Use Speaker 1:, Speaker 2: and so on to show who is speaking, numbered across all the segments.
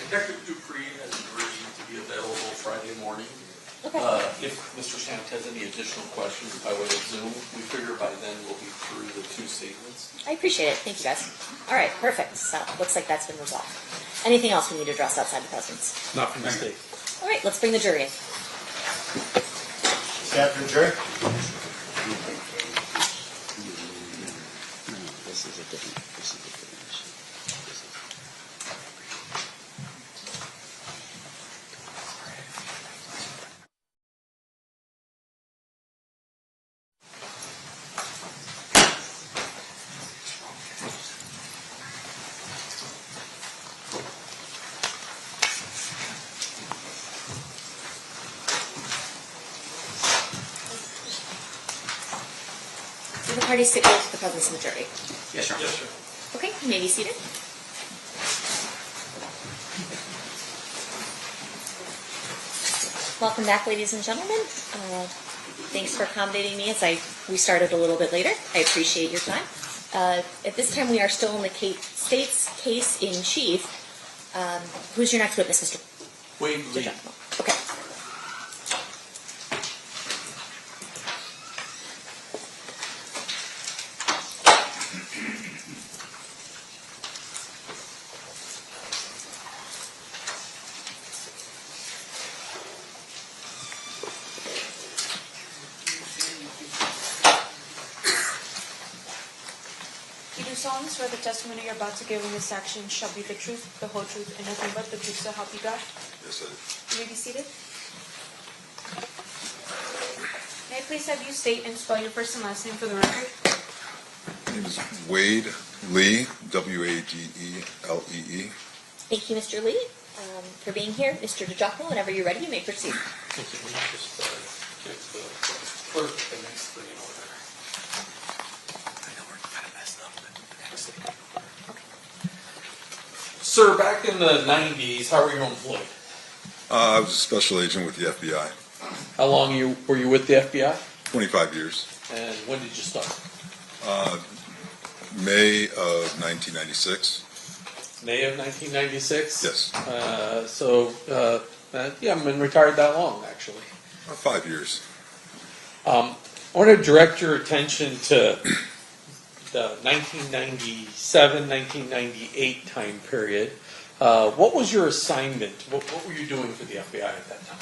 Speaker 1: Detective Dupree has agreed to be available Friday morning.
Speaker 2: Okay.
Speaker 1: If Mr. Sant has any additional questions by way of Zoom, we figure by then we'll be through the two statements.
Speaker 2: I appreciate it. Thank you, guys. All right, perfect. So looks like that's been resolved. Anything else we need to address outside the presence?
Speaker 1: Not from the state.
Speaker 2: All right, let's bring the jury in.
Speaker 3: Captain Jury.
Speaker 4: This is a different issue.
Speaker 2: Do the parties stipulate to the presence of the jury?
Speaker 3: Yes, sir.
Speaker 1: Yes, sir.
Speaker 2: Okay, you may be seated. Welcome back, ladies and gentlemen. Thanks for accommodating me as we started a little bit later. I appreciate your time. At this time, we are still in the state's case in chief. Who's your next witness, Mr.
Speaker 1: Wade Lee.
Speaker 2: Okay.
Speaker 5: You do solemnly swear the testimony you're about to give in this action shall be the truth, the whole truth, and nothing but the truth, so help you God?
Speaker 3: Yes, I do.
Speaker 5: You may be seated. May I please have you state and spell your first and last name for the record?
Speaker 3: My name is Wade Lee, W-A-D-E-L-E-E.
Speaker 2: Thank you, Mr. Lee, for being here. Mr. DiGiacomo, whenever you're ready, you may proceed.
Speaker 1: Thank you. Will you just give the clerk the next three in order? I know we're kind of messed up, but the next thing. Sir, back in the 90s, how were you employed?
Speaker 3: I was a special agent with the FBI.
Speaker 1: How long were you with the FBI?
Speaker 3: 25 years.
Speaker 1: And when did you start?
Speaker 3: May of 1996.
Speaker 1: May of 1996?
Speaker 3: Yes.
Speaker 1: You haven't been retired that long, actually.
Speaker 3: 5 years.
Speaker 1: I want to direct your attention to the 1997, 1998 time period. What was your assignment? What were you doing for the FBI at that time?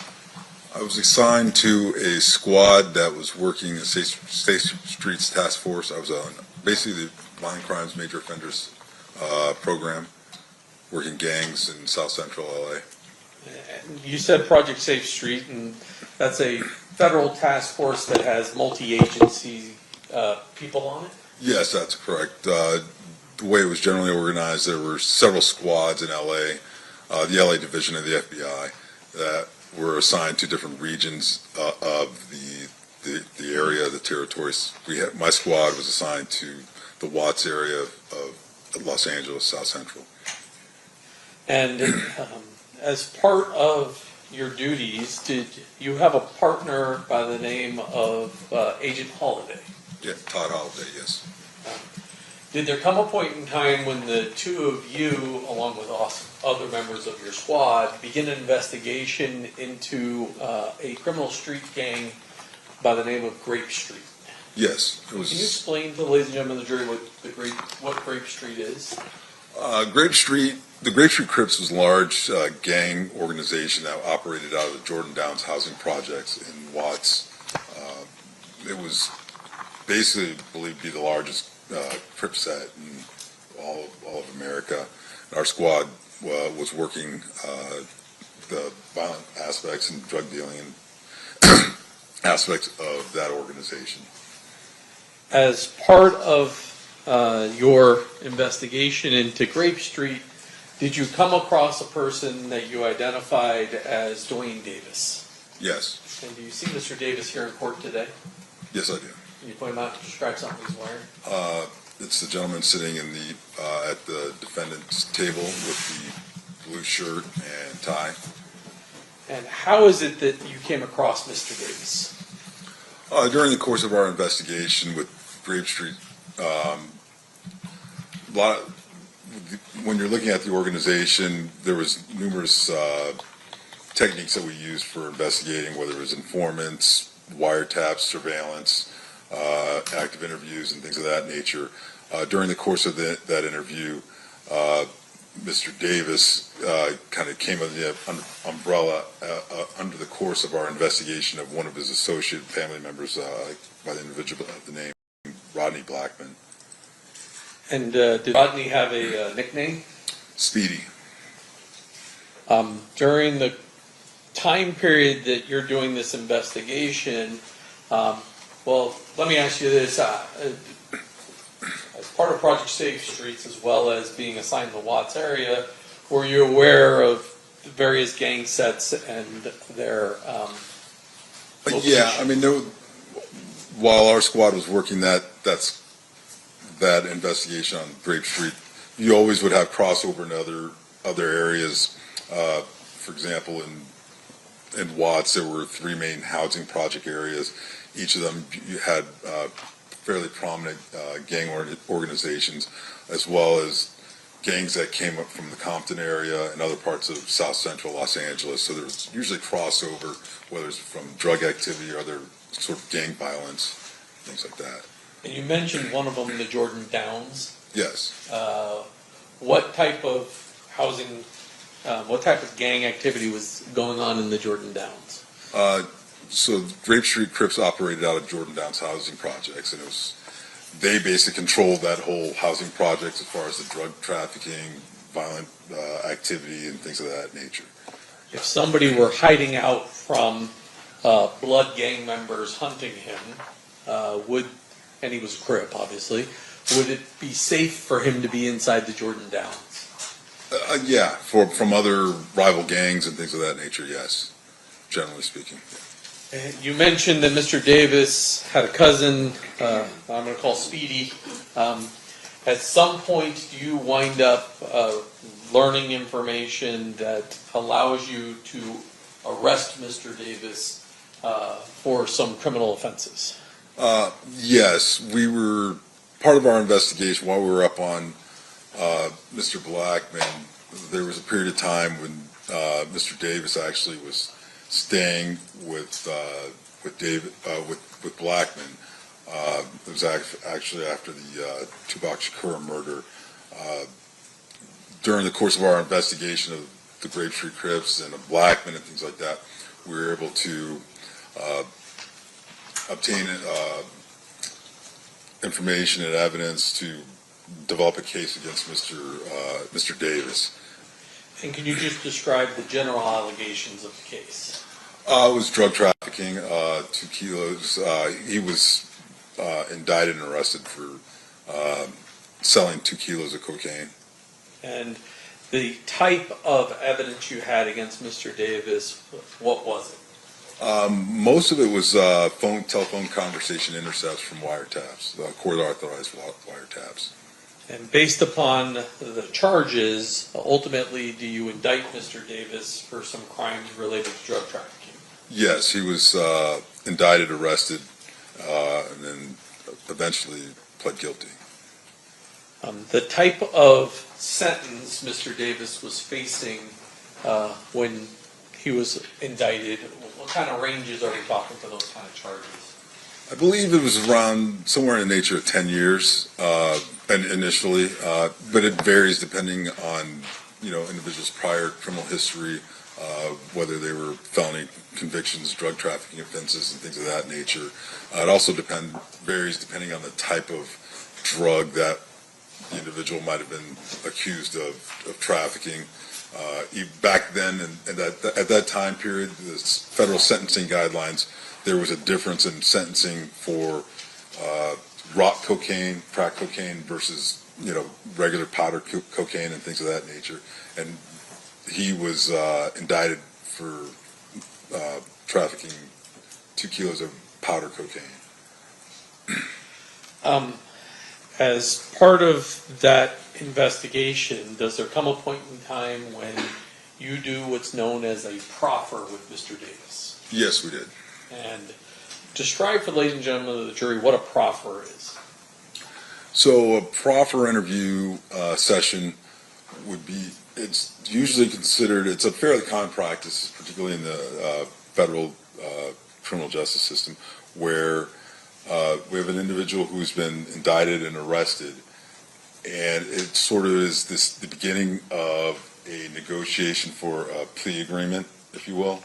Speaker 3: I was assigned to a squad that was working the State Streets Task Force. I was on basically the Violent Crimes Major Offenders program, working gangs in South Central LA.
Speaker 1: And you said Project Safe Street, and that's a federal task force that has multi-agency people on it?
Speaker 3: Yes, that's correct. The way it was generally organized, there were several squads in LA, the LA division of the FBI, that were assigned to different regions of the area, the territories. My squad was assigned to the Watts area of Los Angeles, South Central.
Speaker 1: And as part of your duties, did you have a partner by the name of Agent Holiday?
Speaker 3: Yeah, Todd Holiday, yes.
Speaker 1: Did there come a point in time when the two of you, along with other members of your squad, begin an investigation into a criminal street gang by the name of Grape Street?
Speaker 3: Yes, it was.
Speaker 1: Can you explain to the ladies and gentlemen of the jury what Grape Street is?
Speaker 3: Grape Street, the Grape Street Crips was a large gang organization that operated out of the Jordan Downs housing projects in Watts. It was basically believed to be the largest Crip set in all of America. Our squad was working the violent aspects and drug dealing aspects of that organization.
Speaker 1: As part of your investigation into Grape Street, did you come across a person that you identified as Duane Davis?
Speaker 3: Yes.
Speaker 1: And do you see Mr. Davis here in court today?
Speaker 3: Yes, I do.
Speaker 1: Can you point him out to describe something he's wearing?
Speaker 3: It's the gentleman sitting in at the defendant's table with the blue shirt and tie.
Speaker 1: And how is it that you came across Mr. Davis?
Speaker 3: During the course of our investigation with Grape Street, when you're looking at the organization, there was numerous techniques that we used for investigating, whether it was informants, wiretaps, surveillance, active interviews, and things of that nature. During the course of that interview, Mr. Davis kind of came under the umbrella under the course of our investigation of one of his associate family members by the individual of the name Rodney Blackman.
Speaker 1: And did Rodney have a nickname?
Speaker 3: Speedy.
Speaker 1: During the time period that you're doing this investigation, well, let me ask you this. As part of Project Safe Streets, as well as being assigned the Watts area, were you aware of the various gang sets and their
Speaker 3: Yeah, I mean, while our squad was working that investigation on Grape Street, you always would have crossover in other areas. For example, in Watts, there were 3 main housing project areas. Each of them you had fairly prominent gang organizations, as well as gangs that came up from the Compton area and other parts of South Central Los Angeles. So there was usually crossover, whether it's from drug activity or other sort of gang violence, things like that.
Speaker 1: And you mentioned one of them, the Jordan Downs.
Speaker 3: Yes.
Speaker 1: What type of housing, what type of gang activity was going on in the Jordan Downs?
Speaker 3: So Grape Street Crips operated out of Jordan Downs housing projects, and they basically controlled that whole housing project as far as the drug trafficking, violent activity, and things of that nature.
Speaker 1: If somebody were hiding out from blood gang members hunting him, and he was a Crip, obviously, would it be safe for him to be inside the Jordan Downs?
Speaker 3: Yeah, from other rival gangs and things of that nature, yes, generally speaking.
Speaker 1: You mentioned that Mr. Davis had a cousin, I'm going to call Speedy. At some point, do you wind up learning information that allows you to arrest Mr. Davis for some criminal offenses?
Speaker 3: Yes, we were part of our investigation while we were up on Mr. Blackman. There was a period of time when Mr. Davis actually was staying with Blackman. It was actually after the Tupac Shakur murder. During the course of our investigation of the Grape Street Crips and of Blackman and things like that, we were able to obtain information and evidence to develop a case against Mr. Davis.
Speaker 1: And can you just describe the general allegations of the case?
Speaker 3: It was drug trafficking, 2 kilos. He was indicted and arrested for selling 2 kilos of cocaine.
Speaker 1: And the type of evidence you had against Mr. Davis, what was it?
Speaker 3: Most of it was telephone conversation intercepts from wiretaps, court-authorized wiretaps.
Speaker 1: And based upon the charges, ultimately, do you indict Mr. Davis for some crimes related to drug trafficking?
Speaker 3: Yes, he was indicted, arrested, and then eventually pled guilty.
Speaker 1: The type of sentence Mr. Davis was facing when he was indicted, what kind of ranges are we talking for those kind of charges?
Speaker 3: I believe it was around somewhere in the nature of 10 years initially, but it varies depending on individuals' prior criminal history, whether they were felony convictions, drug trafficking offenses, and things of that nature. It also varies depending on the type of drug that the individual might have been accused of trafficking. Back then, and at that time period, the federal sentencing guidelines, there was a difference in sentencing for rock cocaine, crack cocaine versus regular powder cocaine and things of that nature. And he was indicted for trafficking 2 kilos of powder cocaine.
Speaker 1: As part of that investigation, does there come a point in time when you do what's known as a proffer with Mr. Davis?
Speaker 3: Yes, we did.
Speaker 1: And describe for the ladies and gentlemen of the jury what a proffer is.
Speaker 3: So a proffer interview session would be, it's usually considered, it's a fairly common practice, particularly in the federal criminal justice system, where we have an individual who's been indicted and arrested, and it sort of is the beginning of a negotiation for a plea agreement, if you will.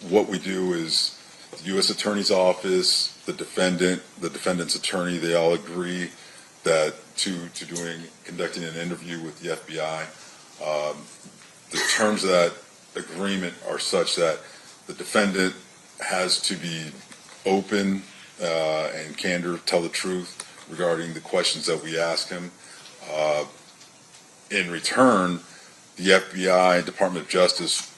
Speaker 3: What we do is the U.S. Attorney's Office, the defendant's attorney, they all agree that conducting an interview with the FBI. The terms of that agreement are such that the defendant has to be open and candor, tell the truth regarding the questions that we ask him. In return, the FBI, Department of Justice,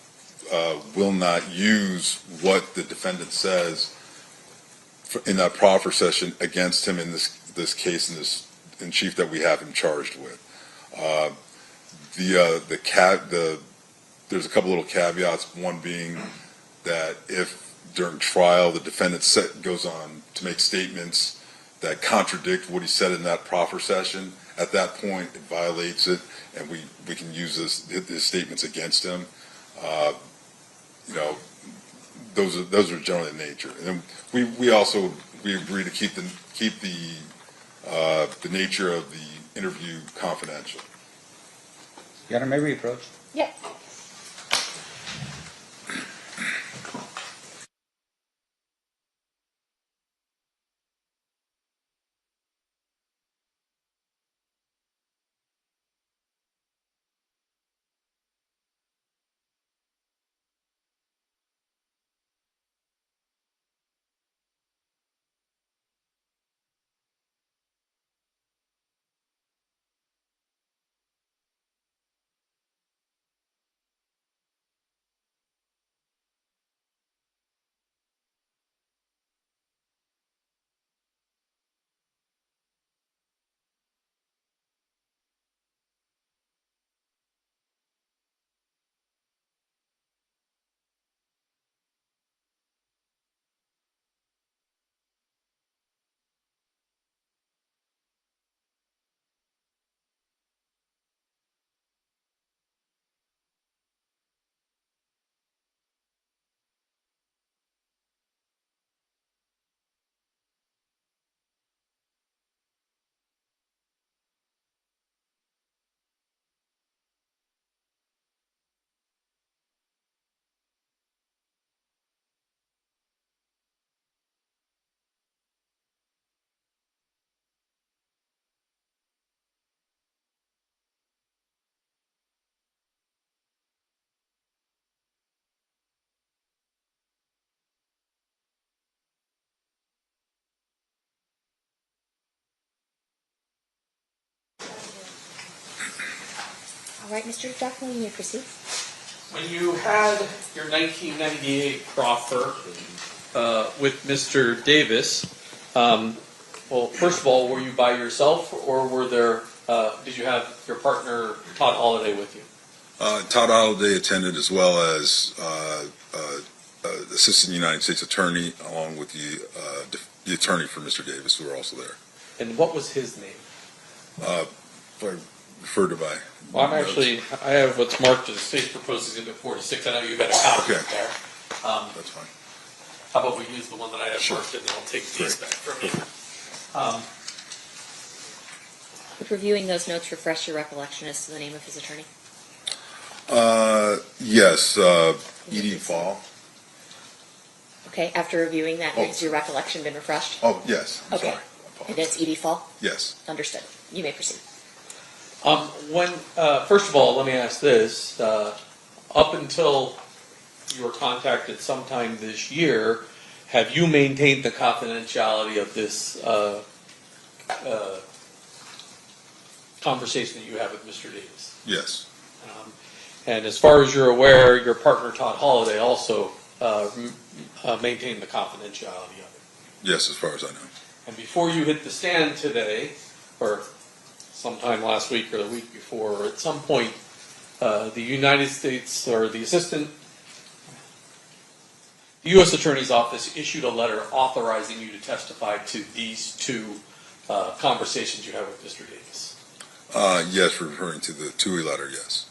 Speaker 3: will not use what the defendant says in that proffer session against him in this case, in chief that we have him charged with. There's a couple little caveats. One being that if during trial the defendant goes on to make statements that contradict what he said in that proffer session, at that point it violates it, and we can use his statements against him. Those are generally in nature. And then we agree to keep the nature of the interview confidential.
Speaker 4: Your Honor, may we approach?
Speaker 2: Yeah. All right, Mr. Duane, you may proceed.
Speaker 1: When you had your 1998 proffer with Mr. Davis, well, first of all, were you by yourself, or did you have your partner Todd Holliday with you?
Speaker 3: Todd Holliday attended, as well as Assistant United States Attorney, along with the attorney for Mr. Davis, who were also there.
Speaker 1: And what was his name?
Speaker 3: If I refer to by.
Speaker 1: Well, I have what's marked as State Proposed Exhibit 46. I know you've got a copy
Speaker 3: Okay.
Speaker 1: there.
Speaker 3: That's fine.
Speaker 1: How about we use the one that I have
Speaker 3: Sure.
Speaker 1: marked, and then I'll take these back from you.
Speaker 2: Would reviewing those notes refresh your recollection as to the name of his attorney?
Speaker 3: Yes, Edie Fall.
Speaker 2: Okay, after reviewing that,
Speaker 3: Oh.
Speaker 2: has your recollection been refreshed?
Speaker 3: Oh, yes. I'm
Speaker 2: Okay.
Speaker 3: sorry.
Speaker 2: And it's Edie Fall?
Speaker 3: Yes.
Speaker 2: Understood. You may proceed.
Speaker 1: First of all, let me ask this. Up until you were contacted sometime this year, have you maintained the confidentiality of this conversation that you have with Mr. Davis?
Speaker 3: Yes.
Speaker 1: And as far as you're aware, your partner Todd Holliday also maintained the confidentiality of it.
Speaker 3: Yes, as far as I know.
Speaker 1: And before you hit the stand today, or sometime last week or the week before, or at some point, the United States or the U.S. Attorney's Office issued a letter authorizing you to testify to these two conversations you had with Mr. Davis.
Speaker 3: Yes, referring to the TUI letter, yes.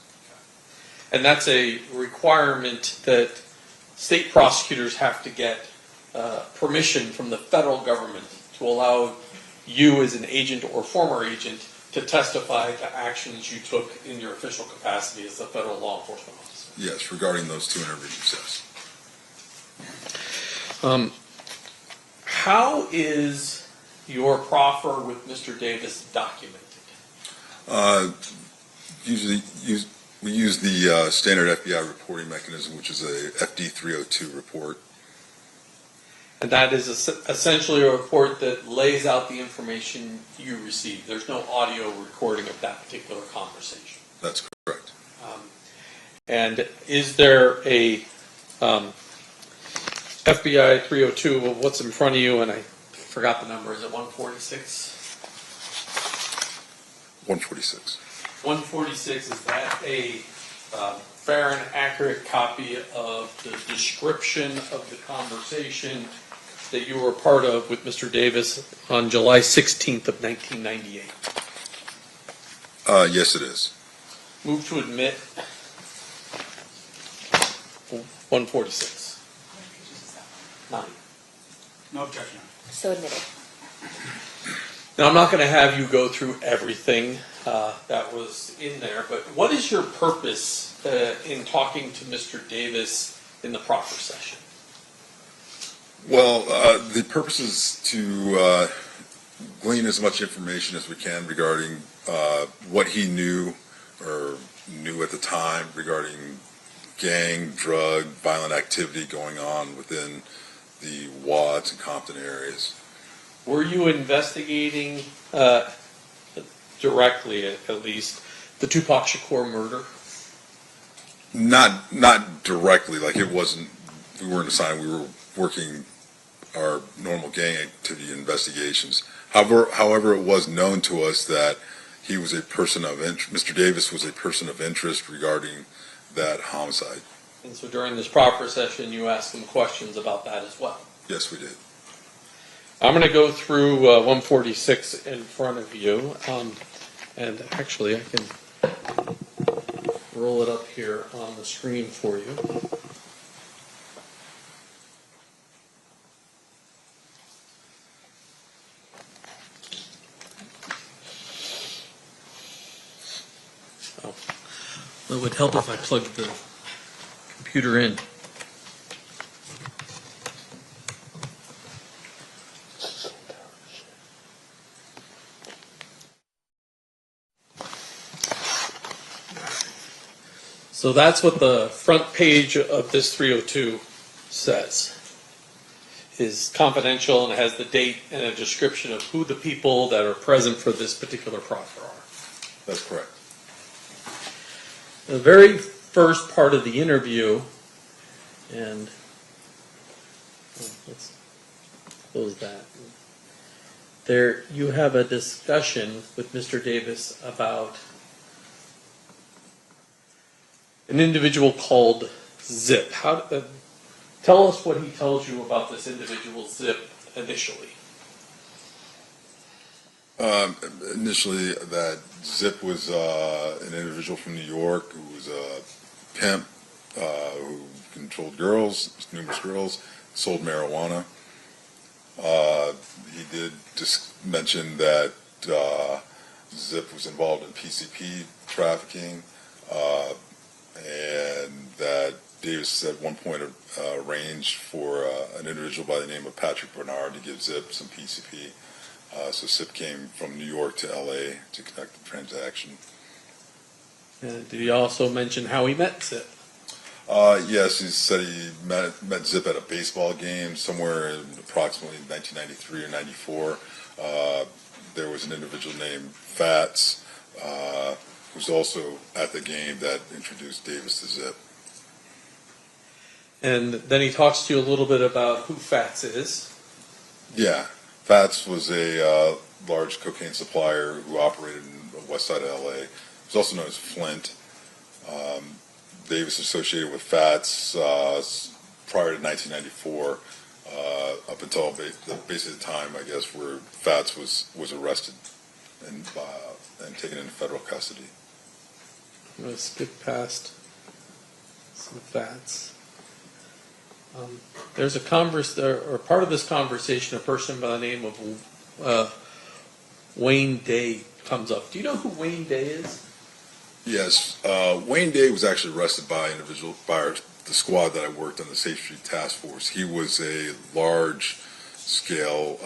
Speaker 1: And that's a requirement that state prosecutors have to get permission from the federal government to allow you as an agent or former agent to testify to actions you took in your official capacity as a federal law enforcement officer.
Speaker 3: Yes, regarding those two interviews, yes.
Speaker 1: How is your proffer with Mr. Davis documented?
Speaker 3: Usually, we use the standard FBI reporting mechanism, which is a FD 302 report.
Speaker 1: And that is essentially a report that lays out the information you received. There's no audio recording of that particular conversation.
Speaker 3: That's correct.
Speaker 1: And is there a FBI 302 of what's in front of you? And I forgot the number. Is it 146?
Speaker 3: 146.
Speaker 1: 146, is that a fair and accurate copy of the description of the conversation that you were a part of with Mr. Davis on July 16th of 1998?
Speaker 3: Yes, it is.
Speaker 1: Move to admit 146. 9.
Speaker 4: No objection.
Speaker 2: So admitted.
Speaker 1: Now, I'm not going to have you go through everything that was in there, but what is your purpose in talking to Mr. Davis in the proffer session?
Speaker 3: Well, the purpose is to glean as much information as we can regarding what he knew or knew at the time regarding gang, drug, violent activity going on within the Watts and Compton areas.
Speaker 1: Were you investigating directly, at least, the Tupac Shakur murder?
Speaker 3: Not directly, like it wasn't, we weren't assigned, we were working our normal gang activity investigations. However, it was known to us that he was a person of interest, Mr. Davis was a person of interest regarding that homicide.
Speaker 1: And so during this proffer session, you asked him questions about that as well?
Speaker 3: Yes, we did.
Speaker 1: I'm going to go through 146 in front of you, and actually I can roll it up here on the screen for you. Oh, well, it would help if I plugged the computer in. So that's what the front page of this 302 says. Is confidential and has the date and a description of who the people that are present for this particular proffer are.
Speaker 3: That's correct.
Speaker 1: The very first part of the interview, and let's close that. There, you have a discussion with Mr. Davis about an individual called Zip. Tell us what he tells you about this individual Zip initially.
Speaker 3: Initially, that Zip was an individual from New York who was a pimp who controlled girls, numerous girls, sold marijuana. He did just mention that Zip was involved in PCP trafficking, and that Davis at one point arranged for an individual by the name of Patrick Bernard to give Zip some PCP. So Zip came from New York to LA to conduct the transaction.
Speaker 1: And did he also mention how he met Zip?
Speaker 3: Yes, he said he met Zip at a baseball game somewhere in approximately 1993 or 94. There was an individual named Fats who was also at the game that introduced Davis to Zip.
Speaker 1: And then he talks to you a little bit about who Fats is.
Speaker 3: Yeah, Fats was a large cocaine supplier who operated in the west side of LA. He was also known as Flint. Davis associated with Fats prior to 1994, up until basically the time, I guess, where Fats was arrested. and taken into federal custody.
Speaker 1: I'm going to skip past some facts. There's or part of this conversation, a person by the name of Wayne Day comes up. Do you know who Wayne Day is?
Speaker 3: Yes, Wayne Day was actually arrested by the squad that I worked on, the Safe Street Task Force. He was a large-scale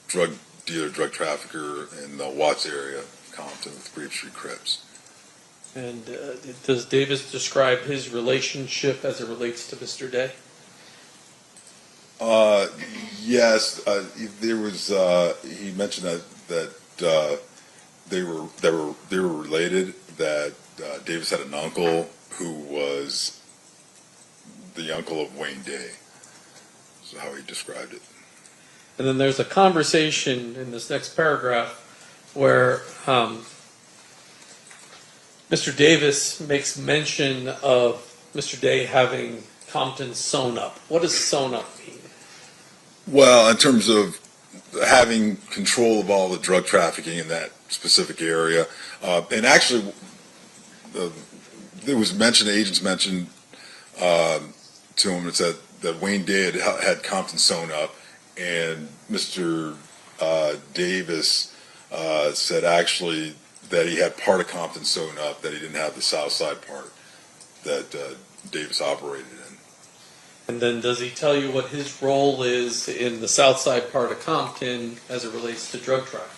Speaker 3: drug dealer, drug trafficker in the Watts area of Compton with Grape Street Crips.
Speaker 1: And does Davis describe his relationship as it relates to Mr. Day?
Speaker 3: Yes, there was. He mentioned that they were related. That Davis had an uncle who was the uncle of Wayne Day. That's how he described it.
Speaker 1: And then there's a conversation in this next paragraph where Mr. Davis makes mention of Mr. Day having Compton sewn up. What does sewn up mean?
Speaker 3: Well, in terms of having control of all the drug trafficking in that specific area, and actually, there was agents mentioned to him. It said that Wayne Day had Compton sewn up, and Mr. Davis said actually that he had part of Compton sewn up, that he didn't have the south side part that Davis operated in.
Speaker 1: And then does he tell you what his role is in the south side part of Compton as it relates to drug trafficking?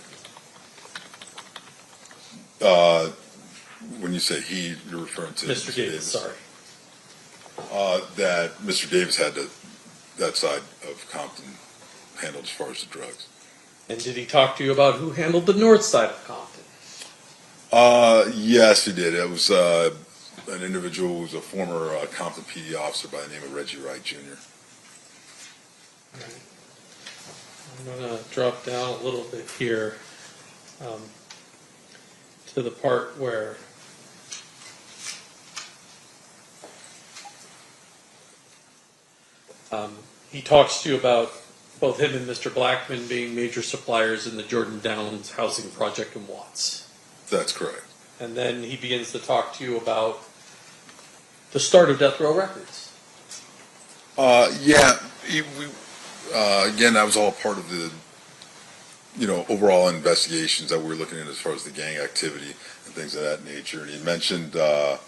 Speaker 3: When you say he, you're referring to
Speaker 1: Mr. Davis, sorry.
Speaker 3: That Mr. Davis had that side of Compton handled as far as the drugs.
Speaker 1: And did he talk to you about who handled the north side of Compton?
Speaker 3: Yes, he did. It was an individual who was a former Compton PD officer by the name of Reggie Wright Jr.
Speaker 1: I'm going to drop down a little bit here to the part where he talks to you about both him and Mr. Blackman being major suppliers in the Jordan Downs housing project in Watts.
Speaker 3: That's correct.
Speaker 1: And then he begins to talk to you about the start of Death Row Records.
Speaker 3: Yeah. Again, that was all part of the, overall investigations that we were looking at as far as the gang activity and things of that nature. And he mentioned there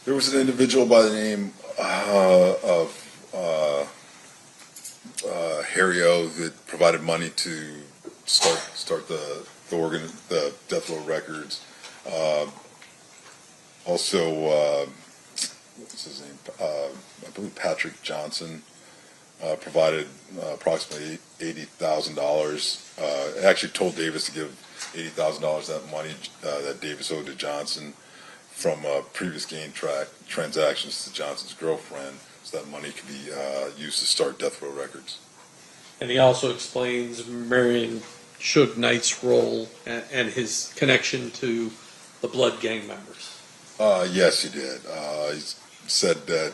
Speaker 3: was an individual by the name of Harry O that provided money to start the Death Row Records. Also, what's his name? I believe Patrick Johnson provided approximately $80,000. Actually told Davis to give $80,000 that money that Davis owed to Johnson from previous gang transactions to Johnson's girlfriend, so that money could be used to start Death Row Records.
Speaker 1: And he also explains Marion Suge Knight's role and his connection to the Blood gang members.
Speaker 3: Yes, he did. He said that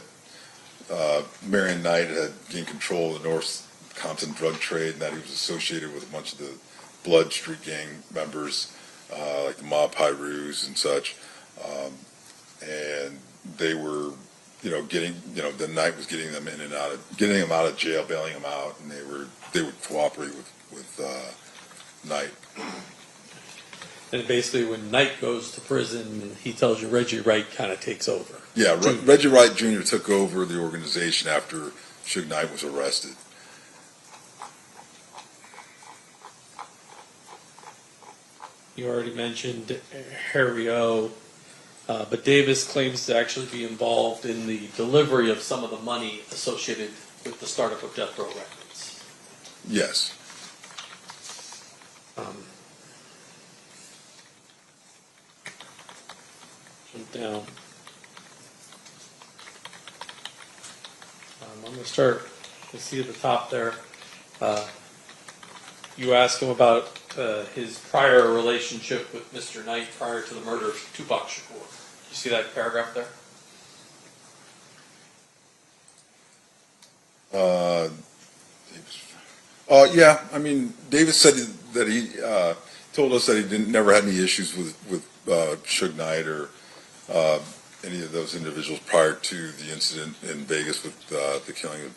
Speaker 3: Marion Knight had gained control of the North Compton drug trade, and that he was associated with a bunch of the Blood Street gang members, like the Mob Pyrus and such. And they were, the Knight was getting them in and out getting them out of jail, bailing them out, and they would cooperate with Knight.
Speaker 1: And basically, when Knight goes to prison, he tells you Reggie Wright kind of takes over.
Speaker 3: Yeah, Reggie Wright Jr. took over the organization after Suge Knight was arrested.
Speaker 1: You already mentioned Harry O. But Davis claims to actually be involved in the delivery of some of the money associated with the startup of Death Row Records.
Speaker 3: Yes.
Speaker 1: Jump down. I'm going to start. You see at the top there. You ask him about his prior relationship with Mr. Knight prior to the murder of Tupac Shakur. You see that paragraph there?
Speaker 3: Yeah, I mean, Davis said that he told us that he never had any issues with Suge Knight or any of those individuals prior to the incident in Vegas with the killing of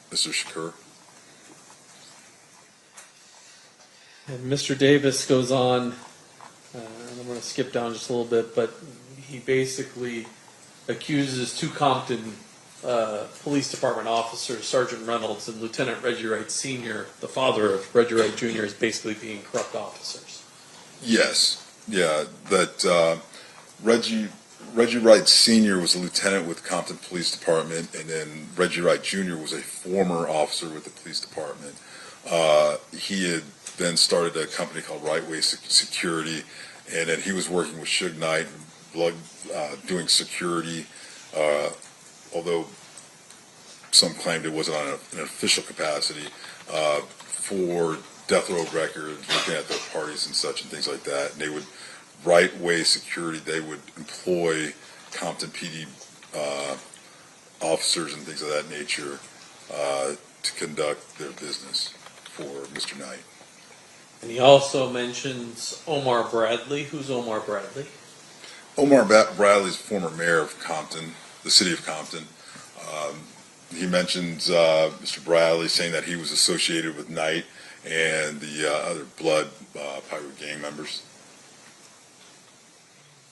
Speaker 3: Mr. Shakur.
Speaker 1: And Mr. Davis goes on, and I'm going to skip down just a little bit, but he basically accuses two Compton Police Department officers, Sergeant Reynolds and Lieutenant Reggie Wright Sr., the father of Reggie Wright Jr., as basically being corrupt officers.
Speaker 3: Yes, yeah, that Reggie Wright Sr. was a lieutenant with Compton Police Department, and then Reggie Wright Jr. was a former officer with the police department. He had then started a company called Right Way Security, and then he was working with Suge Knight, doing security, although some claimed it wasn't on an official capacity, for death row records, looking at their parties and such and things like that. And they would, Right Way Security, they would employ Compton PD officers and things of that nature to conduct their business for Mr. Knight.
Speaker 1: And he also mentions Omar Bradley. Who's Omar Bradley?
Speaker 3: Omar Bradley is former mayor of Compton, the city of Compton. He mentions Mr. Bradley saying that he was associated with Knight and the other Blood Pyro gang members.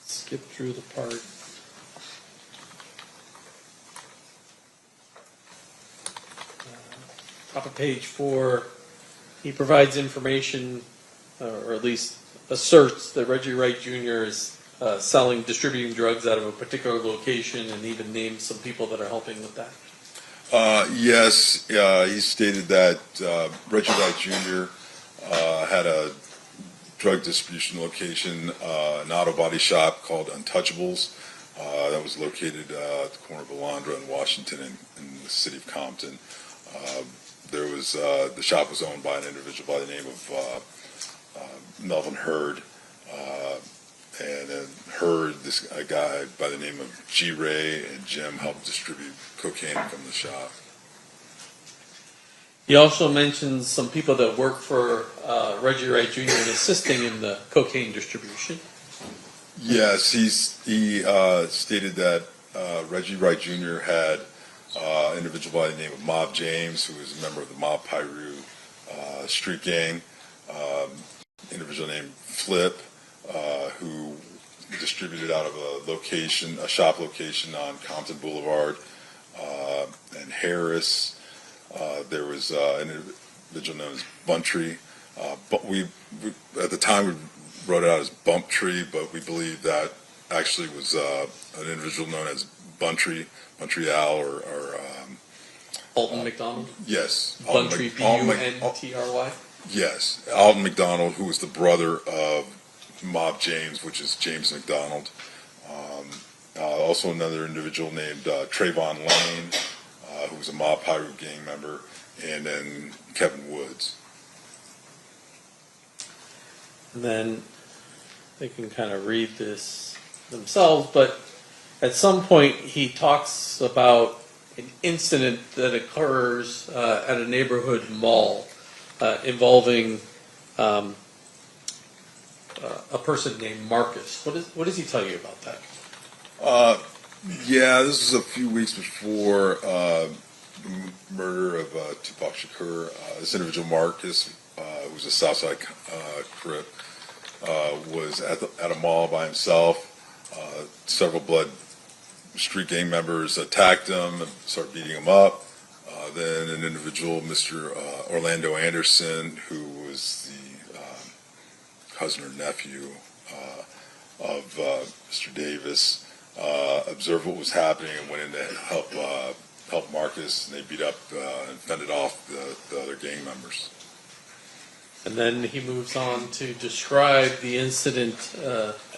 Speaker 1: Skip through the part. Top of page 4, he provides information, or at least asserts that Reggie Wright Jr. is distributing drugs out of a particular location, and even names some people that are helping with that.
Speaker 3: Yes, he stated that Reggie Wright Jr. Had a drug distribution location, an auto body shop called Untouchables, that was located at the corner of Alondra and Washington in the city of Compton. There was the shop was owned by an individual by the name of Melvin Hurd, and then Hurd, a guy by the name of G. Ray and Jim helped distribute cocaine from the shop.
Speaker 1: He also mentions some people that work for Reggie Wright Jr. and assisting in the cocaine distribution.
Speaker 3: Yes, he stated that Reggie Wright Jr. had an individual by the name of Mob James, who was a member of the Mob Pyru street gang, individual named Flip, who distributed out of a shop location on Compton Boulevard, and Harris. There was an individual known as Buntree. But we at the time we wrote it out as Bumptree, but we believe that actually was an individual known as Buntree Al, or
Speaker 1: Alton McDonald?
Speaker 3: yes.
Speaker 1: Buntry, B-U-N-T-R-Y?
Speaker 3: Yes, Alton McDonald, who was the brother of Mob James, which is James McDonald. Also another individual named Trayvon Lane, who was a Mob Pyro gang member, and then Kevin Woods.
Speaker 1: And then they can kind of read this themselves, but at some point he talks about an incident that occurs at a neighborhood mall involving a person named Marcus. What does he tell you about that?
Speaker 3: Yeah, this is a few weeks before the murder of Tupac Shakur. This individual, Marcus, who was a Southside Crip, was at a mall by himself. Several Blood street gang members attacked him and started beating him up. Then an individual, Mr. Orlando Anderson, who was the cousin or nephew of Mr. Davis, observed what was happening and went in to help Marcus, and they beat up and fended off the other gang members.
Speaker 1: And then he moves on to describe the incident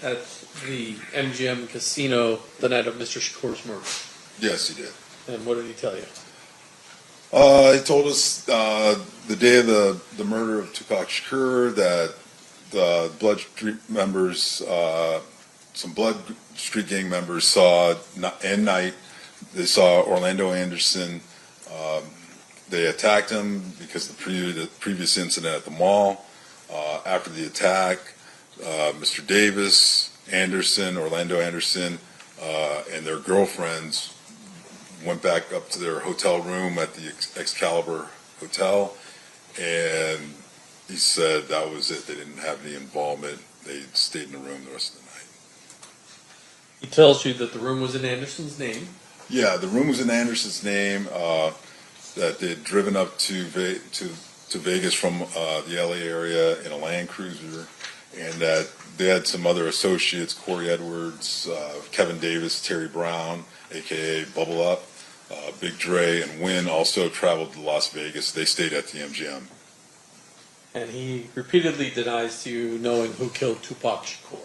Speaker 1: at the MGM casino the night of Mr. Shakur's murder.
Speaker 3: Yes, he did.
Speaker 1: And what did he tell you?
Speaker 3: He told us the day of the murder of Tupac Shakur that the Blood Street members, some Blood Street gang members saw, and Night, they saw Orlando Anderson. they attacked him because of the previous incident at the mall. After the attack, Mr. Davis, Orlando Anderson, and their girlfriends went back up to their hotel room at the Excalibur Hotel, and he said that was it. They didn't have any involvement. They stayed in the room the rest of the night.
Speaker 1: He tells you that the room was in Anderson's name.
Speaker 3: Yeah, the room was in Anderson's name, that they had driven up to Vegas from the LA area in a Land Cruiser, and that they had some other associates, Corey Edwards, Kevin Davis, Terry Brown, a.k.a. Bubble Up, Big Dre, and Wynn also traveled to Las Vegas. They stayed at the MGM.
Speaker 1: And he repeatedly denies to you knowing who killed Tupac Shakur.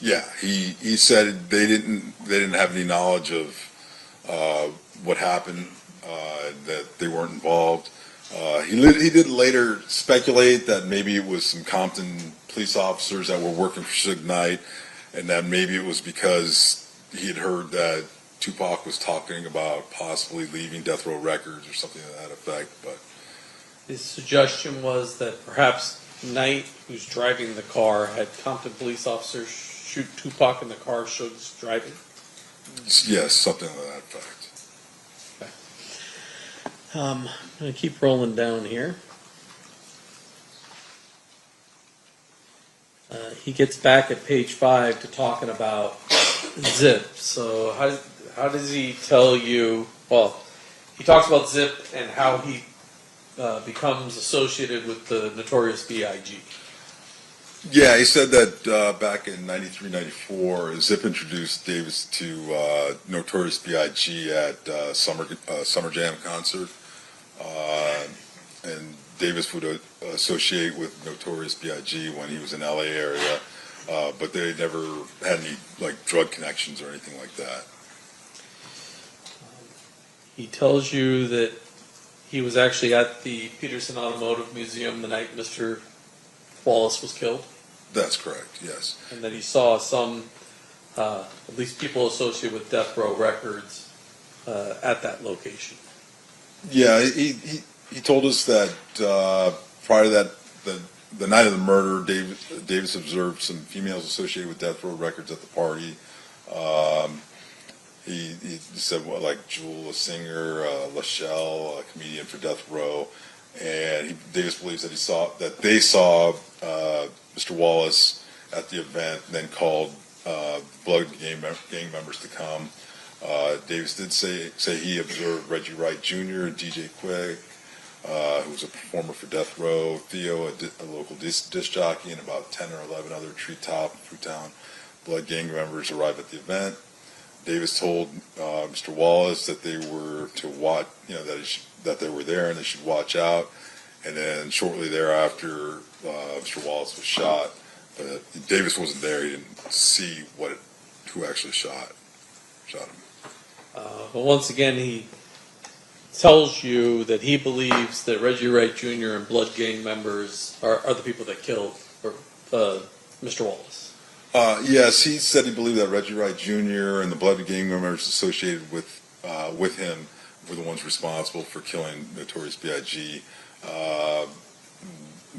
Speaker 3: Yeah, he said they didn't have any knowledge of what happened, that they weren't involved. He did later speculate that maybe it was some Compton police officers that were working for Suge Knight, and that maybe it was because he had heard that Tupac was talking about possibly leaving Death Row Records or something to that effect. But
Speaker 1: his suggestion was that perhaps Knight, who's driving the car, had Compton police officers shoot Tupac in the car Suge's driving.
Speaker 3: yes, something to that effect.
Speaker 1: I'm going to keep rolling down here. He gets back at page 5 to talking about Zip. So how does he tell you? Well, he talks about Zip and how he becomes associated with the Notorious B.I.G.
Speaker 3: Yeah, he said that back in 93, 94, Zip introduced Davis to Notorious B.I.G. at Summer Jam concert. And Davis would associate with Notorious B.I.G. when he was in LA area, but they never had any like drug connections or anything like that.
Speaker 1: He tells you that he was actually at the Peterson Automotive Museum the night Mr. Wallace was killed.
Speaker 3: That's correct, yes.
Speaker 1: And that he saw some, at least people associated with Death Row Records at that location.
Speaker 3: Yeah, he told us that prior to that, the night of the murder, Davis observed some females associated with Death Row Records at the party. He said, well, like Jewel, a singer, Lachelle, a comedian for Death Row, and Davis believes that they saw Mr. Wallace at the event, and then called Blood gang members to come. Davis did say he observed Reggie Wright Jr., DJ Quick, who was a performer for Death Row, Theo, a local disc jockey, and about 10 or 11 other Treetop, Fruitown Blood gang members arrived at the event. Davis told Mr. Wallace that they were to watch, that they were there and they should watch out. And then shortly thereafter, Mr. Wallace was shot. But Davis wasn't there; he didn't see who actually shot him.
Speaker 1: But once again, he tells you that he believes that Reggie Wright Jr. and Blood gang members are the people that killed Mr. Wallace.
Speaker 3: Yes, he said he believed that Reggie Wright Jr. and the Blood gang members associated with him were the ones responsible for killing Notorious B.I.G.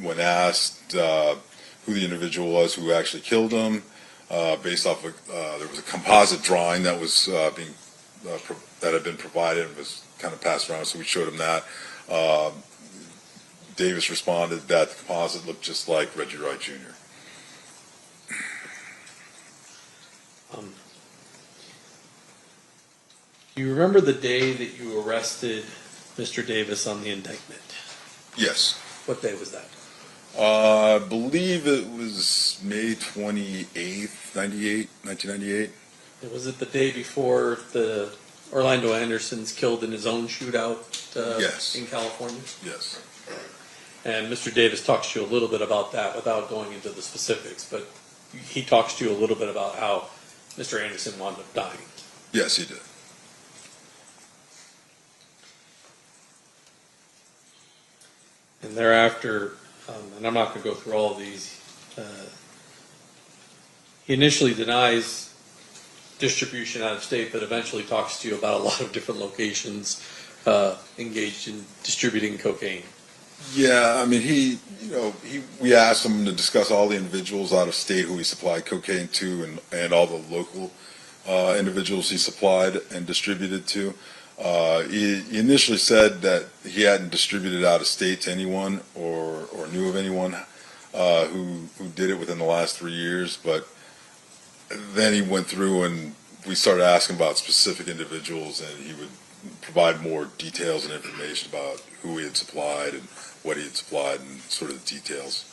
Speaker 3: When asked who the individual was who actually killed him, based off of there was a composite drawing that was that had been provided and was kind of passed around, so we showed him that. Davis responded that the composite looked just like Reggie Wright Jr.
Speaker 1: Do you remember the day that you arrested Mr. Davis on the indictment?
Speaker 3: Yes.
Speaker 1: What day was that?
Speaker 3: I believe it was May 28th, 1998.
Speaker 1: Was it the day before the Orlando Anderson's killed in his own shootout
Speaker 3: Yes.
Speaker 1: in California?
Speaker 3: Yes.
Speaker 1: And Mr. Davis talks to you a little bit about that without going into the specifics, but he talks to you a little bit about how Mr. Anderson wound up dying.
Speaker 3: Yes, he did.
Speaker 1: And thereafter, and I'm not going to go through all of these, he initially denies distribution out of state, but eventually talks to you about a lot of different locations engaged in distributing cocaine.
Speaker 3: Yeah, I mean, we asked him to discuss all the individuals out of state who he supplied cocaine to, and all the local individuals he supplied and distributed to. He initially said that he hadn't distributed out of state to anyone or knew of anyone who did it within the last 3 years, but then he went through and we started asking about specific individuals, and he would provide more details and information about who he had supplied and what he had supplied and sort of the details.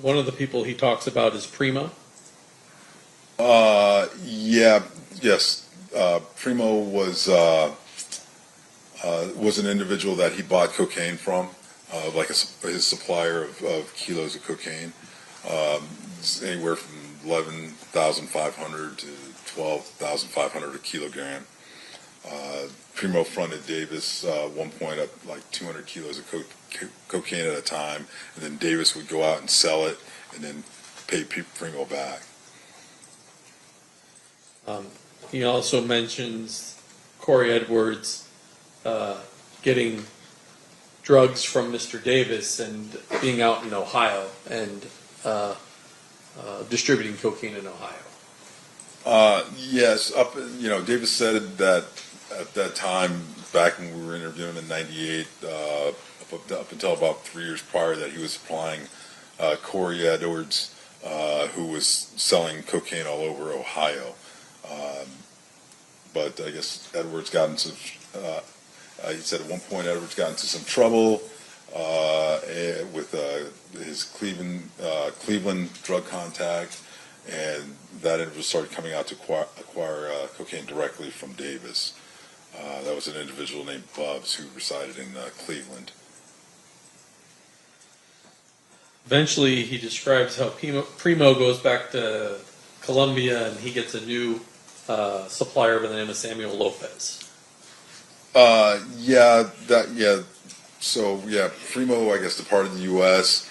Speaker 1: One of the people he talks about is Primo.
Speaker 3: Yes. Primo was an individual that he bought cocaine from, like his supplier of kilos of cocaine. It's anywhere from 11,500 to 12,500 a kilogram. Primo fronted Davis one point up like 200 kilos of cocaine at a time, and then Davis would go out and sell it and then pay Primo back.
Speaker 1: He also mentions Corey Edwards getting drugs from Mr. Davis and being out in Ohio and distributing cocaine in Ohio.
Speaker 3: Yes, Davis said that at that time, back when we were interviewing in '98, up until about 3 years prior, that he was supplying Corey Edwards, who was selling cocaine all over Ohio. But I guess Edwards got into, he said at one point Edwards got into some trouble with his Cleveland drug contact, and that individual started coming out to acquire cocaine directly from Davis. That was an individual named Bubs who resided in Cleveland.
Speaker 1: Eventually, he describes how Primo goes back to Colombia and he gets a new supplier by the name of Samuel Lopez. Primo, I guess, departed the U.S.,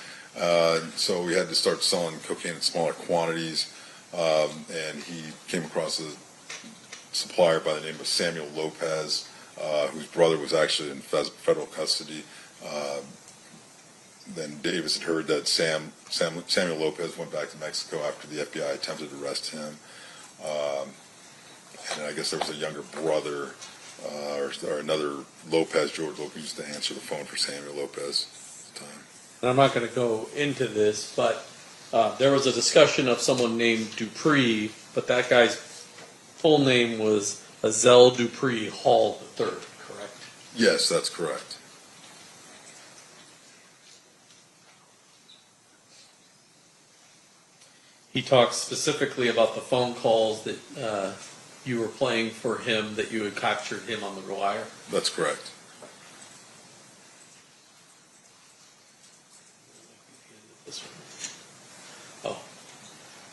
Speaker 1: so we had to start selling cocaine in smaller quantities, and he came across a supplier by the name of Samuel Lopez, whose brother was actually in federal custody. Then Davis had heard that Samuel Lopez went back to Mexico after the FBI attempted to arrest him. And I guess there was a younger brother, or another Lopez, George Lopez, used to answer the phone for Samuel Lopez at the time. And I'm not going to go into this, but there was a discussion of someone named Dupree, but that guy's full name was Azel Dupree Hall III, correct?
Speaker 3: Yes, that's correct.
Speaker 1: He talks specifically about the phone calls that you were playing for him, that you had captured him on the wire.
Speaker 3: That's correct.
Speaker 1: This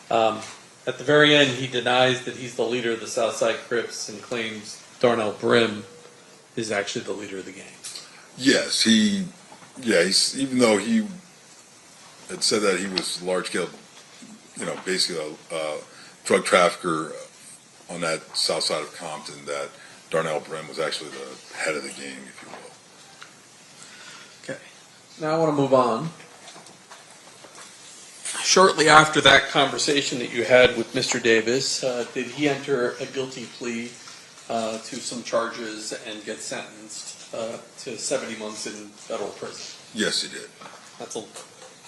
Speaker 1: one. At the very end, he denies that he's the leader of the Southside Crips and claims Darnell Brim is actually the leader of the gang.
Speaker 3: Yes, he's even though he had said that he was large-scale, basically a drug trafficker on that south side of Compton, that Darnell Brim was actually the head of the gang, if you will.
Speaker 1: Okay. Now I want to move on. Shortly after that conversation that you had with Mr. Davis, did he enter a guilty plea to some charges and get sentenced to 70 months in federal prison?
Speaker 3: Yes, he did.
Speaker 1: That's a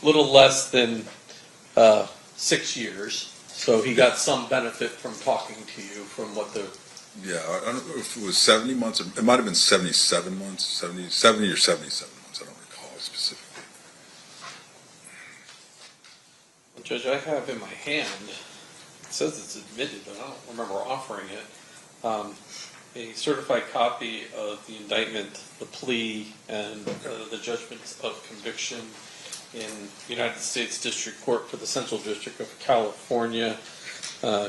Speaker 1: little less than 6 years. So he got some benefit from talking to you from what the...
Speaker 3: Yeah, I don't know if it was 70 months, or it might have been 77 months, 70 or 77 months, I don't recall specifically.
Speaker 1: Well, Judge, I have in my hand, it says it's admitted, but I don't remember offering it, a certified copy of the indictment, the plea, and the judgments of conviction in United States District Court for the Central District of California,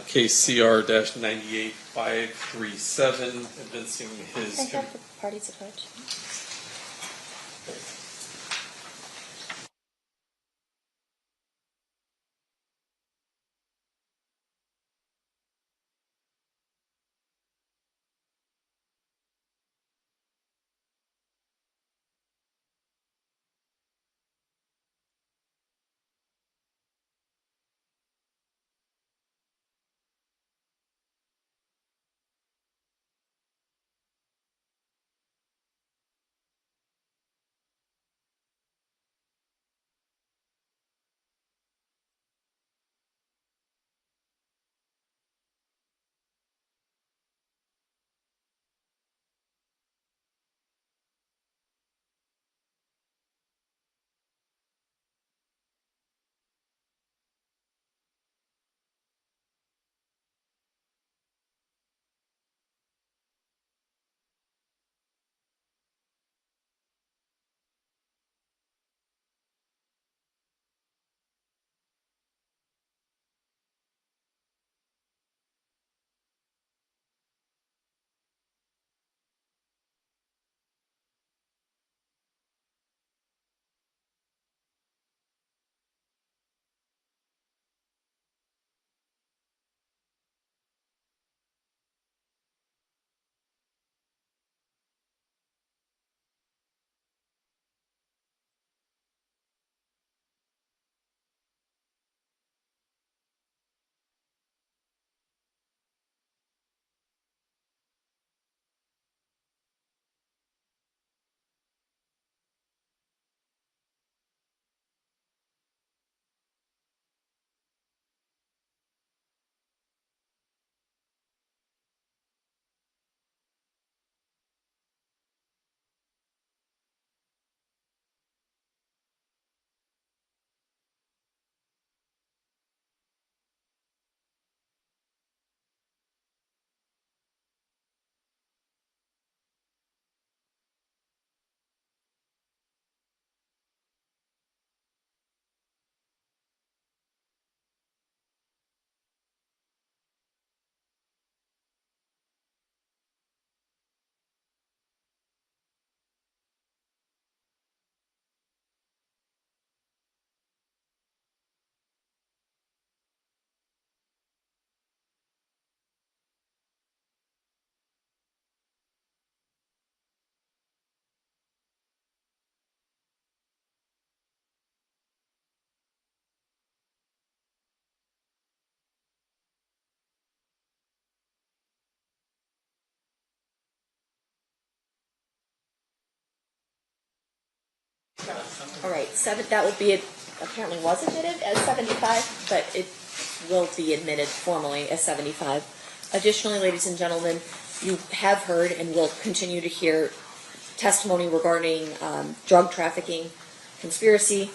Speaker 1: case CR-98537, evincing his...
Speaker 2: Can I have the parties approach? All right, that will be, apparently was admitted as 75, but it will be admitted formally as 75. Additionally, ladies and gentlemen, you have heard and will continue to hear testimony regarding drug trafficking, conspiracy,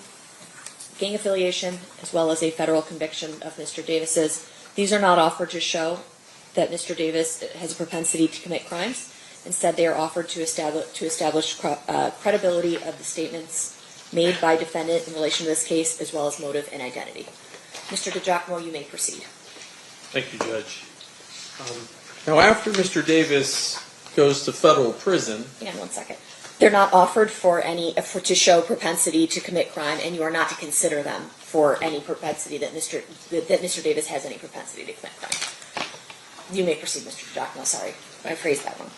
Speaker 2: gang affiliation, as well as a federal conviction of Mr. Davis's. These are not offered to show that Mr. Davis has a propensity to commit crimes. Instead, they are offered to establish credibility of the statements made by defendant in relation to this case, as well as motive and identity. Mr. DiGiacomo, you may proceed.
Speaker 1: Thank you, Judge. Now, after Mr. Davis goes to federal prison,
Speaker 2: Hang on one second. They're not offered to show propensity to commit crime, and you are not to consider them for any propensity that Mr. Davis has any propensity to commit crime. You may proceed, Mr. DiGiacomo. Sorry, I phrased that wrong.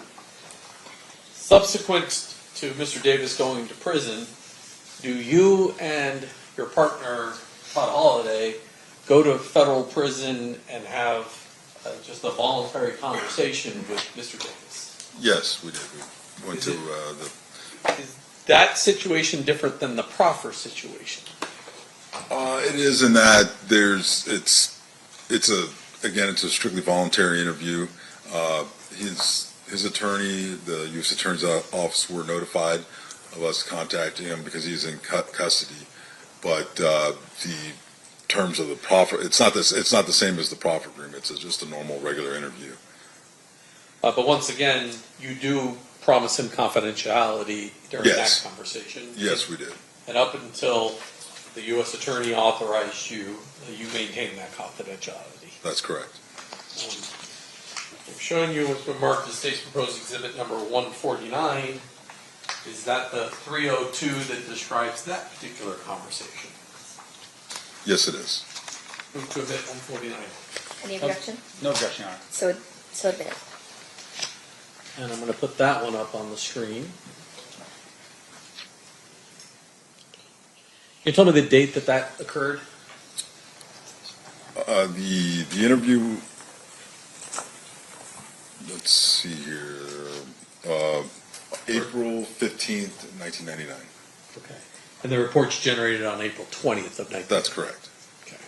Speaker 1: subsequent to Mr. Davis going to prison, do you and your partner, Todd Holliday, go to federal prison and have just a voluntary conversation with Mr. Davis?
Speaker 3: Yes, we did. We went to the.
Speaker 1: Is that situation different than the proffer situation?
Speaker 3: It is in that it's a strictly voluntary interview. His attorney, the U.S. Attorney's Office, were notified of us contacting him because he's in custody. But the terms of the proffer, it's not the same as the proffer agreement. It's just a normal, regular interview.
Speaker 1: But once again, you do promise him confidentiality during
Speaker 3: Yes.
Speaker 1: that conversation.
Speaker 3: Yes, we did.
Speaker 1: And up until the U.S. Attorney authorized you, you maintain that confidentiality.
Speaker 3: That's correct.
Speaker 1: I'm showing you what's been marked as State's Proposed Exhibit number 149. Is that the 302 that describes that particular conversation?
Speaker 3: Yes, it is.
Speaker 1: Move to admit 149.
Speaker 2: Any objection?
Speaker 4: No objection, Your Honor.
Speaker 2: So admit.
Speaker 1: And I'm going to put that one up on the screen. Can you tell me the date that occurred?
Speaker 3: The interview. Let's see here. April 15th, 1999.
Speaker 1: Okay. And the report's generated on April 20th of 1999.
Speaker 3: That's correct.
Speaker 1: Okay.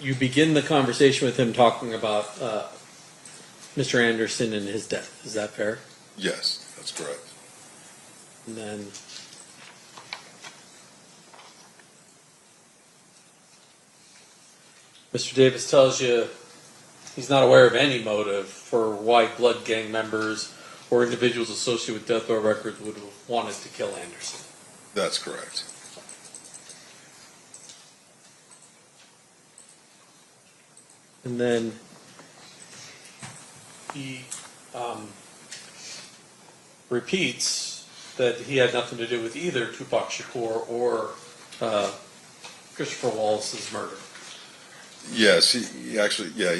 Speaker 1: You begin the conversation with him talking about Mr. Anderson and his death. Is that fair?
Speaker 3: Yes, that's correct.
Speaker 1: And then Mr. Davis tells you he's not aware of any motive for why blood gang members or individuals associated with death row records would have wanted to kill Anderson.
Speaker 3: That's correct.
Speaker 1: And then he repeats that he had nothing to do with either Tupac Shakur or Christopher Wallace's murder.
Speaker 3: Yes, he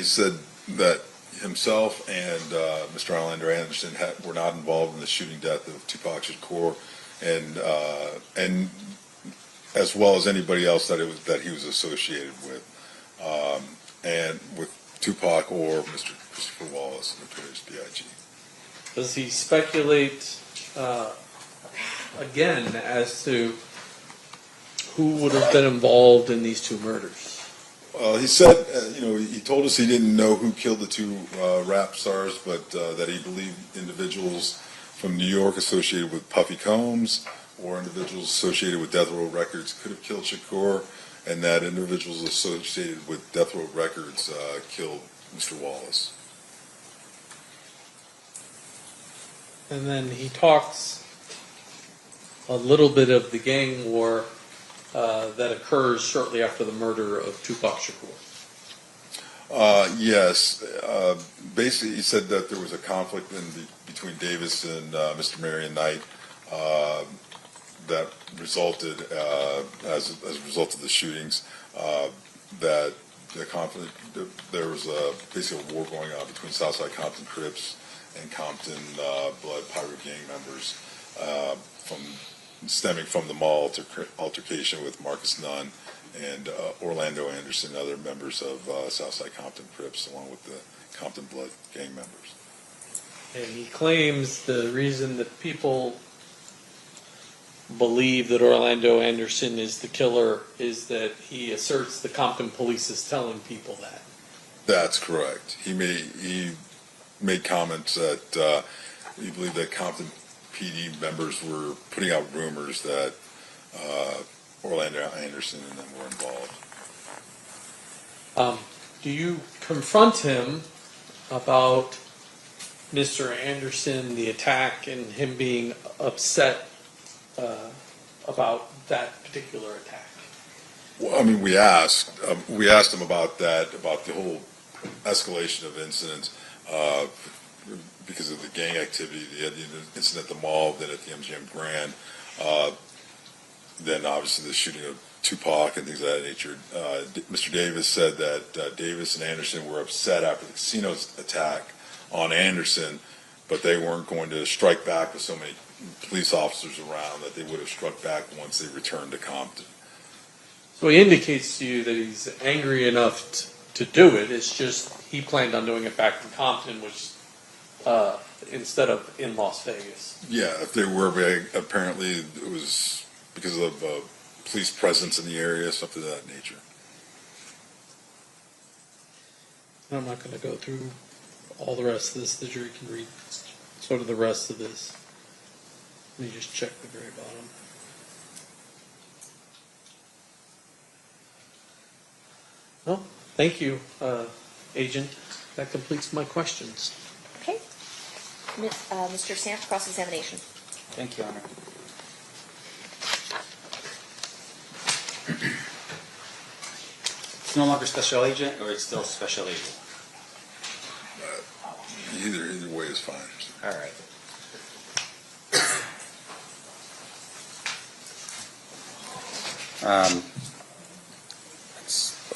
Speaker 3: said that himself and Mr. Orlando Anderson were not involved in the shooting death of Tupac Shakur, and as well as anybody else that he was associated with, and with Tupac or Mr. Christopher Wallace, Notorious B.I.G.
Speaker 1: Does he speculate again as to who would have been involved in these two murders?
Speaker 3: He said, he told us he didn't know who killed the two rap stars, but that he believed individuals from New York associated with Puffy Combs or individuals associated with Death Row Records could have killed Shakur, and that individuals associated with Death Row Records killed Mr. Wallace.
Speaker 1: And then he talks a little bit of the gang war that occurs shortly after the murder of Tupac Shakur.
Speaker 3: Yes. Basically, he said that there was a conflict between Davis and Mr. Marion Knight that resulted, as a result of the shootings, that the conflict, there was basically a war going on between Southside Compton Crips and Compton Blood Pirate gang members, stemming from the mall altercation with Marcus Nunn and Orlando Anderson, other members of Southside Compton Crips, along with the Compton Blood gang members.
Speaker 1: And he claims the reason that people believe that Orlando Anderson is the killer is that he asserts the Compton police is telling people that.
Speaker 3: That's correct. He made comments that he believed that Compton PD members were putting out rumors that Orlando Anderson and them were involved.
Speaker 1: Do you confront him about Mr. Anderson, the attack, and him being upset about that particular attack?
Speaker 3: Well, I mean, we asked him about that, about the whole escalation of incidents because of the gang activity, the incident at the mall, then at the MGM Grand, then obviously the shooting of Tupac and things of that nature. Mr. Davis said that Davis and Anderson were upset after the casino's attack on Anderson, but they weren't going to strike back with so many police officers around that they would have struck back once they returned to Compton.
Speaker 1: So he indicates to you that he's angry enough to do it. It's just he planned on doing it back in Compton, which instead of in Las Vegas.
Speaker 3: Yeah, if they were, apparently it was because of police presence in the area, something of that nature.
Speaker 1: I'm not going to go through all the rest of this. The jury can read sort of the rest of this. Let me just check the very bottom. Well, thank you, Agent. That completes my questions.
Speaker 2: Okay. Mr. Samp, cross-examination.
Speaker 6: Thank you, Honor. It's no longer special agent, or it's still special agent?
Speaker 3: Either way is fine.
Speaker 6: All right.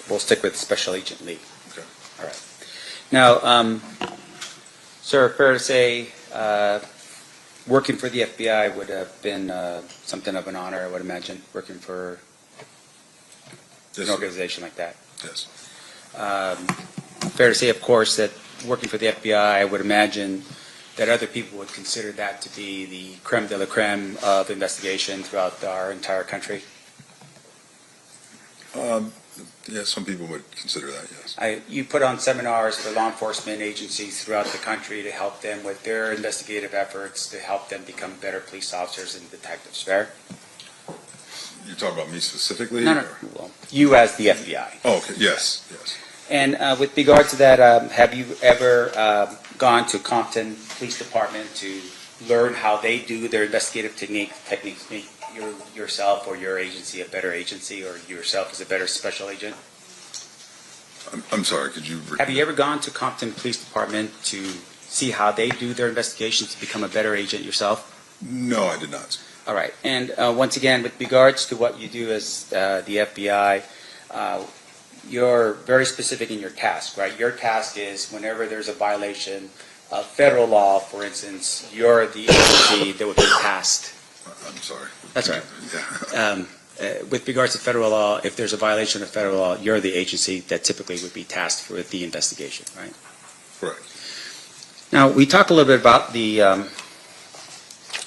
Speaker 6: We'll stick with Special Agent Lee.
Speaker 3: Okay.
Speaker 6: All right. Now, sir, fair to say, working for the FBI would have been something of an honor, I would imagine, working for
Speaker 3: Yes,
Speaker 6: an organization like that.
Speaker 3: Yes.
Speaker 6: Fair to say, of course, that working for the FBI, I would imagine that other people would consider that to be the creme de la creme of investigation throughout our entire country.
Speaker 3: Yeah, some people would consider that, yes.
Speaker 6: You put on seminars for law enforcement agencies throughout the country to help them with their investigative efforts, to help them become better police officers and detectives, fair?
Speaker 3: You're talking about me specifically?
Speaker 6: No. Well, you as the FBI.
Speaker 3: Oh, okay, yes, yes.
Speaker 6: And with regard to that, have you ever gone to Compton Police Department to learn how they do their investigative techniques, make yourself or your agency a better agency, or yourself as a better special agent?
Speaker 3: I'm sorry, could you repeat?
Speaker 6: Have you ever gone to Compton Police Department to see how they do their investigations to become a better agent yourself?
Speaker 3: No, I did not.
Speaker 6: All right. And once again, with regards to what you do as the FBI, you're very specific in your task, right? Your task is whenever there's a violation of federal law, for instance, you're the agency that would be tasked.
Speaker 3: I'm sorry.
Speaker 6: That's all right.
Speaker 3: Yeah.
Speaker 6: With regards to federal law, if there's a violation of federal law, you're the agency that typically would be tasked with the investigation, right?
Speaker 3: Correct.
Speaker 6: Now, we talked a little bit about the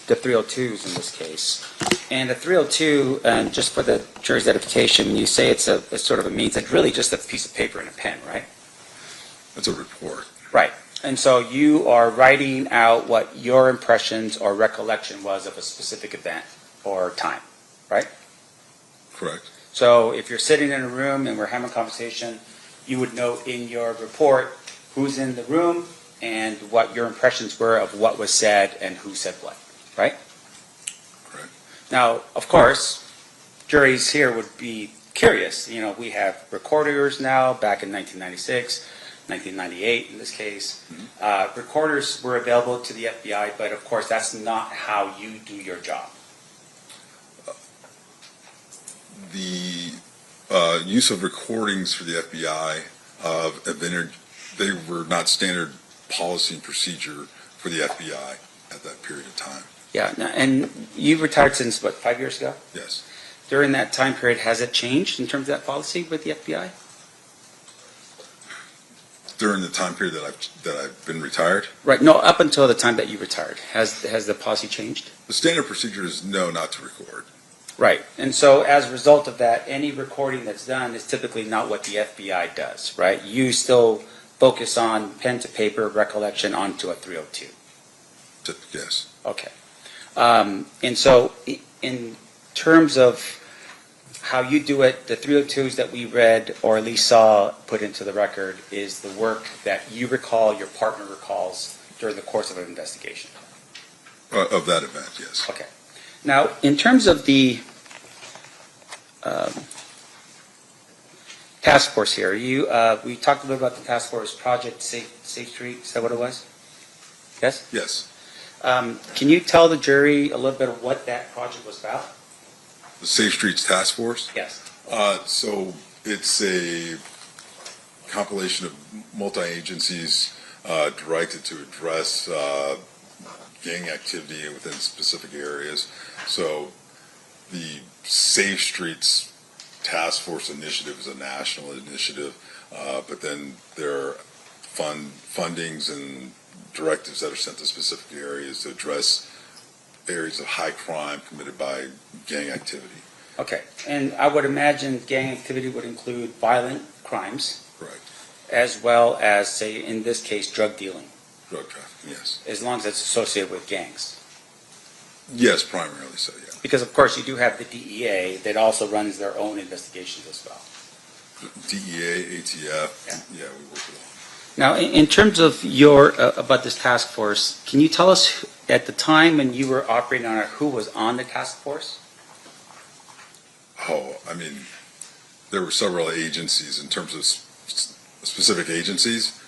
Speaker 6: 302s in this case. And the 302, just for the jury's edification, when you say it's sort of a means, it's really just a piece of paper and a pen, right?
Speaker 3: That's a report.
Speaker 6: Right. And so you are writing out what your impressions or recollection was of a specific event or time, right?
Speaker 3: Correct.
Speaker 6: So if you're sitting in a room and we're having a conversation, you would note in your report who's in the room and what your impressions were of what was said and who said what, right?
Speaker 3: Correct.
Speaker 6: Now, of course, juries here would be curious. You know, we have recorders now, back in 1996, 1998 in this case. Recorders were available to the FBI, but of course that's not how you do your job.
Speaker 3: The use of recordings for the FBI they were not standard policy and procedure for the FBI at that period of time.
Speaker 6: Yeah, and you've retired since, what, 5 years ago?
Speaker 3: Yes.
Speaker 6: During that time period, has it changed in terms of that policy with the FBI?
Speaker 3: During the time period that I've been retired,
Speaker 6: Right, no, up until the time that you retired. Has the policy changed?
Speaker 3: the standard procedure is no, not to record.
Speaker 6: Right, and so as a result of that, any recording that's done is typically not what the FBI does, right? You still focus on pen to paper recollection onto a 302.
Speaker 3: Yes.
Speaker 6: Okay. And so in terms of how you do it, the 302s that we read or at least saw put into the record is the work that you recall, your partner recalls during the course of an investigation.
Speaker 3: Of that event, yes.
Speaker 6: Okay. Now, in terms of the task force here, we talked a little about the task force project Safe Street. Is that what it was? Yes?
Speaker 3: Yes.
Speaker 6: Can you tell the jury a little bit of what that project was about?
Speaker 3: The Safe Streets Task Force.
Speaker 6: Yes.
Speaker 3: So it's a compilation of multi-agencies directed to address gang activity within specific areas. So the Safe Streets Task Force initiative is a national initiative, but then there are fundings and directives that are sent to specific areas to address areas of high crime committed by gang activity.
Speaker 6: Okay. And I would imagine gang activity would include violent crimes
Speaker 3: Correct.
Speaker 6: as well as, say, in this case, drug dealing,
Speaker 3: Drug trafficking, yes.
Speaker 6: as long as it's associated with gangs.
Speaker 3: Yes, primarily so, yeah.
Speaker 6: Because, of course, you do have the DEA that also runs their own investigations as well.
Speaker 3: DEA, ATF,
Speaker 6: Yeah.
Speaker 3: yeah, we work with all.
Speaker 6: Now, in terms of your, about this task force, can you tell us at the time when you were operating on it, who was on the task force?
Speaker 3: Oh, I mean, there were several agencies in terms of specific agencies.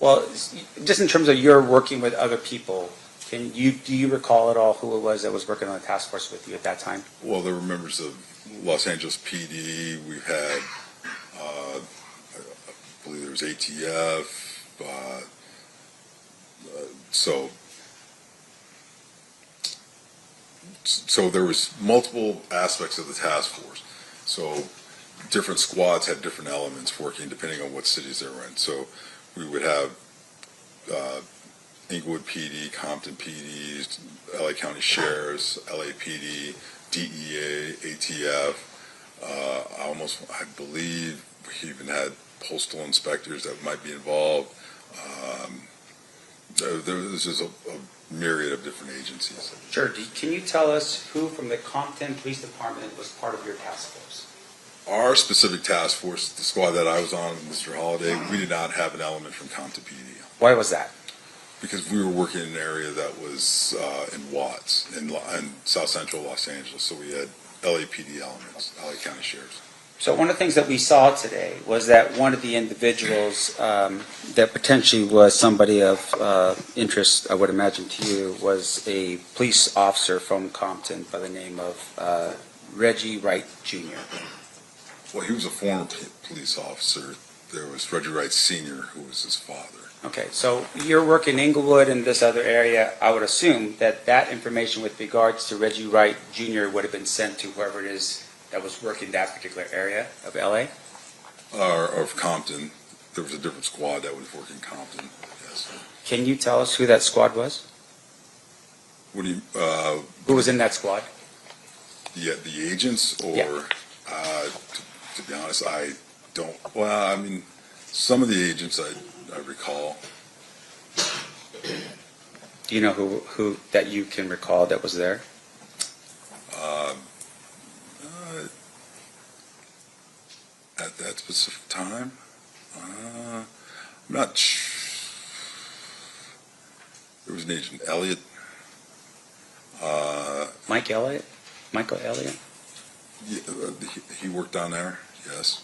Speaker 6: Well, just in terms of your working with other people, do you recall at all who it was that was working on the task force with you at that time?
Speaker 3: Well, there were members of Los Angeles PD. We've had, I believe there was ATF. So there was multiple aspects of the task force. So different squads had different elements working depending on what cities they were in. So we would have Inglewood PD, Compton PD, LA County Sheriffs, LAPD, DEA, ATF. I believe we even had postal inspectors that might be involved. There was just a myriad of different agencies.
Speaker 6: Sure. Can you tell us who from the Compton Police Department was part of your task force?
Speaker 3: Our specific task force, the squad that I was on with Mr. Holliday, we did not have an element from Compton PD.
Speaker 6: Why was that?
Speaker 3: Because we were working in an area that was in Watts, in South Central Los Angeles, so we had LAPD elements, LA County Sheriffs.
Speaker 6: So one of the things that we saw today was that one of the individuals that potentially was somebody of interest, I would imagine to you, was a police officer from Compton by the name of Reggie Wright Jr.
Speaker 3: Well, he was a former police officer. There was Reggie Wright Sr., who was his father.
Speaker 6: Okay, so your work in Inglewood and this other area, I would assume that that information with regards to Reggie Wright Jr. would have been sent to whoever it is that was working that particular area of LA?
Speaker 3: Or of Compton. There was a different squad that was working Compton, yes.
Speaker 6: Can you tell us who that squad was?
Speaker 3: What do you,
Speaker 6: Who was in that squad?
Speaker 3: the agents, or,
Speaker 6: Yeah.
Speaker 3: to be honest, I don't, well, I mean, some of the agents I recall.
Speaker 6: Do you know who that you can recall that was there?
Speaker 3: At that specific time, I'm not sure. There was an agent, Elliot.
Speaker 6: Michael Elliott?
Speaker 3: Yeah, he worked down there, yes.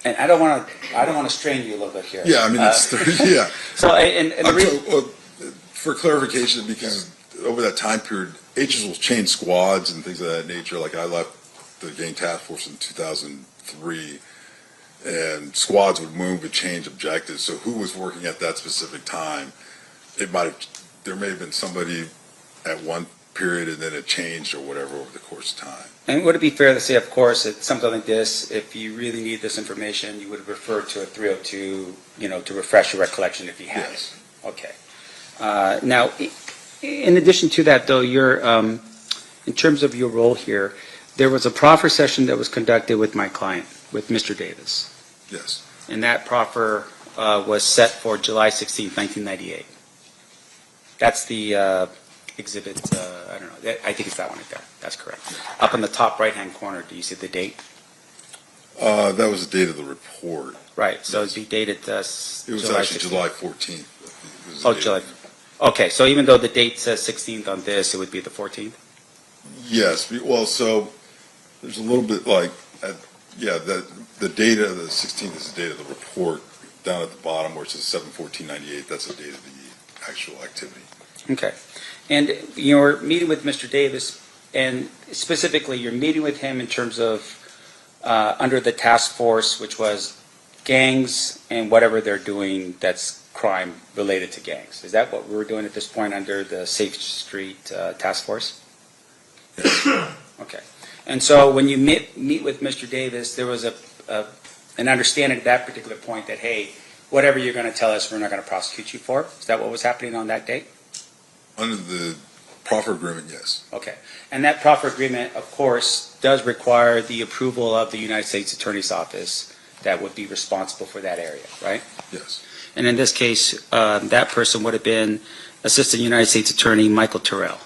Speaker 6: And I don't want to strain you a little bit here.
Speaker 3: Yeah, I mean, it's, yeah.
Speaker 6: So and the
Speaker 3: I'm
Speaker 6: reason.
Speaker 3: well, for clarification, because over that time period, agents will change squads and things of that nature. Like I left the gang task force in 2003, and squads would move and change objectives. So who was working at that specific time? There may have been somebody at one period, and then it changed or whatever over the course of time.
Speaker 6: And would it be fair to say, of course, that something like this, if you really need this information, you would refer to a 302, to refresh your recollection if you had
Speaker 3: Yes.
Speaker 6: it? Okay. Now, in addition to that, though, in terms of your role here, there was a proffer session that was conducted with my client, with Mr. Davis.
Speaker 3: Yes.
Speaker 6: And that proffer was set for July 16, 1998. That's the exhibit, I don't know, I think it's that one right there. That's correct. Up in the top right-hand corner, do you see the date?
Speaker 3: That was the date of the report.
Speaker 6: Right, so it'd be dated
Speaker 3: It was
Speaker 6: July
Speaker 3: actually
Speaker 6: 16th.
Speaker 3: July 14th. It was the
Speaker 6: Oh,
Speaker 3: date.
Speaker 6: July. Okay, so even though the date says 16th on this, it would be the 14th?
Speaker 3: Yes, well, so there's a little bit the date of the 16th is the date of the report. Down at the bottom where it says 7/14/98, that's the date of the actual activity.
Speaker 6: Okay. And you're meeting with Mr. Davis, and specifically, you're meeting with him in terms of under the task force, which was gangs and whatever they're doing that's crime related to gangs. Is that what we're doing at this point under the Safe Street Task Force? Okay. And so when you meet with Mr. Davis, there was an understanding at that particular point that, hey, whatever you're going to tell us, we're not going to prosecute you for? Is that what was happening on that date?
Speaker 3: Under the proffer agreement, yes.
Speaker 6: Okay. And that proffer agreement, of course, does require the approval of the United States Attorney's Office that would be responsible for that area, right?
Speaker 3: Yes.
Speaker 6: And in this case, that person would have been Assistant United States Attorney Michael Terrell.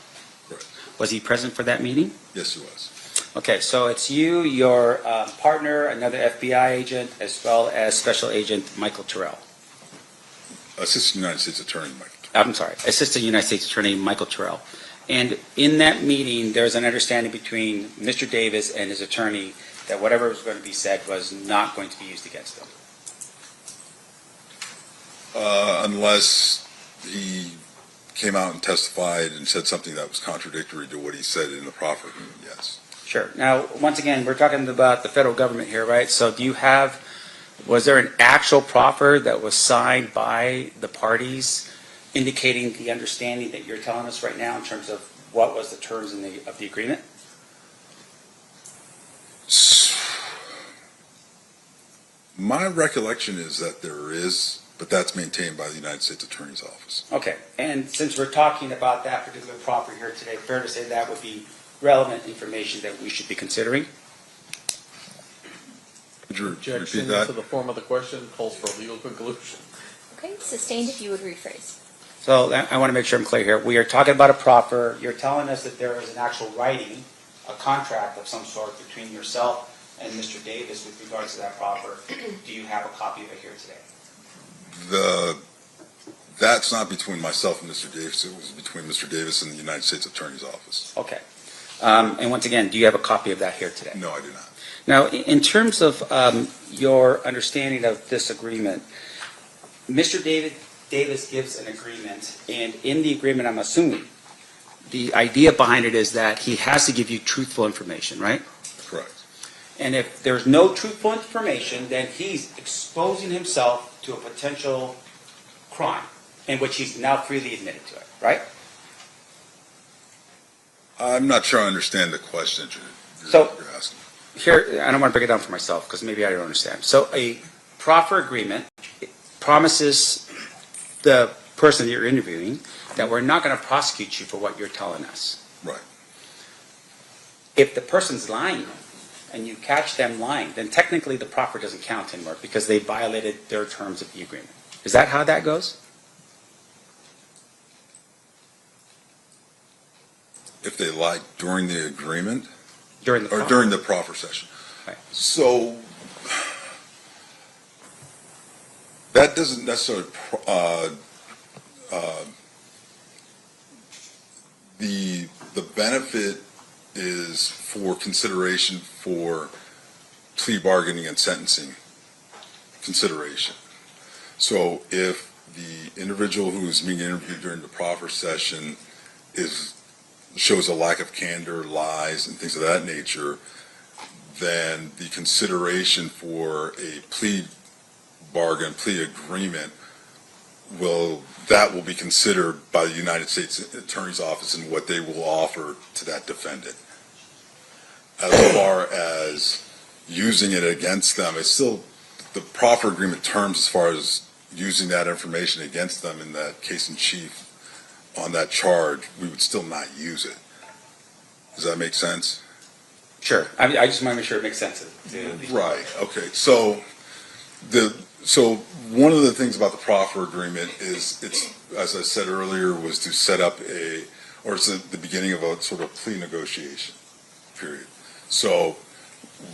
Speaker 3: Right.
Speaker 6: Was he present for that meeting?
Speaker 3: Yes, he was.
Speaker 6: Okay, so it's you, your partner, another FBI agent, as well as Special Agent Michael Terrell.
Speaker 3: Assistant United States Attorney, Mike.
Speaker 6: I'm sorry, Assistant United States Attorney Michael Terrell. And in that meeting, there's an understanding between Mr. Davis and his attorney that whatever was going to be said was not going to be used against them.
Speaker 3: Unless he came out and testified and said something that was contradictory to what he said in the proffer agreement, yes.
Speaker 6: Sure. Now, once again, we're talking about the federal government here, right? So was there an actual proffer that was signed by the parties indicating the understanding that you're telling us right now in terms of what was the terms of the agreement?
Speaker 3: My recollection is that there is, but that's maintained by the United States Attorney's Office.
Speaker 6: Okay. And since we're talking about that particular proffer here today, fair to say that would be relevant information that we should be considering?
Speaker 3: Would you
Speaker 1: Objection
Speaker 3: repeat
Speaker 1: to
Speaker 3: that?
Speaker 1: the form of the question calls for a legal conclusion.
Speaker 2: Okay, sustained if you would rephrase.
Speaker 6: So I want to make sure I'm clear here. We are talking about a proffer. You're telling us that there is an actual writing, a contract of some sort between yourself and Mr. Davis with regards to that proffer. Do you have a copy of it here today?
Speaker 3: That's not between myself and Mr. Davis. It was between Mr. Davis and the United States Attorney's Office.
Speaker 6: Okay. And once again, do you have a copy of that here today?
Speaker 3: No, I do not.
Speaker 6: Now, in terms of your understanding of this agreement, Mr. Davis gives an agreement, and in the agreement, I'm assuming, the idea behind it is that he has to give you truthful information, right?
Speaker 3: Correct.
Speaker 6: And if there's no truthful information, then he's exposing himself to a potential crime in which he's now freely admitted to it, right?
Speaker 3: I'm not sure I understand the question that
Speaker 6: So-
Speaker 3: you're asking.
Speaker 6: Here, I don't want to break it down for myself because maybe I don't understand. So a proffer agreement promises the person that you're interviewing that we're not going to prosecute you for what you're telling us.
Speaker 3: Right.
Speaker 6: If the person's lying and you catch them lying, then technically the proffer doesn't count anymore because they violated their terms of the agreement. Is that how that goes?
Speaker 3: If they lied during the agreement
Speaker 6: During the
Speaker 3: or
Speaker 6: proffer?
Speaker 3: during the proffer session.
Speaker 6: Right.
Speaker 3: So that doesn't necessarily the benefit is for consideration for plea bargaining and sentencing consideration. So if the individual who is being interviewed during the proffer session shows a lack of candor, lies, and things of that nature, then the consideration for a plea bargain, plea agreement that will be considered by the United States Attorney's Office and what they will offer to that defendant. As far as using it against them, it's still the proffer agreement terms as far as using that information against them in that case in chief on that charge, we would still not use it. Does that make sense?
Speaker 6: Sure. I just want to make sure it makes sense.
Speaker 3: Right. Okay. So one of the things about the proffer agreement is it's, as I said earlier, was to set up it's the beginning of a sort of plea negotiation period. So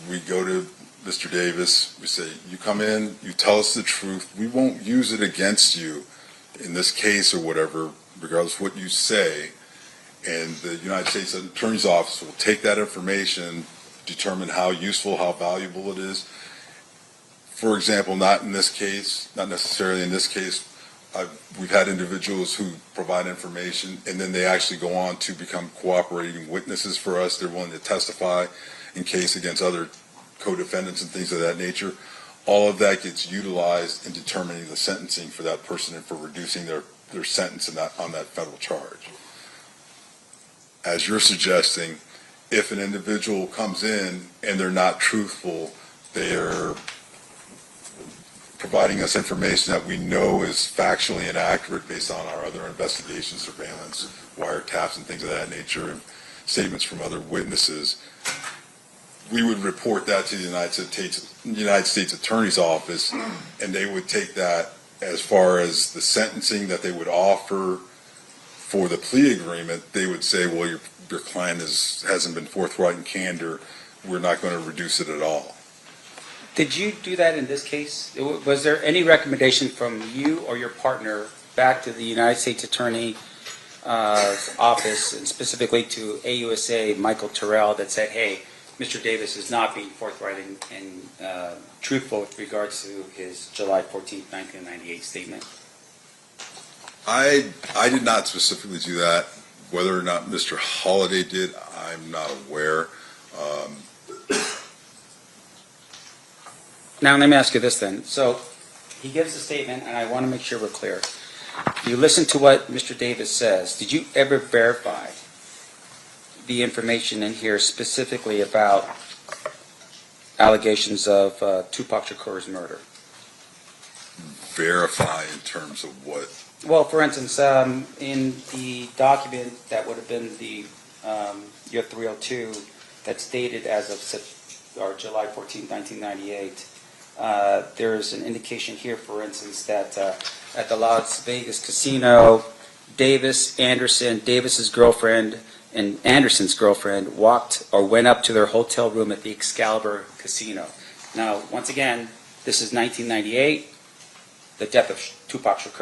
Speaker 3: we go to Mr. Davis, we say, you come in, you tell us the truth, we won't use it against you in this case or whatever, regardless of what you say, and the United States Attorney's Office will take that information, determine how useful, how valuable it is. For example, not in this case, not necessarily in this case, we've had individuals who provide information and then they actually go on to become cooperating witnesses for us. They're willing to testify in case against other co-defendants and things of that nature. All of that gets utilized in determining the sentencing for that person and for reducing their sentence on that federal charge. As you're suggesting, if an individual comes in and they're not truthful, they're providing us information that we know is factually inaccurate based on our other investigation, surveillance, wiretaps, and things of that nature, and statements from other witnesses, we would report that to the United States Attorney's Office, and they would take that as far as the sentencing that they would offer for the plea agreement. They would say, well, your client hasn't been forthright and candor. We're not going to reduce it at all.
Speaker 6: Did you do that in this case? Was there any recommendation from you or your partner back to the United States Attorney's Office, and specifically to AUSA Michael Terrell, that said, hey, Mr. Davis is not being forthright and truthful with regards to his July 14, 1998 statement?
Speaker 3: I did not specifically do that. Whether or not Mr. Holliday did, I'm not aware.
Speaker 6: Now, let me ask you this then. So he gives a statement, and I want to make sure we're clear. You listen to what Mr. Davis says. Did you ever verify the information in here specifically about allegations of Tupac Shakur's murder?
Speaker 3: Verify in terms of what?
Speaker 6: Well, for instance, in the document that would have been the year 302 that's dated as of July 14, 1998, there's an indication here, for instance, that at the Las Vegas casino, Davis's girlfriend, and Anderson's girlfriend went up to their hotel room at the Excalibur Casino. Now, once again, this is 1998, the death of Tupac Shakur.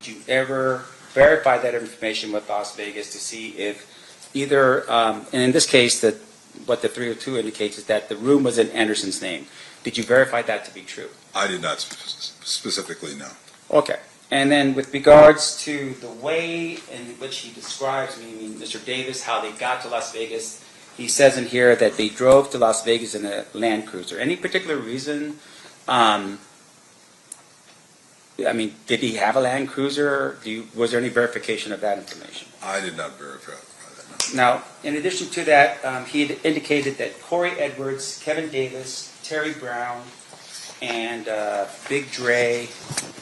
Speaker 6: Did you ever verify that information with Las Vegas to see if either, and in this case, what the 302 indicates is that the room was in Anderson's name. Did you verify that to be true?
Speaker 3: I did not specifically, no.
Speaker 6: Okay. And then with regards to the way in which he describes, Mr. Davis, how they got to Las Vegas, he says in here that they drove to Las Vegas in a Land Cruiser. Any particular reason? Did he have a Land Cruiser? Was there any verification of that information?
Speaker 3: I did not verify that, no.
Speaker 6: Now, in addition to that, he had indicated that Corey Edwards, Kevin Davis, Terry Brown, and Big Dre,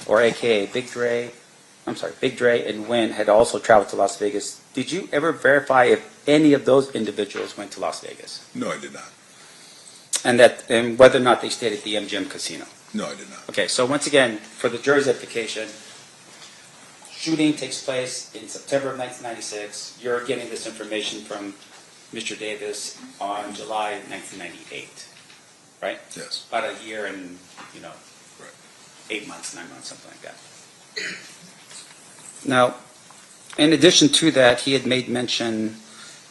Speaker 6: or AKA Big Dre and Wynn had also traveled to Las Vegas. Did you ever verify if any of those individuals went to Las Vegas?
Speaker 3: No, I did not.
Speaker 6: And whether or not they stayed at the MGM Casino?
Speaker 3: No, I did not.
Speaker 6: Okay, so once again, for the jury's edification, shooting takes place in September of 1996. You're getting this information from Mr. Davis on July 1998, right?
Speaker 3: Yes.
Speaker 6: About a year and,
Speaker 3: Right.
Speaker 6: 8 months, 9 months, something like that. Now, in addition to that, he had made mention,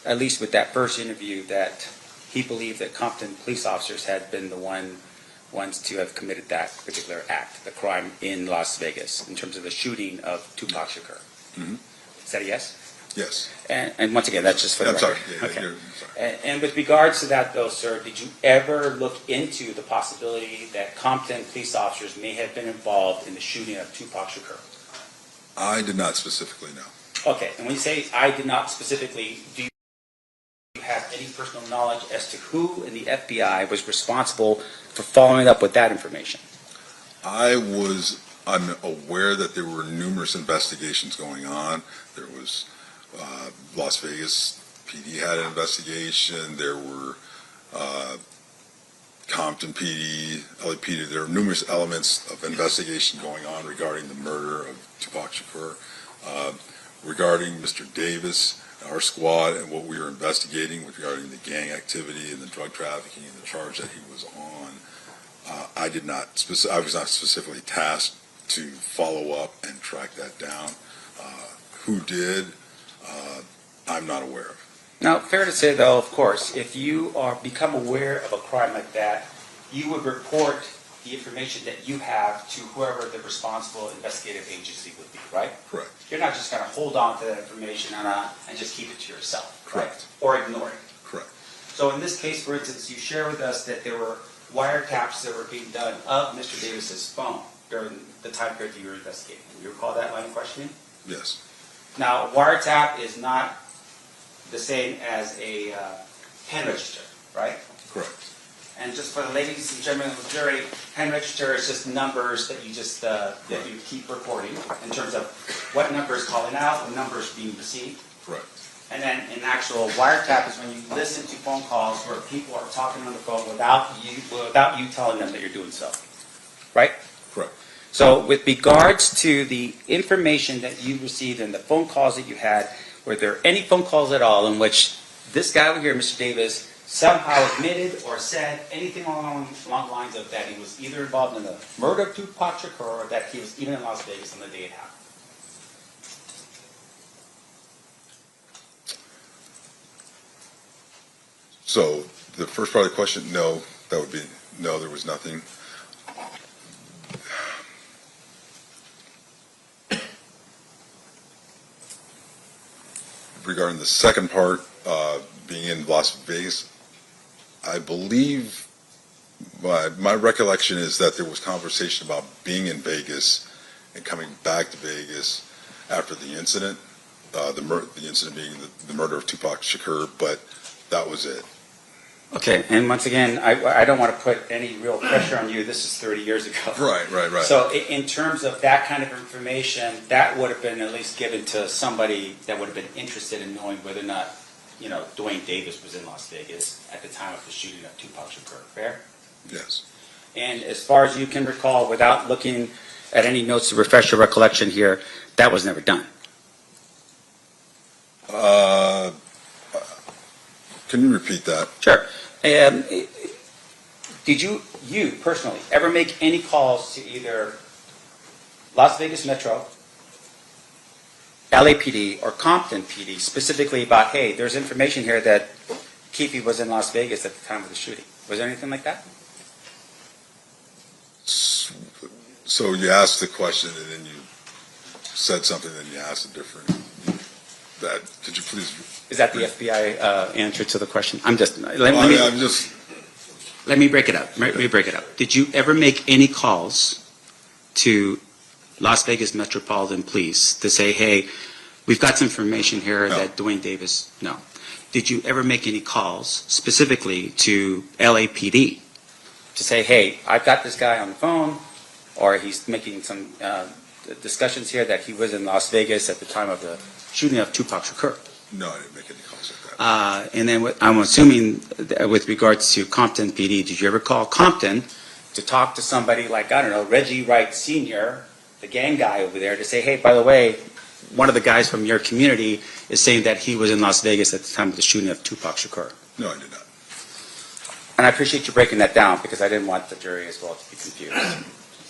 Speaker 6: at least with that first interview, that he believed that Compton police officers had been the ones to have committed that particular act, the crime in Las Vegas, in terms of the shooting of Tupac Shakur.
Speaker 3: Mm-hmm.
Speaker 6: Is that a yes?
Speaker 3: Yes.
Speaker 6: And once again, that's just for the
Speaker 3: I'm
Speaker 6: record.
Speaker 3: sorry. Yeah,
Speaker 6: Okay.
Speaker 3: you're sorry.
Speaker 6: And with regards to that, though, sir, did you ever look into the possibility that Compton police officers may have been involved in the shooting of Tupac Shakur?
Speaker 3: I did not specifically know.
Speaker 6: Okay, and when you say I did not specifically, do you have any personal knowledge as to who in the FBI was responsible for following up with that information?
Speaker 3: I'm aware that there were numerous investigations going on. There was Las Vegas PD had an investigation. There were Compton PD, LAPD. There were numerous elements of investigation going on regarding the murder of Tupac Shakur. Regarding Mr. Davis, our squad, and what we were investigating regarding the gang activity and the drug trafficking and the charge that he was on, I was not specifically tasked to follow up and track that down. Who did, I'm not aware of.
Speaker 6: Now, fair to say, though, of course, if you become aware of a crime like that, you would report the information that you have to whoever the responsible investigative agency would be, right?
Speaker 3: Correct.
Speaker 6: You're not just going to hold on to that information and just keep it to yourself,
Speaker 3: Correct.
Speaker 6: Or ignore it.
Speaker 3: Correct.
Speaker 6: So in this case, for instance, you share with us that there were wiretaps that were being done of Mr. Davis's phone during the time period that you were investigating. Do you recall that line of questioning?
Speaker 3: Yes.
Speaker 6: Now, a wiretap is not the same as a pen register, right?
Speaker 3: Correct.
Speaker 6: And just for the ladies and gentlemen of the jury, pen register is just numbers that you just that you keep recording in terms of what number is calling out, what number is being received.
Speaker 3: Correct.
Speaker 6: And then an actual wiretap is when you listen to phone calls where people are talking on the phone without you telling them that you're doing so, right?
Speaker 3: Correct.
Speaker 6: So with regards to the information that you received and the phone calls that you had, were there any phone calls at all in which this guy over here, Mr. Davis, somehow admitted or said anything along the lines of that he was either involved in the murder of Tupac Shakur or that he was even in Las Vegas on the day it happened?
Speaker 3: So the first part of the question, no, that would be, no, there was nothing. Regarding the second part, being in Las Vegas, I believe my recollection is that there was conversation about being in Vegas and coming back to Vegas after the incident, the incident being the murder of Tupac Shakur, but that was it.
Speaker 6: Okay, and once again, I don't want to put any real pressure on you. This is 30 years ago.
Speaker 3: Right.
Speaker 6: So in terms of that kind of information, that would have been at least given to somebody that would have been interested in knowing whether or not, Duane Davis was in Las Vegas at the time of the shooting of Tupac Shakur, fair?
Speaker 3: Yes.
Speaker 6: And as far as you can recall, without looking at any notes to refresh your recollection here, that was never done.
Speaker 3: Can you repeat that?
Speaker 6: Sure. Did you personally ever make any calls to either Las Vegas Metro, LAPD, or Compton PD specifically about, hey, there's information here that Keefe was in Las Vegas at the time of the shooting? Was there anything like that?
Speaker 3: So you asked the question and then you said something and you asked a different. Could you please?
Speaker 6: Is that the FBI answer to the question? Let me break it up. Did you ever make any calls to Las Vegas Metropolitan Police to say, hey, we've got some information here that Duane Davis, no. Did you ever make any calls specifically to LAPD to say, hey, I've got this guy on the phone, or he's making some discussions here that he was in Las Vegas at the time of the shooting of Tupac Shakur?
Speaker 3: No, I didn't make any calls like that.
Speaker 6: And then I'm assuming with regards to Compton PD, did you ever call Compton to talk to somebody like, I don't know, Reggie Wright Sr., the gang guy over there, to say, hey, by the way, one of the guys from your community is saying that he was in Las Vegas at the time of the shooting of Tupac Shakur?
Speaker 3: No, I did not.
Speaker 6: And I appreciate you breaking that down because I didn't want the jury as well to be confused.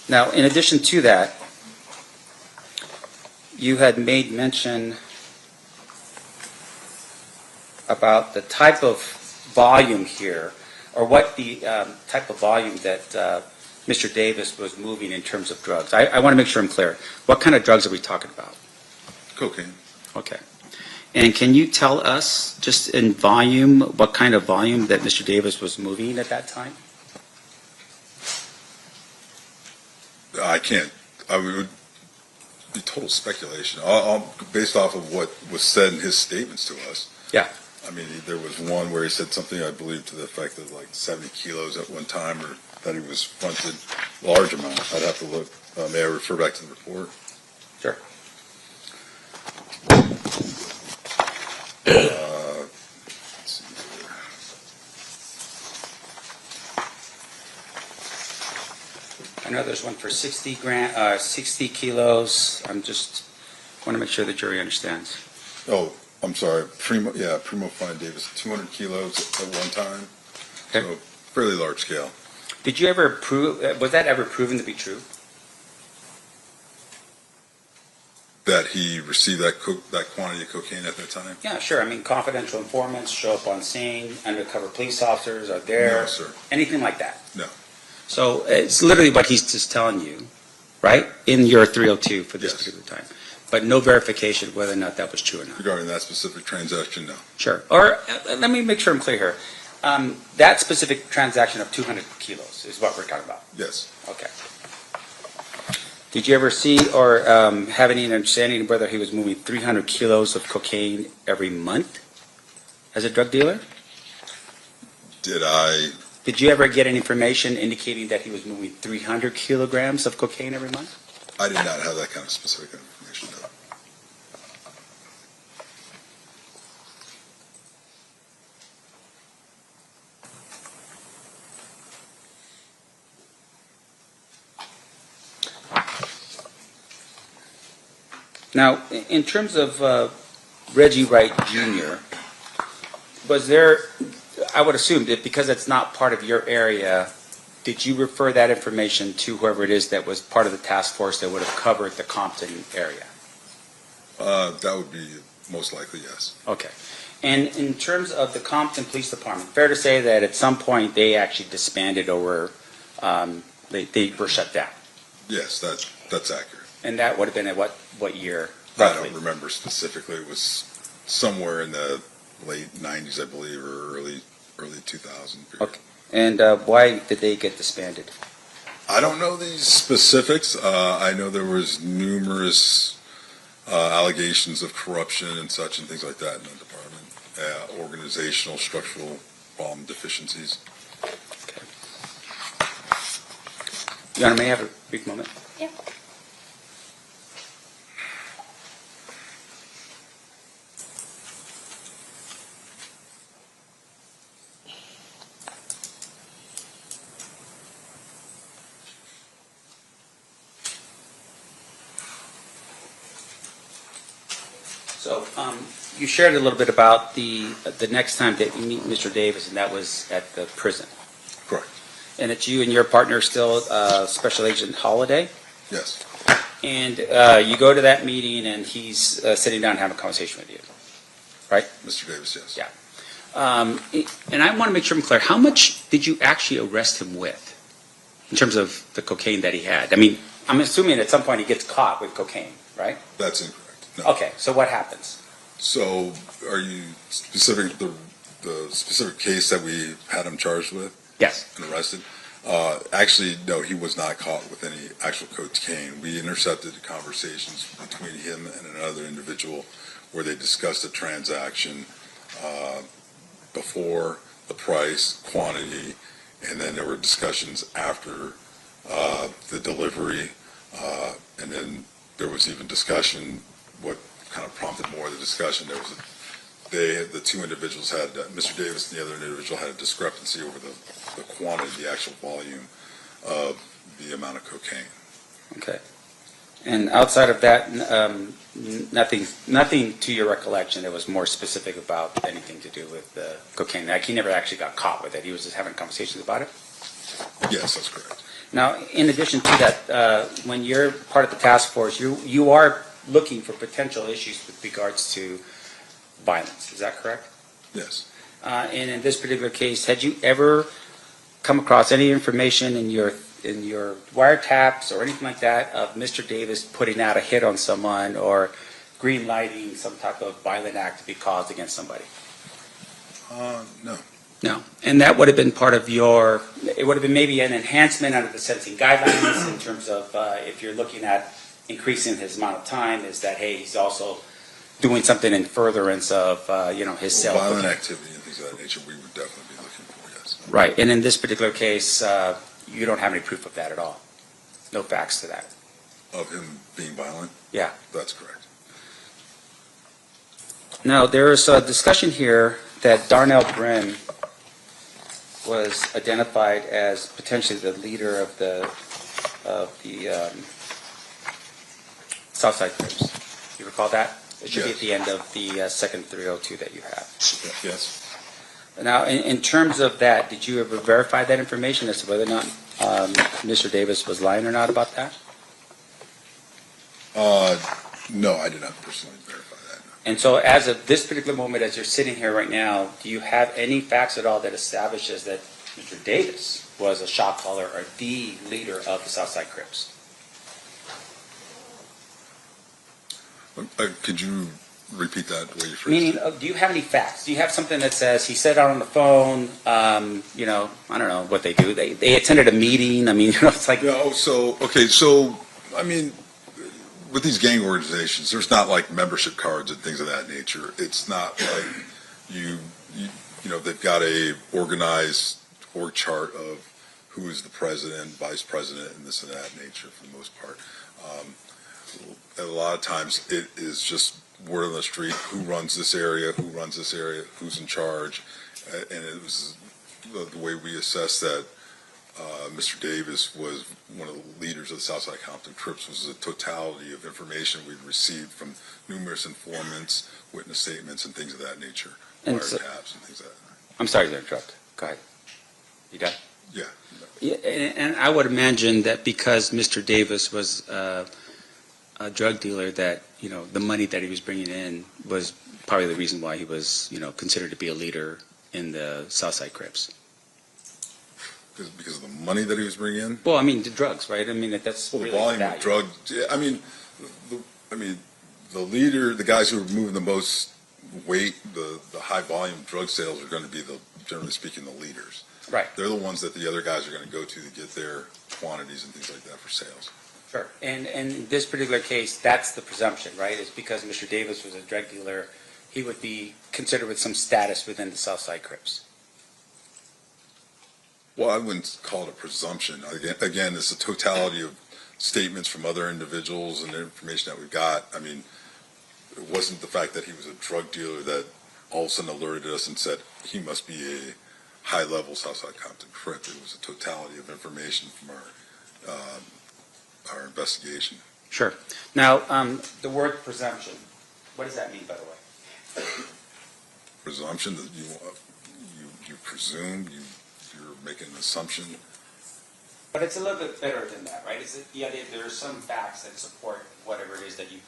Speaker 6: Now, in addition to that, you had made mention about the type of volume here, or what the type of volume that Mr. Davis was moving in terms of drugs. I want to make sure I'm clear. What kind of drugs are we talking about?
Speaker 3: Cocaine.
Speaker 6: Okay. And can you tell us, just in volume, what kind of volume that Mr. Davis was moving at that time?
Speaker 3: I can't, I would be total speculation, based off of what was said in his statements to us.
Speaker 6: Yeah.
Speaker 3: I mean, there was one where he said something, I believe, to the effect of like 70 kilos at one time, or that he was fronted large amount. I'd have to look. May I refer back to the report?
Speaker 6: Sure.
Speaker 3: Let's see here.
Speaker 6: I know there's one for 60 kilos. I'm just want to make sure the jury understands.
Speaker 3: Oh, I'm sorry. Primo Fine Davis, 200 kilos at one time.
Speaker 6: Okay.
Speaker 3: So fairly large scale.
Speaker 6: Did you ever prove, was that ever proven to be true?
Speaker 3: That he received that quantity of cocaine at that time?
Speaker 6: Yeah, sure. I mean, confidential informants show up on scene, undercover police officers are there.
Speaker 3: No, sir.
Speaker 6: Anything like that?
Speaker 3: No.
Speaker 6: So it's literally what he's just telling you, right? In your 302 for this
Speaker 3: Yes.
Speaker 6: particular time. But no verification of whether or not that was true or not.
Speaker 3: Regarding that specific transaction, no.
Speaker 6: Sure. Or let me make sure I'm clear here. That specific transaction of 200 kilos is what we're talking about.
Speaker 3: Yes.
Speaker 6: Okay. Did you ever see or have any understanding of whether he was moving 300 kilos of cocaine every month as a drug dealer?
Speaker 3: Did
Speaker 6: Did you ever get any information indicating that he was moving 300 kilograms of cocaine every month?
Speaker 3: I did not have that kind of specific information, no.
Speaker 6: Now, in terms of Reggie Wright Jr., was there, I would assume that because it's not part of your area, did you refer that information to whoever it is that was part of the task force that would have covered the Compton area?
Speaker 3: That would be most likely, yes.
Speaker 6: Okay. And in terms of the Compton Police Department, fair to say that at some point they actually disbanded or were, they were shut down?
Speaker 3: Yes, that's accurate.
Speaker 6: And that would have been at what year,
Speaker 3: I
Speaker 6: roughly?
Speaker 3: don't remember specifically. It was somewhere in the late 90s, I believe, or early 2000 period.
Speaker 6: Okay. And why did they get disbanded?
Speaker 3: I don't know these specifics. I know there was numerous allegations of corruption and such and things like that in the department. Organizational, structural problem deficiencies.
Speaker 6: Okay. Your Honor, may I have a brief moment?
Speaker 2: Yeah.
Speaker 6: So you shared a little bit about the next time that you meet Mr. Davis, and that was at the prison.
Speaker 3: Correct.
Speaker 6: And it's you and your partner still, Special Agent Holliday?
Speaker 3: Yes.
Speaker 6: And you go to that meeting, and he's sitting down and having a conversation with you, right?
Speaker 3: Mr. Davis, yes.
Speaker 6: Yeah. And I want to make sure I'm clear. How much did you actually arrest him with in terms of the cocaine that he had? I mean, I'm assuming at some point he gets caught with cocaine, right?
Speaker 3: That's incorrect. No.
Speaker 6: Okay, so what happens?
Speaker 3: So are you specific, the specific case that we had him charged with
Speaker 6: Yes.
Speaker 3: and arrested? Actually, no, he was not caught with any actual cocaine. We intercepted conversations between him and another individual where they discussed a transaction before, the price, quantity, and then there were discussions after the delivery, and then there was even discussion. What kind of prompted more of the discussion? There was the two individuals had, Mr. Davis and the other individual had a discrepancy over the quantity, the actual volume of the amount of cocaine.
Speaker 6: Okay. And outside of that, nothing to your recollection that was more specific about anything to do with the cocaine. Like he never actually got caught with it. He was just having conversations about it?
Speaker 3: Yes, that's correct.
Speaker 6: Now, in addition to that, when you're part of the task force, you are looking for potential issues with regards to violence. Is that correct?
Speaker 3: Yes.
Speaker 6: And in this particular case, had you ever come across any information in your wiretaps or anything like that of Mr. Davis putting out a hit on someone or green lighting some type of violent act to be caused against somebody?
Speaker 3: No.
Speaker 6: No. And that would have been part of your, it would have been maybe an enhancement under the sentencing guidelines in terms of if you're looking at increasing his amount of time, is that, hey, he's also doing something in furtherance of, his self.
Speaker 3: Violent activity and things of that nature, we would definitely be looking for, yes.
Speaker 6: Right. And in this particular case, you don't have any proof of that at all? No facts to that?
Speaker 3: Of him being violent?
Speaker 6: Yeah.
Speaker 3: That's correct.
Speaker 6: Now, there's a discussion here that Darnell Brin was identified as potentially the leader of the Southside Crips. You recall that? It should be at the end of the second 302 that you have.
Speaker 3: Yes.
Speaker 6: Now, in terms of that, did you ever verify that information as to whether or not Mr. Davis was lying or not about that?
Speaker 3: No, I did not personally verify that. No.
Speaker 6: And so as of this particular moment, as you're sitting here right now, do you have any facts at all that establishes that Mr. Davis was a shot caller or the leader of the Southside Crips?
Speaker 3: Could you repeat that the way you phrased
Speaker 6: Meaning,
Speaker 3: it?
Speaker 6: do you have any facts? Do you have something that says he said out on the phone, I don't know what they do. They attended a meeting. I mean, it's like...
Speaker 3: Yeah, I mean, with these gang organizations, there's not like membership cards and things of that nature. It's not like they've got a organized org chart of who is the president, vice president, and this and that nature for the most part. A lot of times it is just word on the street, who runs this area, who's in charge. And it was the way we assessed that Mr. Davis was one of the leaders of the Southside Compton Crips was the totality of information we'd received from numerous informants, witness statements, and things of that nature,
Speaker 6: And
Speaker 3: wiretaps and things like that.
Speaker 6: I'm sorry to interrupt. Go ahead. You done?
Speaker 3: Yeah.
Speaker 6: Yeah, and I would imagine that because Mr. Davis was a drug dealer, that the money that he was bringing in was probably the reason why he was considered to be a leader in the Southside Crips.
Speaker 3: Because of the money that he was bringing in.
Speaker 6: Well, I mean the drugs, right? I mean that's
Speaker 3: Well, the
Speaker 6: really
Speaker 3: volume
Speaker 6: value.
Speaker 3: of drugs. Yeah, I mean, the leader, the guys who are moving the most weight, the high volume drug sales are going to be generally speaking, the leaders.
Speaker 6: Right.
Speaker 3: They're the ones that the other guys are going to go to get their quantities and things like that for sales.
Speaker 6: Sure. And in this particular case, that's the presumption, right? It's because Mr. Davis was a drug dealer, he would be considered with some status within the Southside Crips.
Speaker 3: Well, I wouldn't call it a presumption. Again, it's a totality of statements from other individuals and the information that we got. I mean, it wasn't the fact that he was a drug dealer that all of a sudden alerted us and said he must be a high-level Southside Compton Crip. It was a totality of information from our investigation.
Speaker 6: Sure. Now, the word presumption, what does that mean, by the way?
Speaker 3: Presumption that you presume, you're making an assumption.
Speaker 6: But it's a little bit better than that, right? Is it the idea there are some facts that support whatever it is that you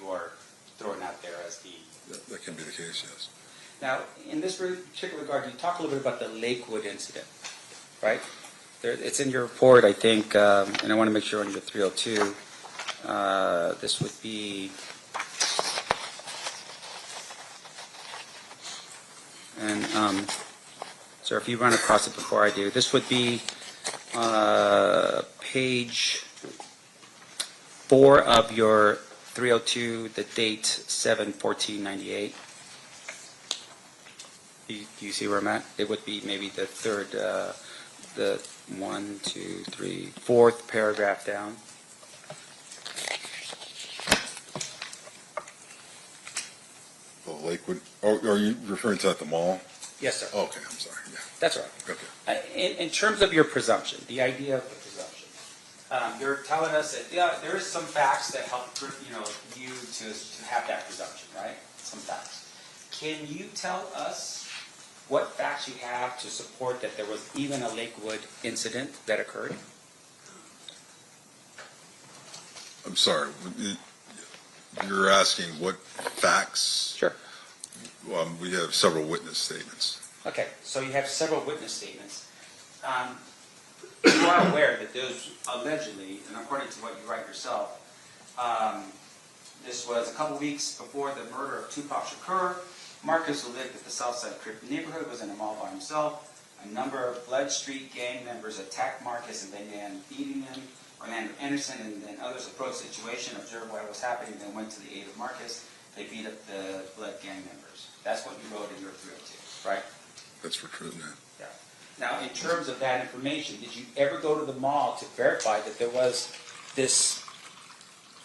Speaker 6: are throwing out there as the...
Speaker 3: That can be the case, yes.
Speaker 6: Now, in this particular regard, you talk a little bit about the Lakewood incident, right? It's in your report, I think, and I want to make sure on your 302, this would be... And, sir, if you run across it before I do, this would be page 4 of your 302, the date 7/14/98. Do you see where I'm at? It would be maybe the third, the 4th paragraph down.
Speaker 3: The Lakewood, are you referring to at the mall?
Speaker 6: Yes, sir.
Speaker 3: Okay, I'm sorry, yeah.
Speaker 6: That's right.
Speaker 3: Okay.
Speaker 6: In terms of your presumption, the idea of the presumption, you're telling us that there is some facts that help you to have that presumption, right? Some facts. Can you tell us what facts you have to support that there was even a Lakewood incident that occurred?
Speaker 3: I'm sorry, you're asking what facts?
Speaker 6: Sure.
Speaker 3: We have several witness statements.
Speaker 6: Okay, so you have several witness statements. You are aware that those allegedly, and according to what you write yourself, This was a couple weeks before the murder of Tupac Shakur. Marcus, who lived at the Southside Crip neighborhood, was in a mall by himself. A number of Blood Street gang members attacked Marcus and began beating him. Orlando Anderson and then others approached the situation, observed what was happening, then went to the aid of Marcus. They beat up the Blood gang members. That's what you wrote in your 302, right?
Speaker 3: That's for true, man.
Speaker 6: Yeah. Now, in terms of that information, did you ever go to the mall to verify that there was this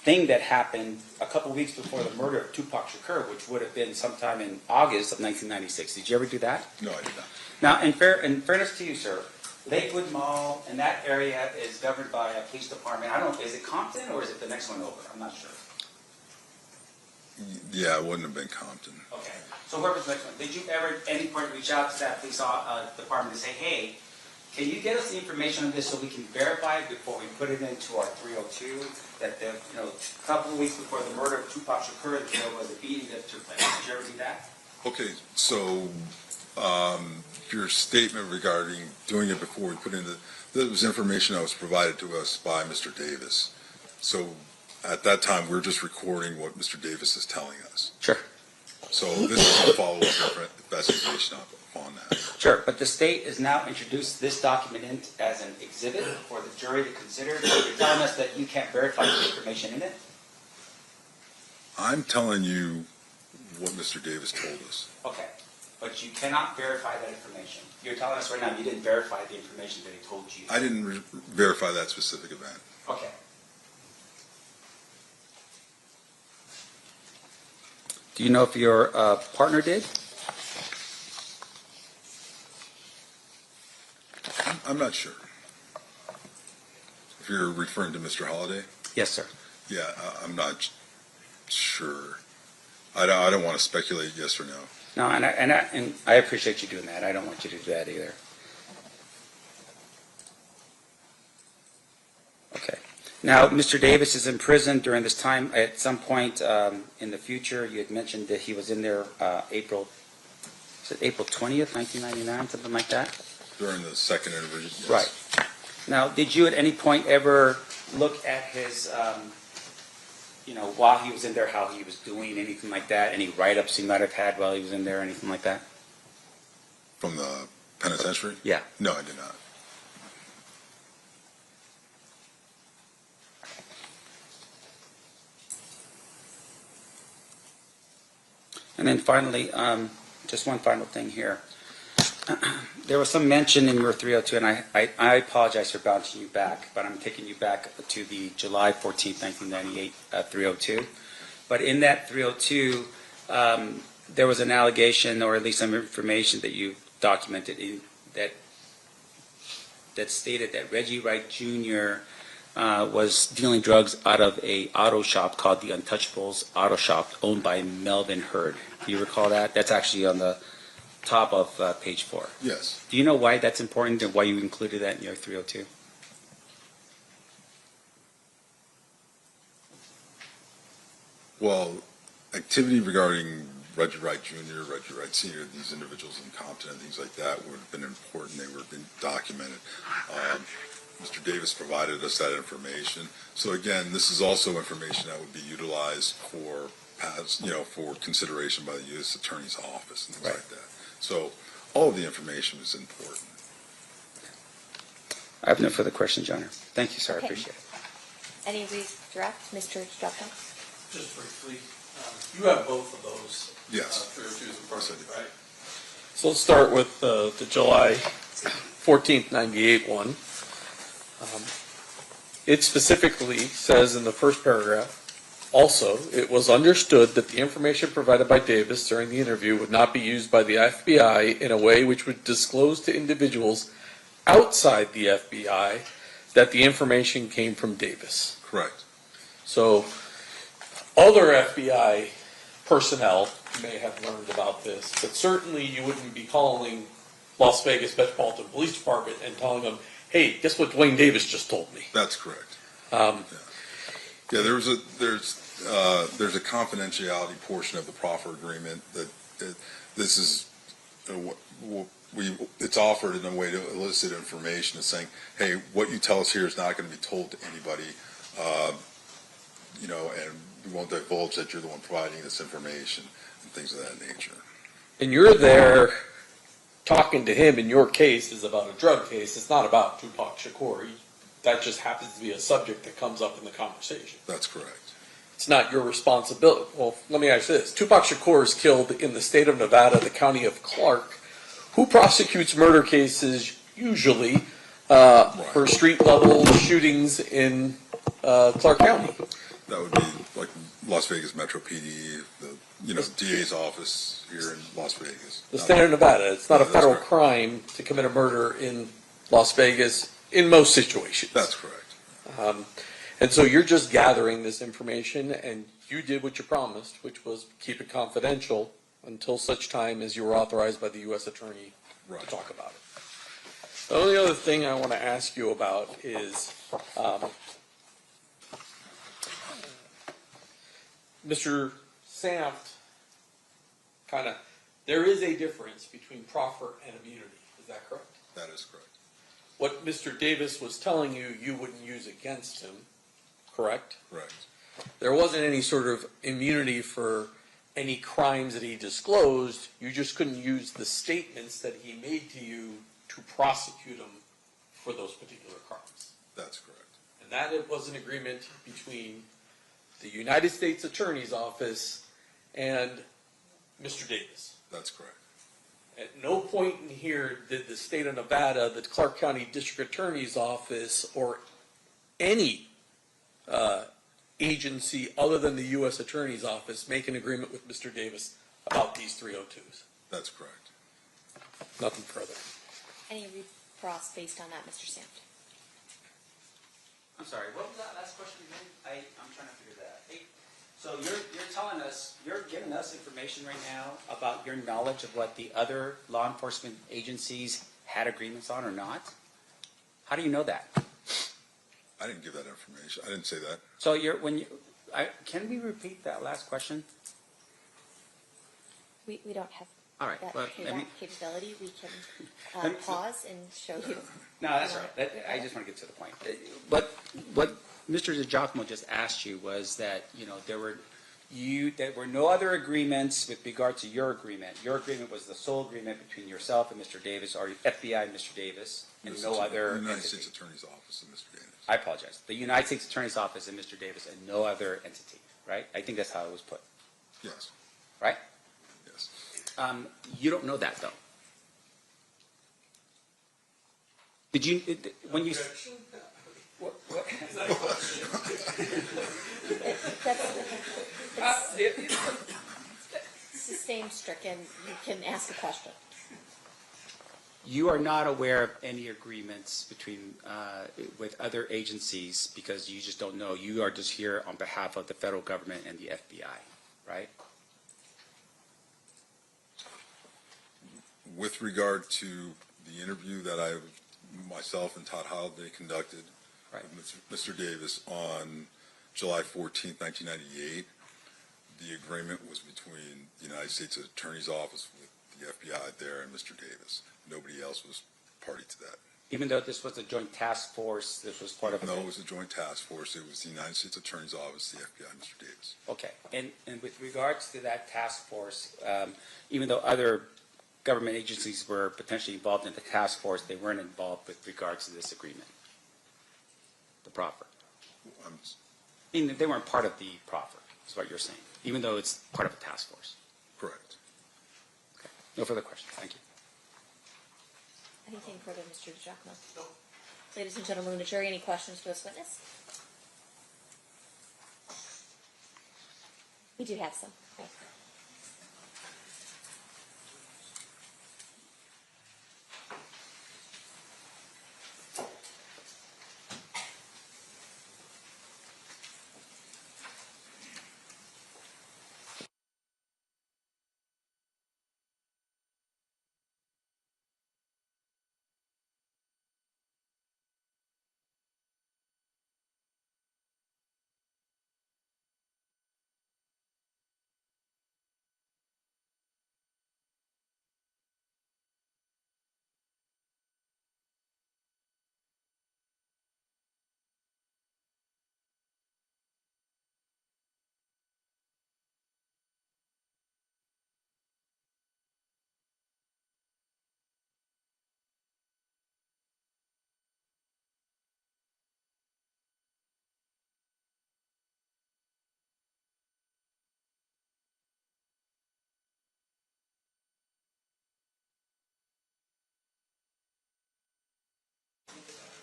Speaker 6: thing that happened a couple weeks before the murder of Tupac Shakur, which would have been sometime in August of 1996? Did you ever do that?
Speaker 3: No, I did not.
Speaker 6: Now, in fairness to you, sir, Lakewood Mall and that area is governed by a police department. I don't know, is it Compton or is it the next one over? I'm not sure.
Speaker 3: Yeah, it wouldn't have been Compton.
Speaker 6: Okay. So where was the next one? Did you ever at any point reach out to that police department and say, hey, can you get us the information on this so we can verify it before we put it into our 302 that the, a couple of weeks before the murder of Tupac Shakur, there was a beating that took place? Did you ever do that?
Speaker 3: Okay, so your statement regarding doing it before we put in that was information that was provided to us by Mr. Davis. So at that time, we're just recording what Mr. Davis is telling us.
Speaker 6: Sure.
Speaker 3: So this is a follow-up investigation upon that.
Speaker 6: Sure, but the state has now introduced this document in as an exhibit for the jury to consider. You're telling us that you can't verify the information in it?
Speaker 3: I'm telling you what Mr. Davis told us.
Speaker 6: Okay, but you cannot verify that information. You're telling us right now you didn't verify the information that he told you.
Speaker 3: I didn't verify that specific event.
Speaker 6: Okay. Do you know if your partner did?
Speaker 3: I'm not sure. If you're referring to Mr. Holliday?
Speaker 6: Yes, sir.
Speaker 3: Yeah, I'm not sure. I don't want to speculate yes or no.
Speaker 6: No, and I appreciate you doing that. I don't want you to do that either. Okay. Now, Mr. Davis is in prison during this time. At some point in the future, you had mentioned that he was in there April 20th, 1999, something like that?
Speaker 3: During the second interview, yes.
Speaker 6: Right. Now, did you at any point ever look at his, while he was in there, how he was doing, anything like that? Any write-ups he might have had while he was in there, anything like that?
Speaker 3: From the penitentiary?
Speaker 6: Yeah.
Speaker 3: No, I did not.
Speaker 6: And then finally, just one final thing here. There was some mention in your 302, and I apologize for bouncing you back, but I'm taking you back to the July 14th, 1998 302. But in that 302, there was an allegation, or at least some information that you documented that stated that Reggie Wright Jr. Was dealing drugs out of a auto shop called the Untouchables Auto Shop, owned by Melvin Hurd. Do you recall that? That's actually on the top of page 4.
Speaker 3: Yes.
Speaker 6: Do you know why that's important and why you included that in your 302?
Speaker 3: Well, activity regarding Reggie Wright Jr., Reggie Wright Sr., these individuals in Compton and things like that would have been important. They would have been documented. Mr. Davis provided us that information. So again, this is also information that would be utilized for for consideration by the U.S. Attorney's Office and things like that. So all of the information is important.
Speaker 6: I have no further questions, Your Honor. Thank you, sir. I
Speaker 2: Okay.
Speaker 6: appreciate it.
Speaker 2: Any redirect, Mr. Strupka?
Speaker 1: Just briefly, you have both of those.
Speaker 3: Yes.
Speaker 1: 302s in front of you,
Speaker 3: Yes, I do.
Speaker 1: right? So let's start with the July 14th, 98 one. It specifically says in the first paragraph, also, it was understood that the information provided by Davis during the interview would not be used by the FBI in a way which would disclose to individuals outside the FBI that the information came from Davis.
Speaker 3: Correct.
Speaker 1: So other FBI personnel may have learned about this, but certainly you wouldn't be calling Las Vegas Metropolitan Police Department and telling them, hey, guess what Duane Davis just told me?
Speaker 3: That's correct. Yeah, there's a confidentiality portion of the proffer agreement that this is it's offered in a way to elicit information, is saying, hey, what you tell us here is not going to be told to anybody, and we won't divulge that you're the one providing this information and things of that nature.
Speaker 1: And you're there talking to him, in your case is about a drug case. It's not about Tupac Shakur. That just happens to be a subject that comes up in the conversation.
Speaker 3: That's correct.
Speaker 1: It's not your responsibility. Well, let me ask you this. Tupac Shakur is killed in the state of Nevada, the county of Clark. Who prosecutes murder cases usually for street-level shootings in Clark County?
Speaker 3: That would be like Las Vegas Metro PD, the DA's office here in Las Vegas.
Speaker 1: The state of Nevada. It's not a
Speaker 3: That's
Speaker 1: federal
Speaker 3: correct.
Speaker 1: crime to commit a murder in Las Vegas in most situations.
Speaker 3: That's correct.
Speaker 1: And so you're just gathering this information, and you did what you promised, which was keep it confidential until such time as you were authorized by the U.S. Attorney
Speaker 3: Right.
Speaker 1: to talk about it. The only other thing I want to ask you about is Mr. Sampt there is a difference between proffer and immunity. Is that correct?
Speaker 3: That is correct.
Speaker 1: What Mr. Davis was telling you, you wouldn't use against him, correct?
Speaker 3: Correct.
Speaker 1: There wasn't any sort of immunity for any crimes that he disclosed. You just couldn't use the statements that he made to you to prosecute him for those particular crimes.
Speaker 3: That's correct.
Speaker 1: And that it was an agreement between the United States Attorney's Office and Mr. Davis.
Speaker 3: That's correct.
Speaker 1: At no point in here did the state of Nevada, the Clark County District Attorney's Office, or any agency other than the U.S. Attorney's Office make an agreement with Mr. Davis about these 302s.
Speaker 3: That's correct.
Speaker 1: Nothing further.
Speaker 2: Any recross based on that, Mr. Sampt?
Speaker 6: I'm sorry, what was that last question again? I'm trying to figure that out. Hey, so you're telling us, you're giving us information right now about your knowledge of what the other law enforcement agencies had agreements on or not? How do you know that?
Speaker 3: I didn't give that information. I didn't say that.
Speaker 6: So can we repeat that last question?
Speaker 2: We don't have
Speaker 6: All right, well, let me-
Speaker 2: capability. We can
Speaker 6: Let me-
Speaker 2: pause and show you.
Speaker 6: No, that's all right. I just want to get to the point. What Mr. DiGiacomo just asked you was that, there were no other agreements with regard to your agreement. Your agreement was the sole agreement between yourself and Mr. Davis, or FBI and Mr. Davis, and no other
Speaker 3: United
Speaker 6: entity.
Speaker 3: States Attorney's Office and Mr. Davis.
Speaker 6: I apologize. The United States Attorney's Office and Mr. Davis, and no other entity, right? I think that's how it was put,
Speaker 3: Yes.
Speaker 6: right?
Speaker 3: Yes.
Speaker 6: You don't know that, though. Did you, when you... What?
Speaker 2: Sustained stricken, you can ask a question.
Speaker 6: You are not aware of any agreements with other agencies because you just don't know. You are just here on behalf of the federal government and the FBI, right?
Speaker 3: With regard to the interview that myself and Todd Holliday conducted
Speaker 6: Right.
Speaker 3: with Mr. Davis on July 14th, 1998, the agreement was between the United States Attorney's Office with the FBI there and Mr. Davis. Nobody else was party to that.
Speaker 6: Even though this was a joint task force, this was part of
Speaker 3: No, it was a joint task force. It was the United States Attorney's Office, the FBI, and Mr. Davis.
Speaker 6: Okay. And with regards to that task force, even though other government agencies were potentially involved in the task force, they weren't involved with regards to this agreement, the proffer. I mean, they weren't part of the proffer, is what you're saying, even though it's part of a task force.
Speaker 3: Correct.
Speaker 6: Okay. No further questions. Thank you.
Speaker 2: Anything further, Mr. DiGiacomo? No. Ladies and gentlemen of the jury, any questions for this witness? We do have some. Right.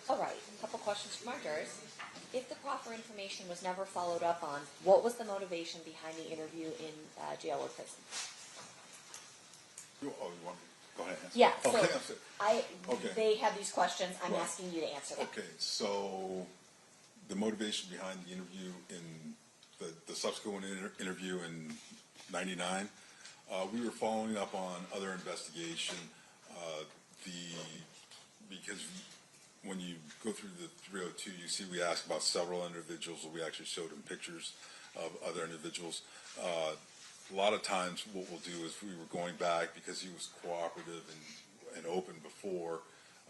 Speaker 2: All right, a couple questions from our jurors. If the proper information was never followed up on, what was the motivation behind the interview in jail or prison?
Speaker 3: You want me? Go ahead. Answer.
Speaker 2: Yeah,
Speaker 3: Okay,
Speaker 2: so
Speaker 3: Okay.
Speaker 2: they have these questions. I'm
Speaker 3: Right.
Speaker 2: asking you to answer them.
Speaker 3: Okay, so the motivation behind the interview in the subsequent interview in '99, we were following up on other investigation. Because when you go through the 302, you see we asked about several individuals. We actually showed them pictures of other individuals. A lot of times what we'll do is we were going back because he was cooperative and open before.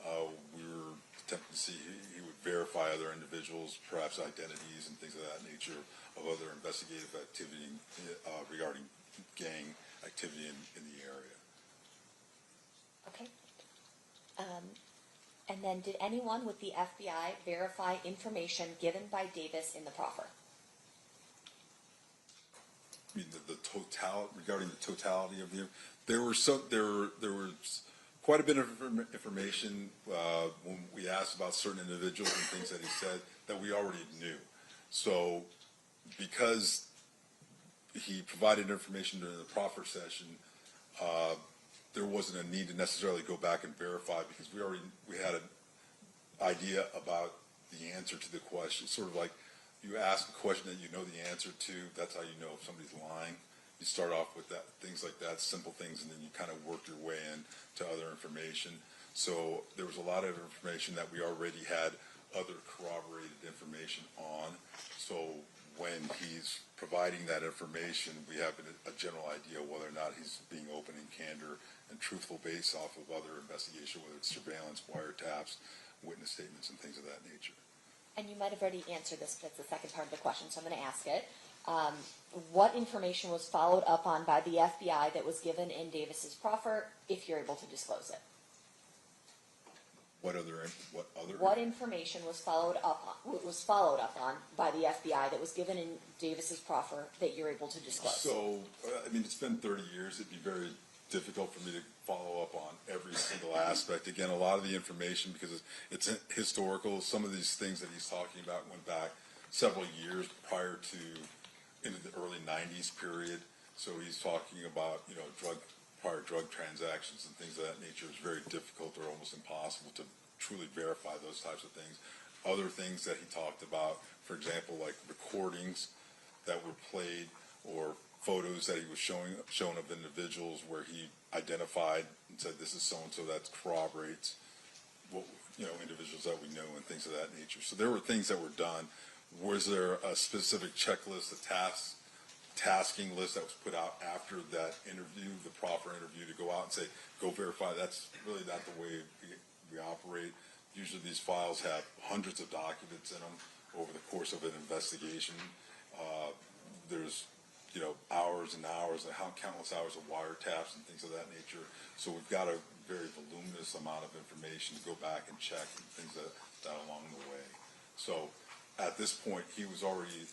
Speaker 3: We were attempting to see he would verify other individuals, perhaps identities and things of that nature, of other investigative activity regarding gang activity in the area.
Speaker 2: Okay. And then did anyone with the FBI verify information given by Davis in the proffer?
Speaker 3: I mean, regarding the totality of there was quite a bit of information when we asked about certain individuals and things that he said that we already knew. So because he provided information during the proffer session, there wasn't a need to necessarily go back and verify because we had an idea about the answer to the question. Sort of like you ask a question that you know the answer to, that's how you know if somebody's lying. You start off with things like that, simple things, and then you kind of work your way in to other information. So there was a lot of information that we already had other corroborated information on. So when he's providing that information, we have a general idea whether or not he's being open and candor and truthful based off of other investigation, whether it's surveillance, wiretaps, witness statements, and things of that nature.
Speaker 2: And you might have already answered this, that's the second part of the question, so I'm going to ask it. What information was followed up on by the FBI that was given in Davis's proffer, if you're able to disclose it?
Speaker 3: What
Speaker 2: information was followed up on by the FBI that was given in Davis's proffer that you're able to disclose?
Speaker 3: So, I mean, it's been 30 years. It'd be very difficult for me to follow up on every single aspect. Again, a lot of the information, because it's historical, some of these things that he's talking about went back several years prior to into the early 90s period. So he's talking about, prior drug transactions and things of that nature. It's very difficult or almost impossible to truly verify those types of things. Other things that he talked about, for example, like recordings that were played or photos that he was shown of individuals where he identified and said this is so-and-so, that corroborates what, individuals that we know and things of that nature. So there were things that were done. Was there a specific checklist, a tasking list that was put out after that interview, the proffer interview, to go out and say, go verify? That's really not the way we operate. Usually these files have hundreds of documents in them over the course of an investigation. There's hours and hours, and countless hours of wiretaps and things of that nature. So we've got a very voluminous amount of information to go back and check and things that along the way. So at this point, he was already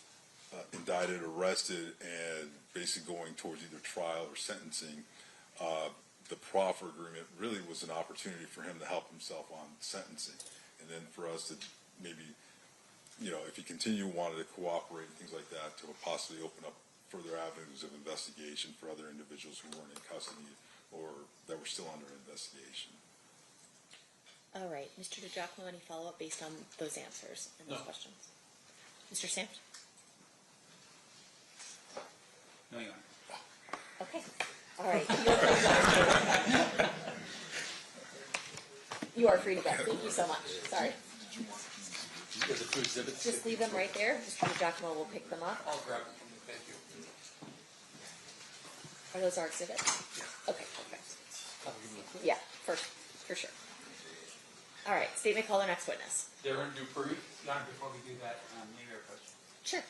Speaker 3: indicted, arrested, and basically going towards either trial or sentencing. The proffer agreement really was an opportunity for him to help himself on sentencing, and then for us to maybe, if he wanted to cooperate and things like that, to possibly open up further avenues of investigation for other individuals who weren't in custody or that were still under investigation.
Speaker 2: All right. Mr. DiGiacomo, any follow-up based on those answers and those
Speaker 1: No.
Speaker 2: questions? Mr. Stamps?
Speaker 6: No, Your Honor.
Speaker 2: Okay. All right. You are free to go. Thank you so much. Sorry.
Speaker 1: Are the two exhibits?
Speaker 2: Just leave them right there. Mr. DiGiacomo will pick them up.
Speaker 1: I'll grab them from you. Thank you.
Speaker 2: Are those our exhibits? Okay, perfect.
Speaker 1: I'll give them a quick.
Speaker 2: Yeah, for sure. All right, statement call the next witness.
Speaker 1: Darren Dupree.
Speaker 4: Your Honor, before we do that, may I approach?
Speaker 2: Sure.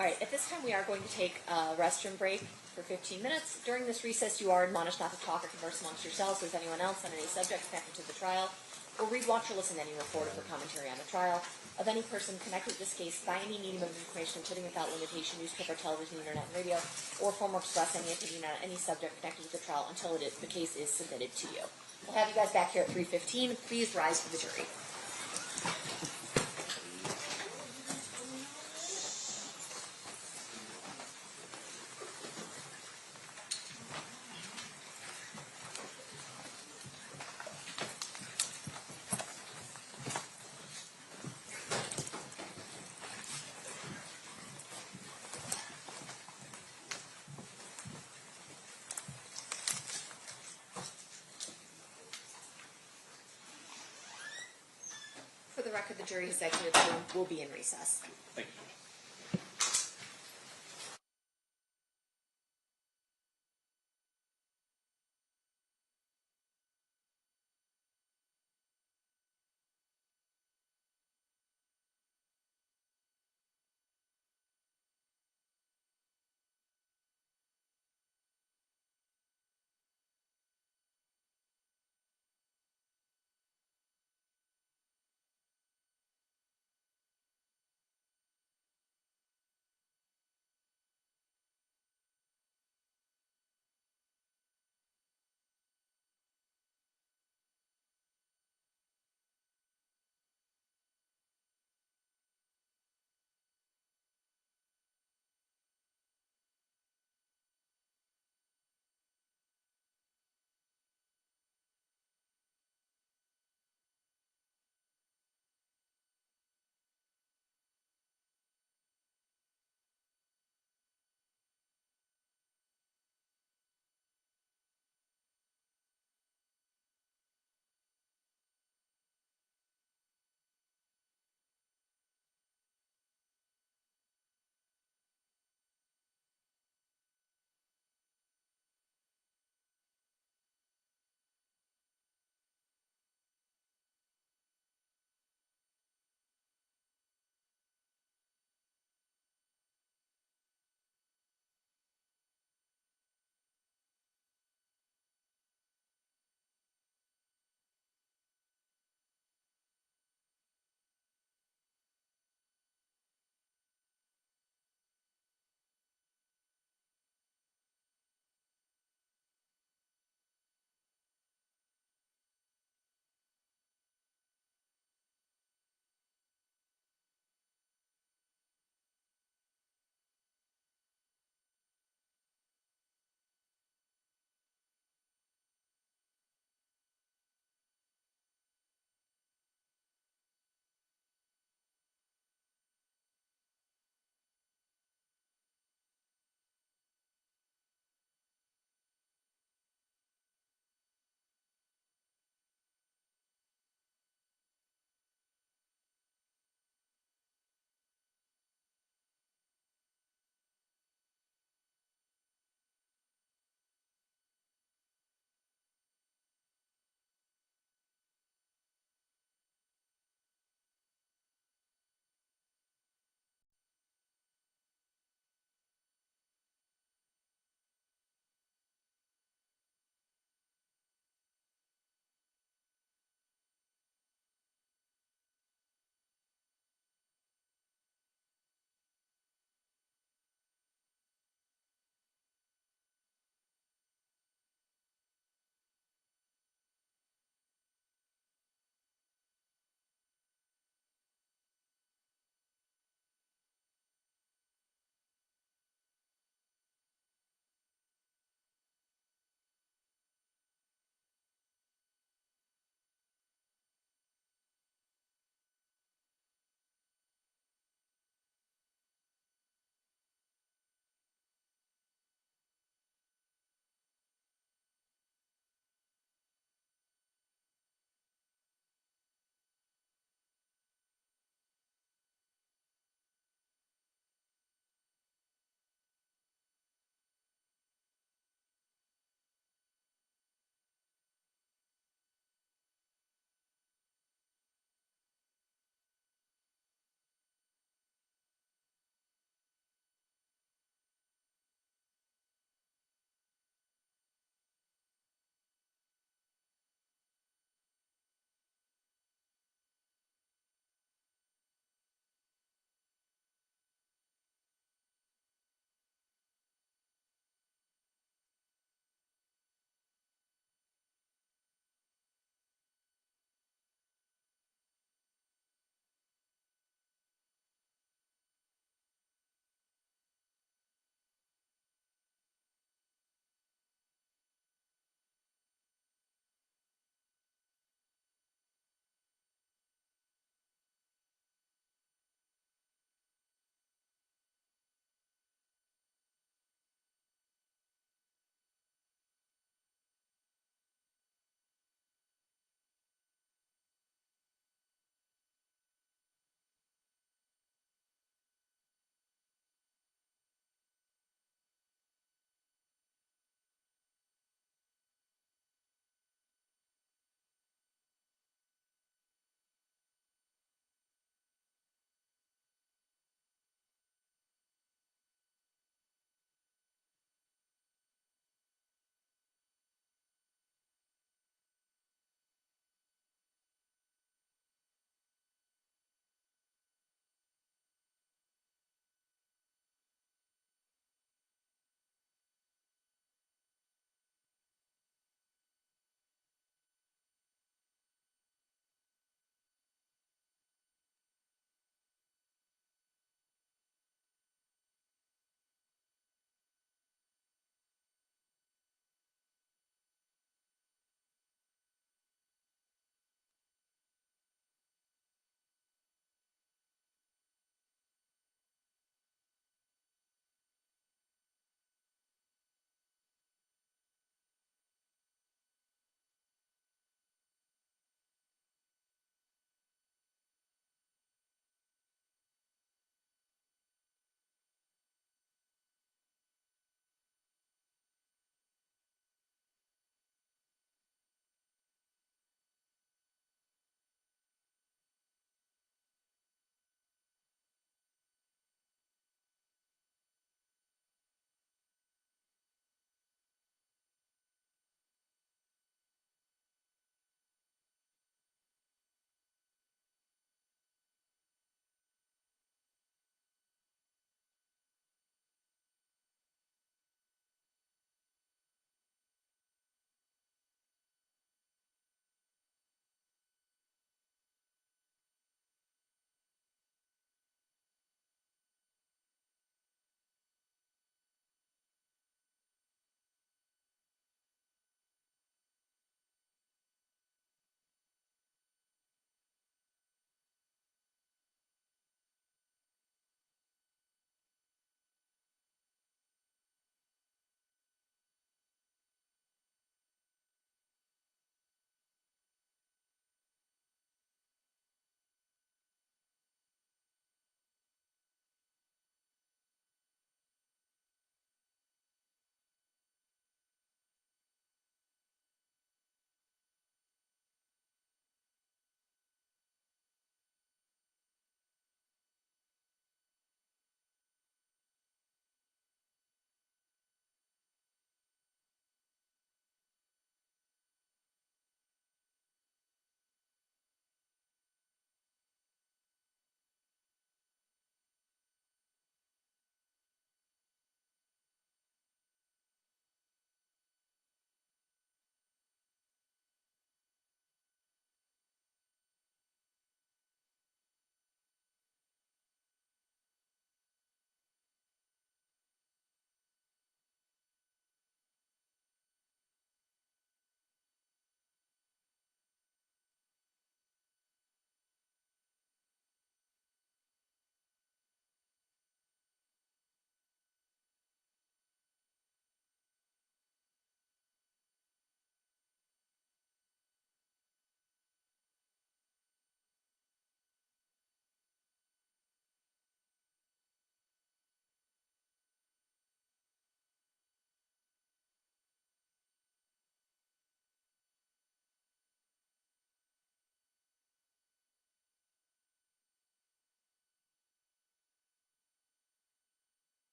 Speaker 2: All right, at this time, we are going to take a restroom break for 15 minutes. During this recess, you are admonished not to talk or converse amongst yourselves with anyone else on any subject connected to the trial, or read, watch, or listen to any reporter for commentary on the trial of any person connected to this case by any medium of information, including without limitation, newspaper, television, internet, and radio, or form or express any opinion on any subject connected to the trial until the case is submitted to you. We'll have you guys back here at 3:15. Please rise for the jury. For the record, the jury has exited the room. We'll be in recess.
Speaker 1: Thank you.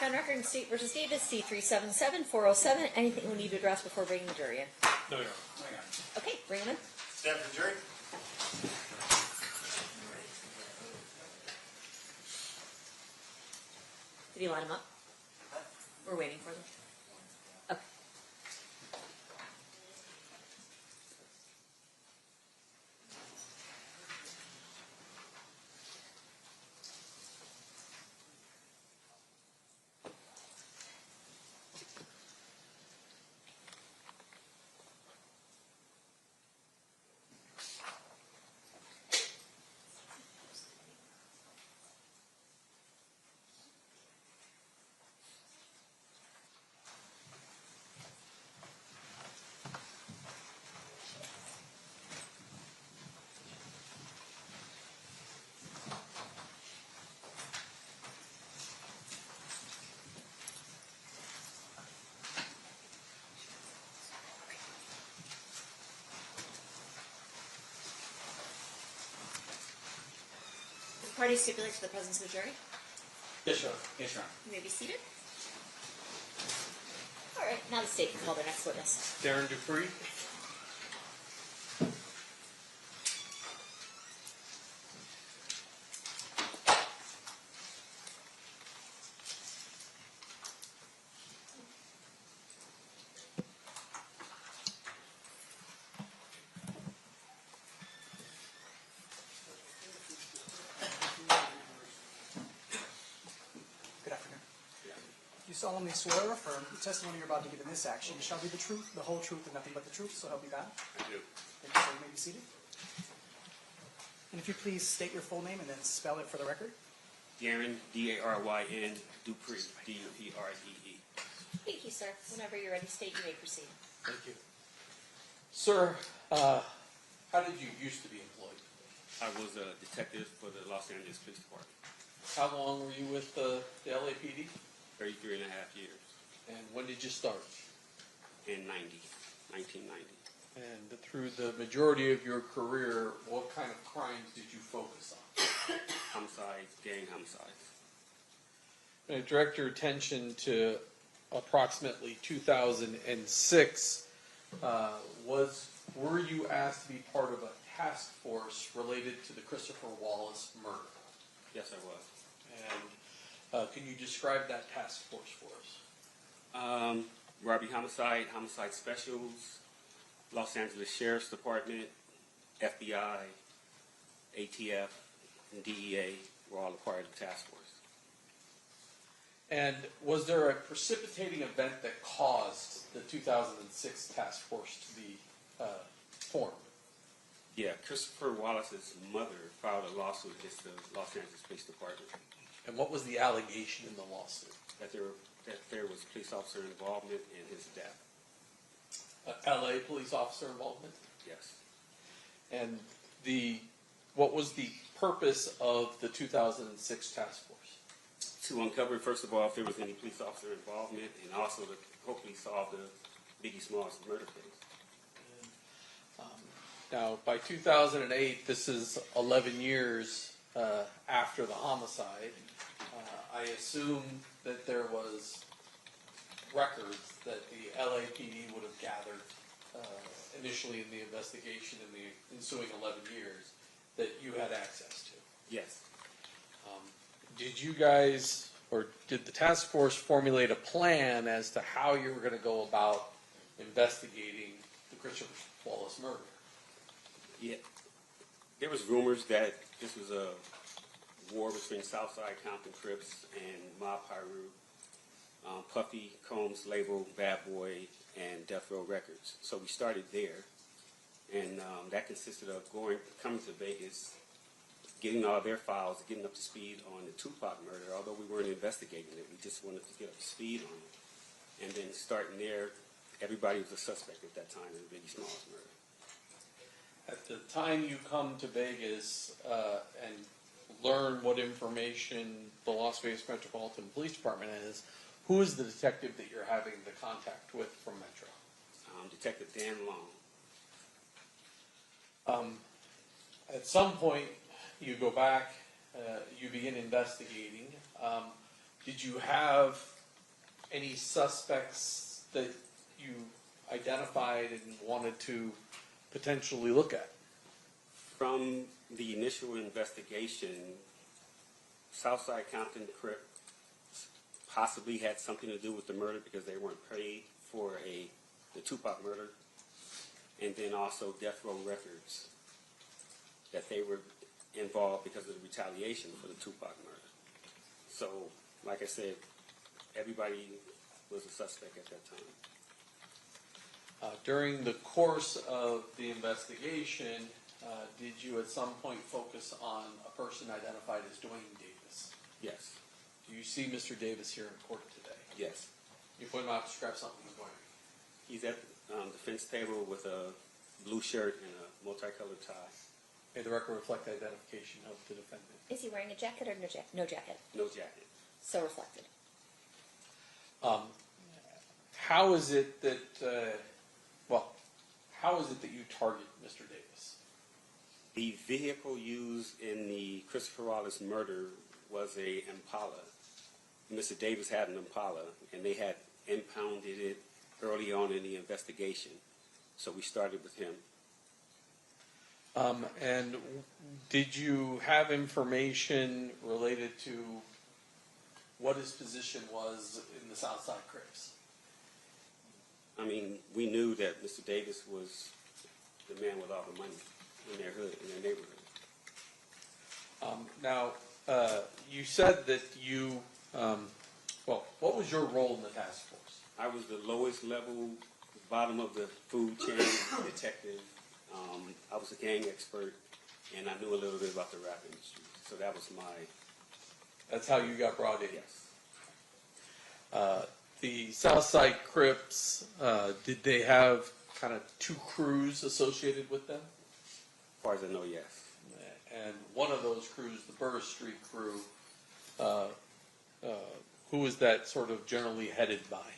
Speaker 2: On record in State versus Davis, C-377-407. Anything we need to address before bringing the jury in?
Speaker 1: No, Your Honor.
Speaker 2: Okay, bring them in.
Speaker 7: Stand for the jury.
Speaker 2: Did you line them up? We're waiting for them. Okay. The party stipulates for the presence of the jury.
Speaker 1: Yes, Your Honor.
Speaker 6: Yes, Your Honor.
Speaker 2: You may be seated. All right, now the state can call their next witness.
Speaker 1: Darren Dupree.
Speaker 8: Good afternoon. You solemnly swear or affirm the testimony you're about to give in this action shall be the truth, the whole truth, and nothing but the truth, so help you God?
Speaker 7: I do.
Speaker 8: Thank you, sir. You may be seated. And if you please state your full name and then spell it for the record.
Speaker 4: Darren, D-A-R-Y-N, Dupree, D-U-P-R-E-E.
Speaker 2: Thank you, sir. Whenever you're ready, state, you may proceed.
Speaker 1: Thank you. Sir, how did you used to be employed?
Speaker 4: I was a detective for the Los Angeles Police Department,
Speaker 1: How long were you with the LAPD?
Speaker 4: 33 and a half years,
Speaker 1: And when did you start?
Speaker 4: in 1990.
Speaker 1: And through the majority of your career, what kind of crimes did you focus on?
Speaker 4: Homicides, gang homicides.
Speaker 1: I direct your attention to approximately 2006. Were you asked to be part of a task force related to the Christopher Wallace murder?
Speaker 4: Yes, I was.
Speaker 1: And can you describe that task force for us?
Speaker 4: Robbery homicide, homicide specials, Los Angeles Sheriff's Department, FBI, ATF, and DEA were all a part of the task force.
Speaker 1: And was there a precipitating event that caused the 2006 task force to be formed?
Speaker 4: Yeah, Christopher Wallace's mother filed a lawsuit against the Los Angeles Police Department
Speaker 1: And what was the allegation in the lawsuit?
Speaker 4: that there was police officer involvement in his death.
Speaker 1: LA police officer involvement?
Speaker 4: Yes.
Speaker 1: And what was the purpose of the 2006 task force?
Speaker 4: To uncover, first of all, if there was any police officer involvement, and also to hopefully solve the Biggie Smalls murder case.
Speaker 1: Now, by 2008, this is 11 years after the homicide. I assume that there was records that the LAPD would have gathered initially in the investigation in the ensuing 11 years that you had access to.
Speaker 4: Yes.
Speaker 1: Did you guys, or did the task force formulate a plan as to how you were going to go about investigating the Christopher Wallace murder?
Speaker 4: Yeah. There was rumors that this was a war between Southside Compton Crips and Mob Piru. Puffy Combs labeled Bad Boy and Death Row Records. So we started there, and that consisted of coming to Vegas, getting all their files, getting up to speed on the Tupac murder. Although we weren't investigating it, we just wanted to get up to speed on it. And then starting there, everybody was a suspect at that time in the Biggie Smalls murder.
Speaker 1: At the time you come to Vegas and learn what information the Las Vegas Metropolitan Police Department is, who is the detective that you're having the contact with from Metro?
Speaker 4: Detective Dan Long.
Speaker 1: At some point, you go back, you begin investigating. Did you have any suspects that you identified and wanted to potentially look at?
Speaker 4: From the initial investigation, Southside Compton Crip possibly had something to do with the murder because they weren't paid for the Tupac murder, and then also Death Row Records, that they were involved because of the retaliation for the Tupac murder. So, like I said, everybody was a suspect at that time.
Speaker 1: During the course of the investigation, did you at some point focus on a person identified as Duane Davis?
Speaker 4: Yes,
Speaker 1: Do you see Mr. Davis here in court today?
Speaker 4: yes.
Speaker 1: You point him out, describe something he's wearing.
Speaker 4: He's at the defense table with a blue shirt and a multicolored tie.
Speaker 1: May the record reflect the identification of the defendant.
Speaker 2: Is he wearing a jacket or no jacket?
Speaker 4: No jacket.
Speaker 2: So reflected.
Speaker 1: How is it that, how is it that you target Mr. Davis?
Speaker 4: The vehicle used in the Christopher Wallace murder was a Impala. Mr. Davis had an Impala, and they had impounded it early on in the investigation. So we started with him.
Speaker 1: And did you have information related to what his position was in the Southside Crips?
Speaker 4: I mean, we knew that Mr. Davis was the man with all the money in their hood, in their neighborhood.
Speaker 1: Now, you said that you, what was your role in the task force?
Speaker 4: I was the lowest level, bottom of the food chain detective. I was a gang expert, and I knew a little bit about the rap industry. So that was
Speaker 1: That's how you got brought in?
Speaker 4: yes.
Speaker 1: The Southside Crips, did they have kind of two crews associated with them?
Speaker 4: As far as I know, yes.
Speaker 1: And one of those crews, the Burr Street crew, who was that sort of generally headed by?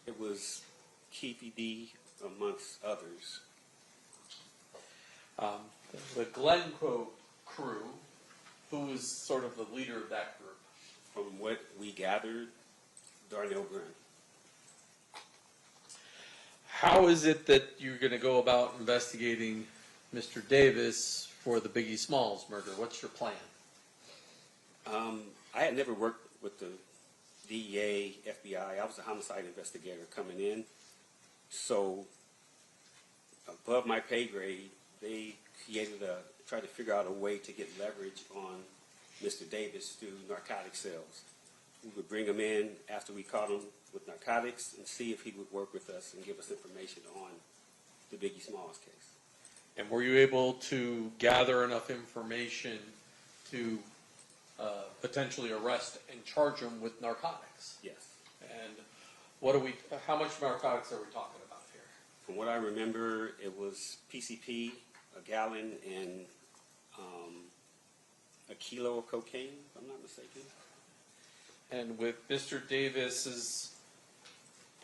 Speaker 4: It was Keefy D amongst others.
Speaker 1: The Glencoe crew, who was sort of the leader of that group?
Speaker 4: From what we gathered, Darnell Green.
Speaker 1: How is it that you're going to go about investigating Mr. Davis for the Biggie Smalls murder? What's your plan?
Speaker 4: I had never worked with the DEA, FBI. I was a homicide investigator coming in. So above my pay grade, they tried to figure out a way to get leverage on Mr. Davis through narcotic sales. We would bring him in after we caught him with narcotics and see if he would work with us and give us information on the Biggie Smalls case.
Speaker 1: And were you able to gather enough information to potentially arrest and charge him with narcotics?
Speaker 4: Yes.
Speaker 1: And how much narcotics are we talking about here?
Speaker 4: From what I remember, it was PCP, a gallon, and a kilo of cocaine, if I'm not mistaken.
Speaker 1: And with Mr. Davis's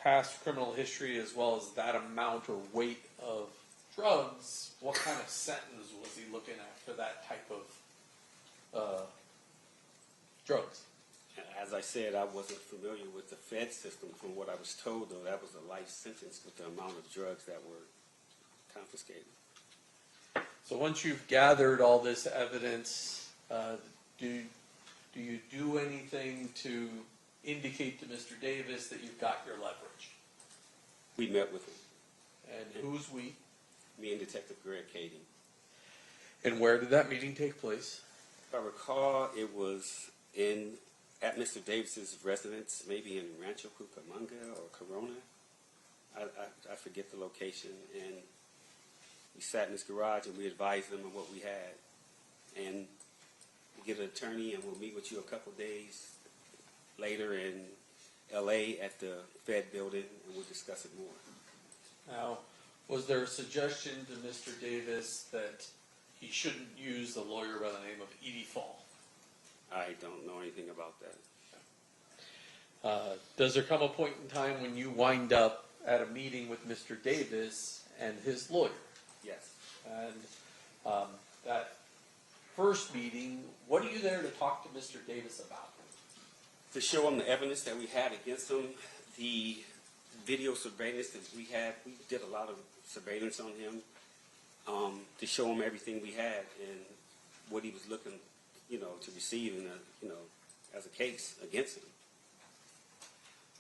Speaker 1: past criminal history as well as that amount or weight of drugs, what kind of sentence was he looking at for that type of drugs?
Speaker 4: As I said, I wasn't familiar with the Fed system. From what I was told, though, that was a life sentence with the amount of drugs that were confiscated.
Speaker 1: So once you've gathered all this evidence, do you do anything to indicate to Mr. Davis that you've got your leverage?
Speaker 4: We met with him,
Speaker 1: And who's we?
Speaker 4: me and Detective Greg Cady.
Speaker 1: And where did that meeting take place?
Speaker 4: If I recall, it was at Mr. Davis's residence, maybe in Rancho Cucamonga or Corona. I forget the location. And we sat in his garage and we advised him of what we had. And we get an attorney and we'll meet with you a couple days later in LA at the Fed building and we'll discuss it more.
Speaker 1: Now, was there a suggestion to Mr. Davis that he shouldn't use a lawyer by the name of Edie Fall?
Speaker 4: I don't know anything about that.
Speaker 1: Does there come a point in time when you wind up at a meeting with Mr. Davis and his lawyer?
Speaker 4: Yes.
Speaker 1: And that first meeting, what are you there to talk to Mr. Davis about?
Speaker 4: To show him the evidence that we had against him, the video surveillance that we had, we did a lot of surveillance on him, to show him everything we had and what he was looking, to receive in as a case against him.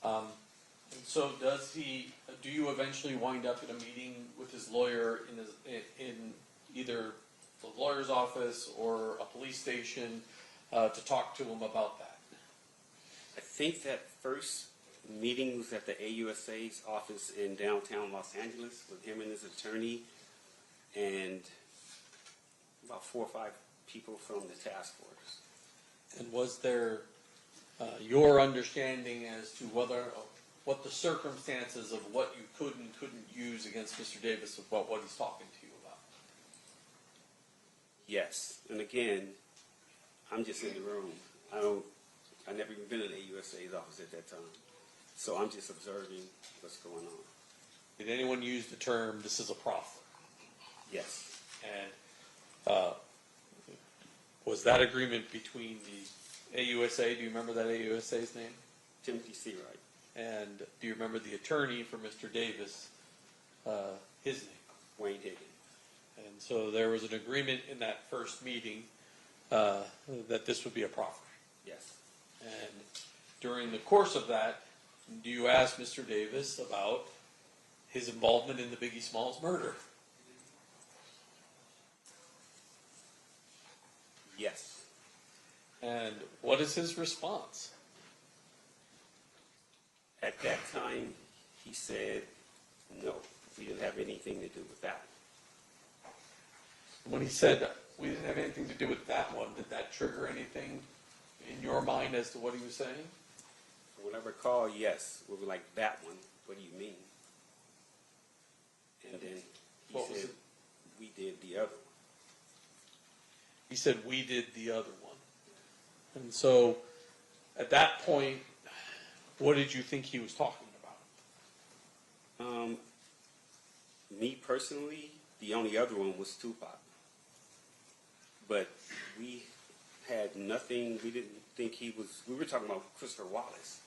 Speaker 1: And so do you eventually wind up in a meeting with his lawyer in either the lawyer's office or a police station to talk to him about that?
Speaker 4: I think that first meeting was at the AUSA's office in downtown Los Angeles with him and his attorney and about 4 or 5 people from the task force.
Speaker 1: And was there your understanding as to what the circumstances of what you could and couldn't use against Mr. Davis about what he's talking to you about?
Speaker 4: Yes, and again, I'm just in the room. I never even been in the AUSA's office at that time, so I'm just observing what's going on.
Speaker 1: Did anyone use the term, "this is a proffer"?
Speaker 4: Yes,
Speaker 1: And was that agreement between the AUSA, do you remember that AUSA's name?
Speaker 4: Timothy Seawright.
Speaker 1: And do you remember the attorney for Mr. Davis, his name?
Speaker 4: Wayne Higgins.
Speaker 1: And so there was an agreement in that first meeting that this would be a proffer.
Speaker 4: Yes,
Speaker 1: And during the course of that, do you ask Mr. Davis about his involvement in the Biggie Smalls murder?
Speaker 4: yes.
Speaker 1: And what is his response?
Speaker 4: At that time, he said, no, we didn't have anything to do with that.
Speaker 1: When he said, "we didn't have anything to do with that one," did that trigger anything in your mind as to what he was saying?
Speaker 4: When I recall, yes, we were like, that one, what do you mean? And then he
Speaker 1: What was
Speaker 4: said,
Speaker 1: it?
Speaker 4: we did the other one.
Speaker 1: He said, "we did the other one." And so, at that point, what did you think he was talking about?
Speaker 4: Me personally, the only other one was Tupac. But we had nothing, we didn't think we were talking about Christopher Wallace.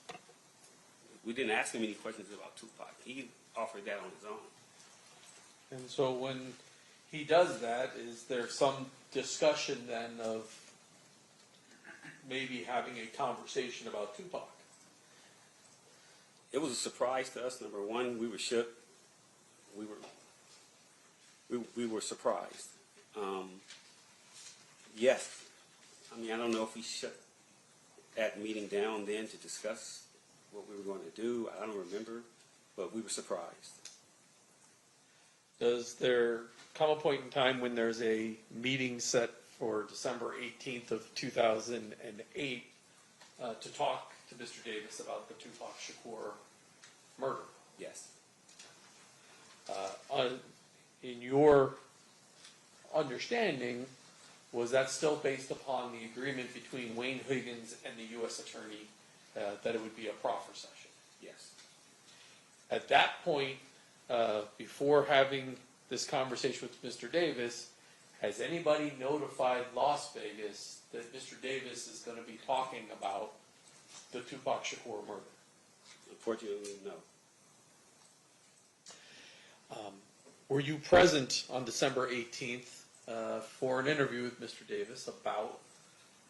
Speaker 4: We didn't ask him any questions about Tupac. He offered that on his own.
Speaker 1: And so when he does that, is there some discussion then of maybe having a conversation about Tupac?
Speaker 4: It was a surprise to us. Number one, we were shook. We were surprised. Yes. I mean, I don't know if we shut that meeting down then to discuss what we were going to do. I don't remember, but we were surprised.
Speaker 1: Does there come a point in time when there's a meeting set for December 18th of 2008 to talk to Mr. Davis about the Tupac Shakur murder?
Speaker 4: Yes.
Speaker 1: In your understanding, was that still based upon the agreement between Wayne Higgins and the U.S. Attorney that it would be a proffer session?
Speaker 4: Yes.
Speaker 1: At that point, before having this conversation with Mr. Davis, has anybody notified Las Vegas that Mr. Davis is going to be talking about the Tupac Shakur murder?
Speaker 4: Unfortunately, no.
Speaker 1: Were you present on December 18th for an interview with Mr. Davis about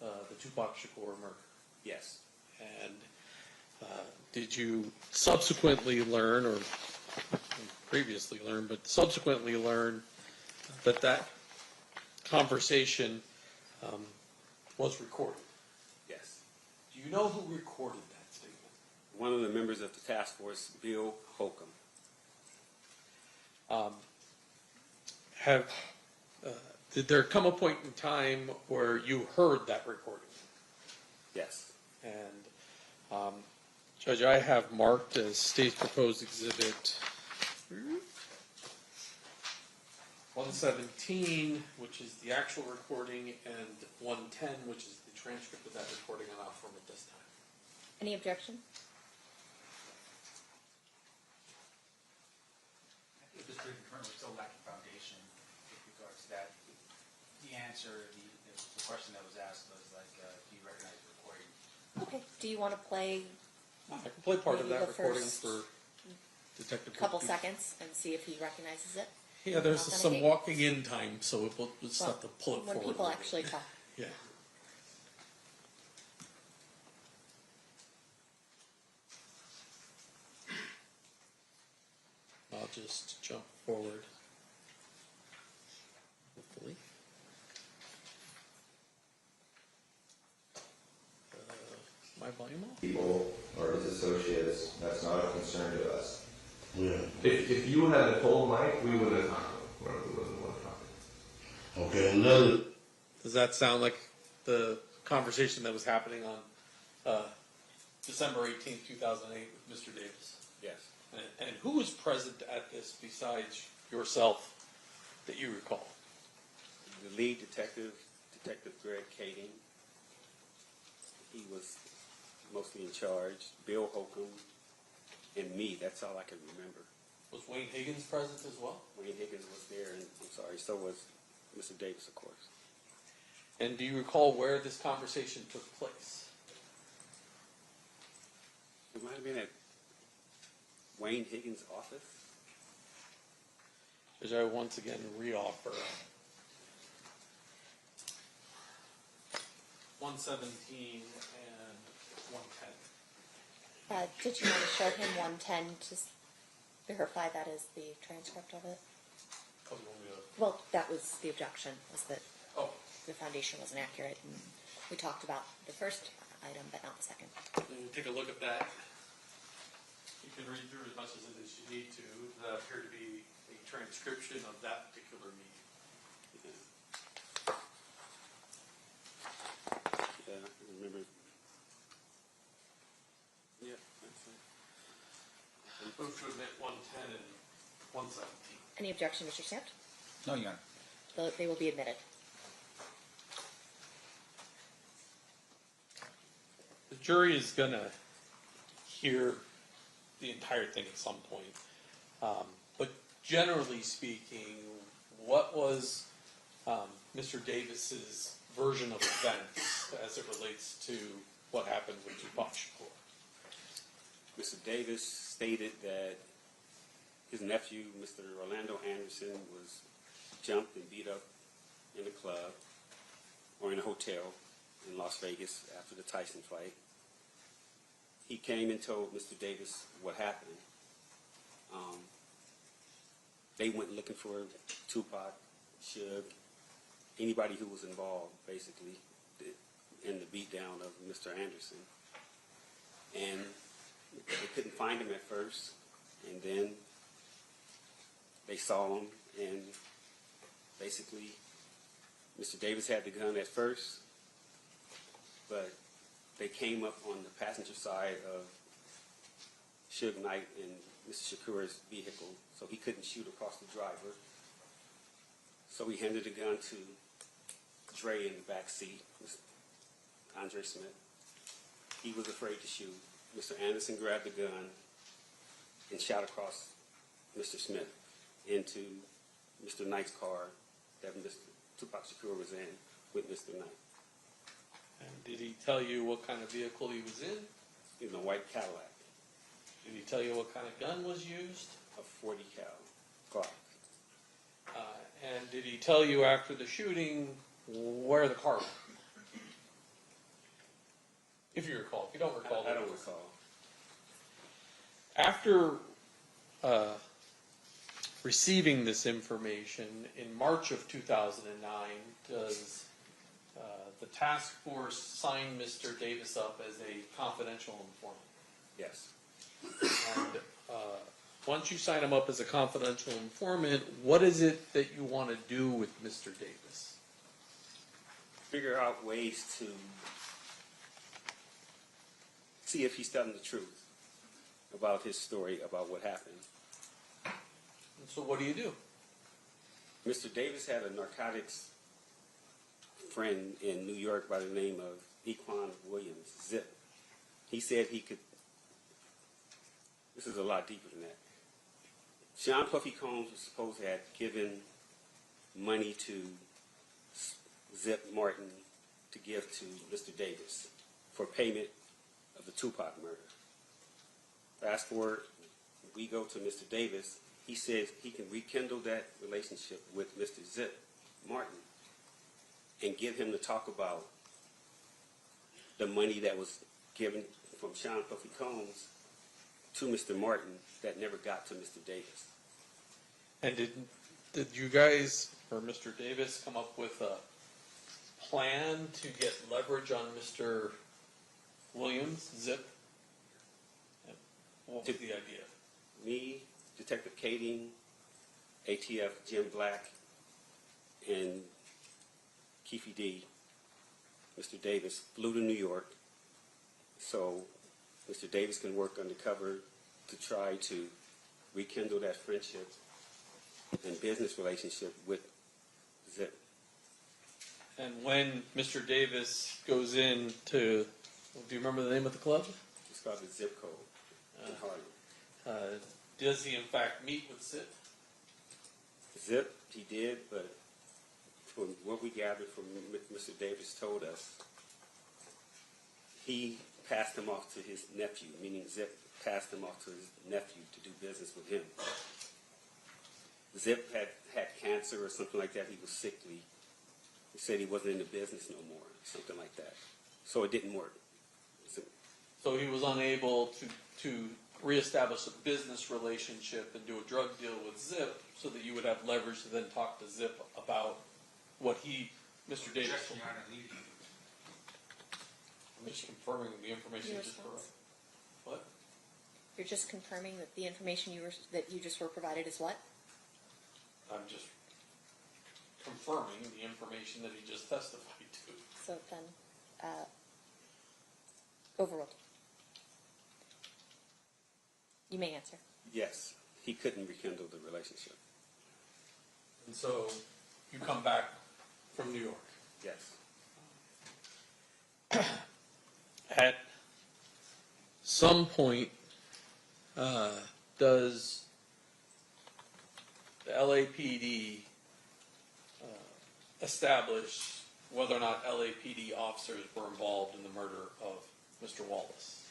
Speaker 1: the Tupac Shakur murder?
Speaker 4: Yes.
Speaker 1: And did you subsequently learn, or previously learn, but subsequently learn that that conversation was recorded?
Speaker 4: Yes.
Speaker 1: Do you know who recorded that statement?
Speaker 4: One of the members of the task force, Bill Holcomb.
Speaker 1: Did there come a point in time where you heard that recording?
Speaker 4: Yes.
Speaker 1: And Judge, I have marked as State's Proposed Exhibit 117, which is the actual recording, and 110, which is the transcript of that recording. I'll form it this time.
Speaker 2: Any objection?
Speaker 6: The district currently still lacking foundation with regards to that. The answer, the question that was asked was like, do you recognize the recording?
Speaker 2: Okay. Do do you want to play
Speaker 1: I can play part of
Speaker 2: Maybe
Speaker 1: that
Speaker 2: the
Speaker 1: recording
Speaker 2: first
Speaker 1: for Detective.
Speaker 2: a couple
Speaker 1: Perkins.
Speaker 2: seconds and see if he recognizes it?
Speaker 1: Yeah, there's
Speaker 2: Not gonna
Speaker 1: some
Speaker 2: get-
Speaker 1: walking in time, so we'll just have to pull it
Speaker 2: when
Speaker 1: forward.
Speaker 2: people
Speaker 1: a little
Speaker 2: actually
Speaker 1: bit.
Speaker 2: talk.
Speaker 1: Yeah. I'll just jump forward. Hopefully. My volume off?
Speaker 7: People or his associates, that's not a concern to us.
Speaker 9: If you hadn't told Mike, we wouldn't have talked to him. We wouldn't want to talk to him.
Speaker 10: Okay, another,
Speaker 1: Does that sound like the conversation that was happening on December 18th, 2008 with Mr. Davis?
Speaker 4: Yes.
Speaker 1: And who was present at this besides yourself that you recall?
Speaker 4: The lead detective, Detective Greg Kading, he was mostly in charge. Bill Holcomb and me. That's all I can remember.
Speaker 1: Was Wayne Higgins present as well?
Speaker 4: Wayne Higgins was there, and I'm sorry, so was Mr. Davis, of course.
Speaker 1: And do you recall where this conversation took place?
Speaker 4: It might have been at Wayne Higgins' office.
Speaker 1: As I once again reoffer 117 and 110.
Speaker 2: Did you want to show him 110 to verify that is the transcript of it?
Speaker 1: Oh, you want me to-
Speaker 2: Well, that was the objection, was that
Speaker 1: Oh,
Speaker 2: the foundation wasn't accurate, and we talked about the first item, but not the second.
Speaker 1: and take a look at that. You can read through as much as it is you need to. That appear to be a transcription of that particular meeting.
Speaker 4: Yeah, I remember. Yeah, that's it.
Speaker 1: Move to admit 110 and 117.
Speaker 2: Any objection, Mr. Stamp?
Speaker 6: No, Your Honor.
Speaker 2: They will be admitted.
Speaker 1: The jury is going to hear the entire thing at some point. But generally speaking, what was Mr. Davis's version of events as it relates to what happened with Tupac Shakur?
Speaker 4: Mr. Davis stated that his nephew, Mr. Orlando Anderson, was jumped and beat up in a club or in a hotel in Las Vegas after the Tyson fight. He came and told Mr. Davis what happened. They went looking for Tupac, Suge, anybody who was involved, basically, in the beatdown of Mr. Anderson. And they couldn't find him at first, and then they saw him, and basically, Mr. Davis had the gun at first, but they came up on the passenger side of Suge Knight and Mr. Shakur's vehicle, so he couldn't shoot across the driver. So he handed the gun to Dre in the back seat, Andre Smith. He was afraid to shoot. Mr. Anderson grabbed the gun and shot across Mr. Smith into Mr. Knight's car that Mr. Tupac Shakur was in with Mr. Knight.
Speaker 1: And did he tell you what kind of vehicle he was in?
Speaker 4: He was in a white Cadillac,
Speaker 1: Did he tell you what kind of gun was used?
Speaker 4: a 40 cal Glock.
Speaker 1: And did he tell you after the shooting where the car went? If you recall. If you don't recall.
Speaker 4: I don't recall.
Speaker 1: After receiving this information in March of 2009, does the task force sign Mr. Davis up as a confidential informant?
Speaker 4: Yes.
Speaker 1: And once you sign him up as a confidential informant, what is it that you want to do with Mr. Davis?
Speaker 4: Figure out ways to see if he's telling the truth about his story about what happened.
Speaker 1: And so what do you do?
Speaker 4: Mr. Davis had a narcotics friend in New York by the name of Equan Williams, Zip. He said he could, this is a lot deeper than that. Sean Puffy Combs was supposed to have given money to Zip Martin to give to Mr. Davis for payment of of the Tupac murder. Fast forward, we go to Mr. Davis. He says he can rekindle that relationship with Mr. Zip Martin and get him to talk about the money that was given from Sean Puffy Combs to Mr. Martin that never got to Mr. Davis.
Speaker 1: And did you guys, or Mr. Davis, come up with a plan to get leverage on Mr. Williams, Zip? What was the idea?
Speaker 4: Me, Detective Kading, ATF Jim Black, and Keefe D, Mr. Davis, flew to New York so Mr. Davis can work undercover to try to rekindle that friendship and business relationship with Zip.
Speaker 1: And when Mr. Davis goes in to, do you remember the name of the club?
Speaker 4: It's called the Zip Code in Harlem.
Speaker 1: Does he in fact meet with Zip?
Speaker 4: Zip, he did, but from what we gathered from Mr. Davis told us, he passed him off to his nephew, meaning Zip passed him off to his nephew to do business with him. Zip had cancer or something like that. He was sickly. He said he wasn't in the business no more, something like that. So it didn't work.
Speaker 1: So he was unable to reestablish a business relationship and do a drug deal with Zip so that you would have leverage to then talk to Zip about what Mr. Davis.
Speaker 10: Objection, Your Honor, leave.
Speaker 1: I'm just confirming the information
Speaker 2: Your
Speaker 1: you just
Speaker 2: response?
Speaker 1: provided. What?
Speaker 2: You're just confirming that the information that you just were provided is what?
Speaker 1: I'm just confirming the information that he just testified to.
Speaker 2: So then, overruled. You may answer.
Speaker 4: Yes, he couldn't rekindle the relationship.
Speaker 1: And so you come back from New York.
Speaker 4: Yes.
Speaker 1: At some point, does the LAPD establish whether or not LAPD officers were involved in the murder of Mr. Wallace?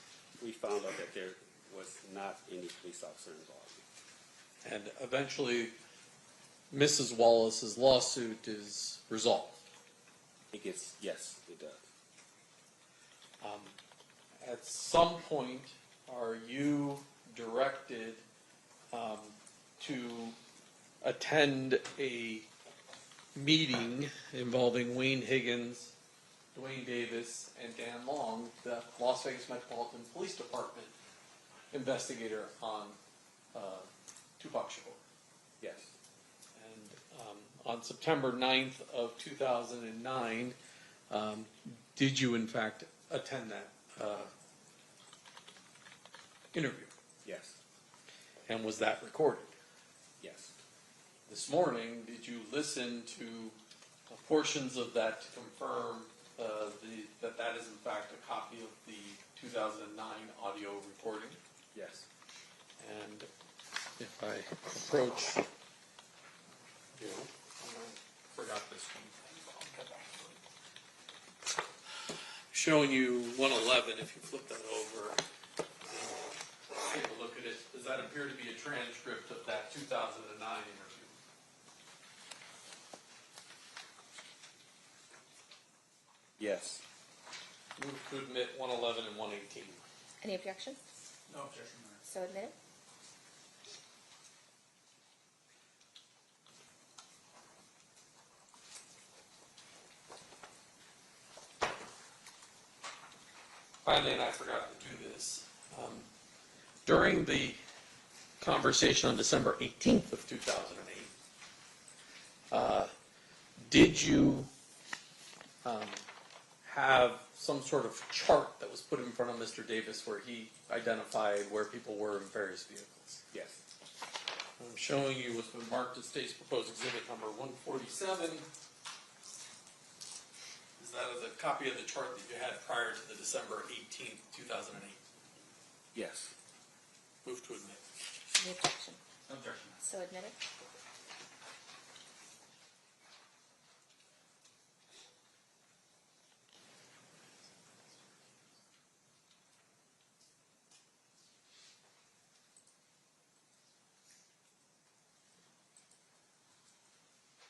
Speaker 4: We found out that there was not any police officer involved.
Speaker 1: And eventually, Mrs. Wallace's lawsuit is resolved.
Speaker 4: Yes, it does.
Speaker 1: At some point, are you directed to attend a meeting involving Wayne Higgins, Duane Davis, and Dan Long, the Las Vegas Metropolitan Police Department investigator on Tupac Shakur?
Speaker 4: Yes.
Speaker 1: And on September 9th of 2009, did you in fact attend that interview?
Speaker 4: Yes.
Speaker 1: And was that recorded?
Speaker 4: Yes.
Speaker 1: This morning, did you listen to portions of that to confirm that is in fact a copy of the 2009 audio recording?
Speaker 4: Yes.
Speaker 1: And if I approach you, I forgot this one. Showing you 111, if you flip that over, take a look at it. Does that appear to be a transcript of that 2009 interview?
Speaker 4: Yes.
Speaker 1: Move to admit 111 and 118.
Speaker 2: Any objection?
Speaker 10: No objection, Your Honor.
Speaker 2: So admitted.
Speaker 1: Finally, and I forgot to do this, during the conversation on December 18th of 2008, did you have some sort of chart that was put in front of Mr. Davis where he identified where people were in various vehicles?
Speaker 4: Yes.
Speaker 1: I'm showing you what's been marked as state's proposed exhibit number 147. Is that a copy of the chart that you had prior to the December 18th, 2008?
Speaker 4: Yes.
Speaker 1: Move to admit.
Speaker 2: Any objection?
Speaker 10: No objection.
Speaker 2: So admitted.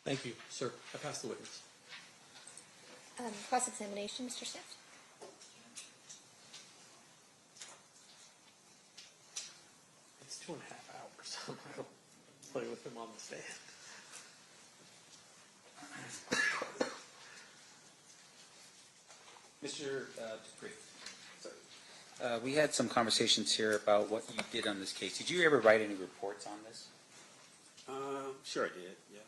Speaker 1: Thank you, sir. I pass the witness.
Speaker 2: Cross-examination, Mr. Smith?
Speaker 1: It's 2.5 hours. I'm going to play with him on the stand.
Speaker 6: Mr. Dupree, we had some conversations here about what you did on this case. Did you ever write any reports on this?
Speaker 4: Sure I did, yeah.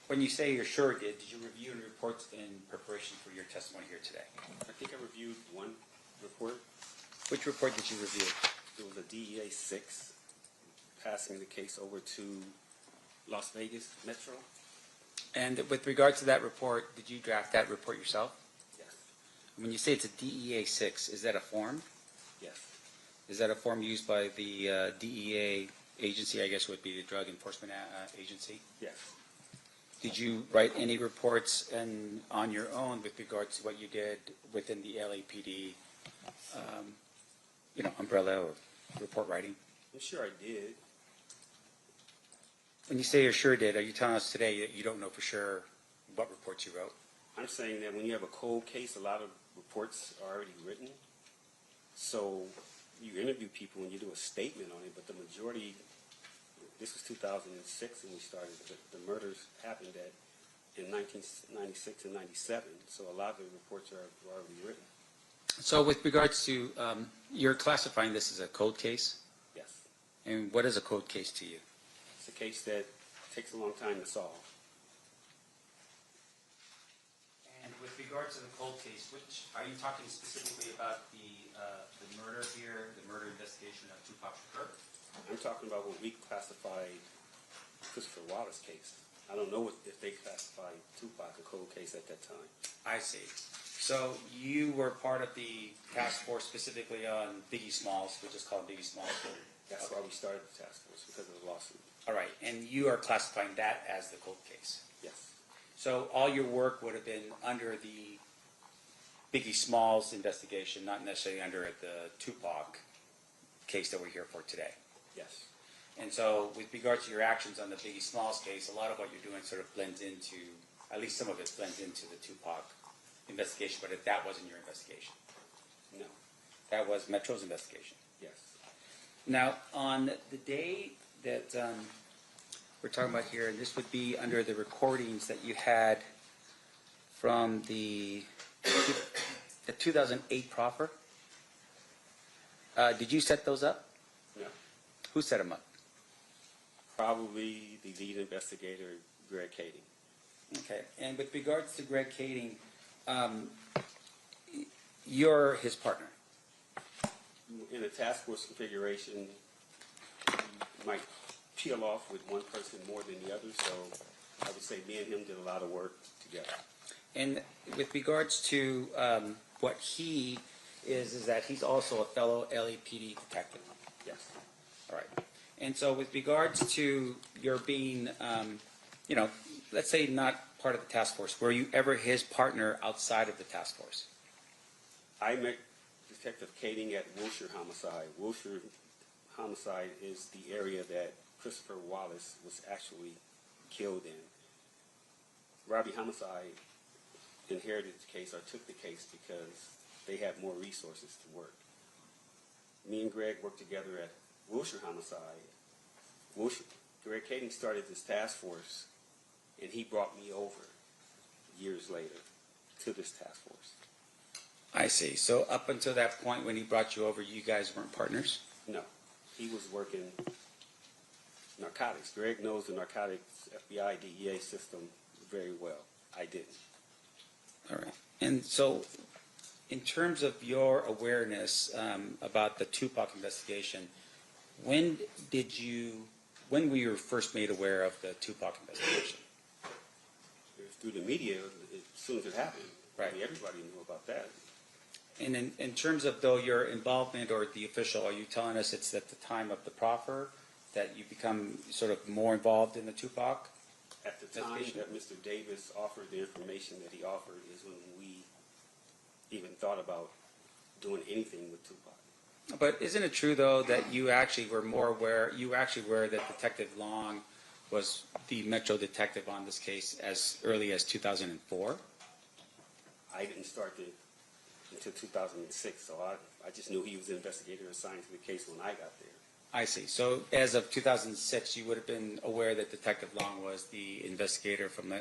Speaker 6: When you say you're sure did you review any reports in preparation for your testimony here today?
Speaker 4: I think I reviewed one report.
Speaker 6: Which report did you review?
Speaker 4: It was a DEA 6 passing the case over to Las Vegas Metro.
Speaker 6: And with regard to that report, did you draft that report yourself?
Speaker 4: Yes.
Speaker 6: When you say it's a DEA 6, is that a form?
Speaker 4: Yes.
Speaker 6: Is that a form used by the DEA agency, I guess would be the Drug Enforcement Agency?
Speaker 4: Yes.
Speaker 6: Did you write any reports on your own with regards to what you did within the LAPD, umbrella or report writing?
Speaker 4: I'm sure I did.
Speaker 6: When you say you sure did, are you telling us today that you don't know for sure what reports you wrote?
Speaker 4: I'm saying that when you have a cold case, a lot of reports are already written. So you interview people and you do a statement on it, but the majority, this was 2006 when we started, the murders happened in 1996 and 97, so a lot of the reports are already written.
Speaker 6: So with regards to, you're classifying this as a cold case?
Speaker 4: Yes.
Speaker 6: And what is a cold case to you?
Speaker 4: It's a case that takes a long time to solve.
Speaker 6: And with regards to the cold case, which are you talking specifically about the murder here, the murder investigation of Tupac Shakur?
Speaker 4: I'm talking about what we classified Christopher Wallace case. I don't know if they classified Tupac a cold case at that time.
Speaker 6: I see. So you were part of the task force specifically on Biggie Smalls, which is called Biggie Smalls.
Speaker 4: That's why we started the task force, because of the lawsuit.
Speaker 6: All right, and you are classifying that as the cold case.
Speaker 4: Yes.
Speaker 6: So all your work would have been under the Biggie Smalls investigation, not necessarily under the Tupac case that we're here for today.
Speaker 4: Yes.
Speaker 6: And so with regards to your actions on the Biggie Smalls case, a lot of what you're doing sort of blends into, at least some of it blends into the Tupac investigation, but that wasn't your investigation.
Speaker 4: No.
Speaker 6: That was Metro's investigation.
Speaker 4: Yes.
Speaker 6: Now, on the day that we're talking about here, and this would be under the recordings that you had from the 2008 proffer, did you set those up?
Speaker 4: No.
Speaker 6: Who set them up?
Speaker 4: Probably the lead investigator, Greg Kading.
Speaker 6: Okay, and with regards to Greg Kading, you're his partner.
Speaker 4: In a task force configuration, you might peel off with one person more than the other, so I would say me and him did a lot of work together.
Speaker 6: And with regards to what he is that he's also a fellow LAPD detective.
Speaker 4: Yes.
Speaker 6: All right. And so with regards to your being, let's say not part of the task force, were you ever his partner outside of the task force?
Speaker 4: I met Detective Kading at Wilshire Homicide. Wilshire Homicide is the area that Christopher Wallace was actually killed in. Robbie Homicide inherited the case or took the case because they had more resources to work. Me and Greg worked together at Wilshire Homicide. Greg Kading started this task force, and he brought me over years later to this task force.
Speaker 6: I see. So up until that point when he brought you over, you guys weren't partners?
Speaker 4: No. He was working narcotics. Greg knows the narcotics FBI, DEA system very well. I didn't.
Speaker 6: All right. And so in terms of your awareness about the Tupac investigation, when were you first made aware of the Tupac investigation?
Speaker 4: Through the media, as soon as it happened.
Speaker 6: Right.
Speaker 4: I mean, everybody knew about that.
Speaker 6: And in terms of, though, your involvement or the official, are you telling us it's at the time of the proffer that you become sort of more involved in the Tupac?
Speaker 4: At the time that Mr. Davis offered the information that he offered is when we even thought about doing anything with Tupac.
Speaker 6: But isn't it true, though, that you actually were more aware, you actually were that Detective Long was the Metro detective on this case as early as 2004?
Speaker 4: I didn't start until 2006, so I just knew he was an investigator assigned to the case when I got there.
Speaker 6: I see. So as of 2006, you would have been aware that Detective Long was the investigator from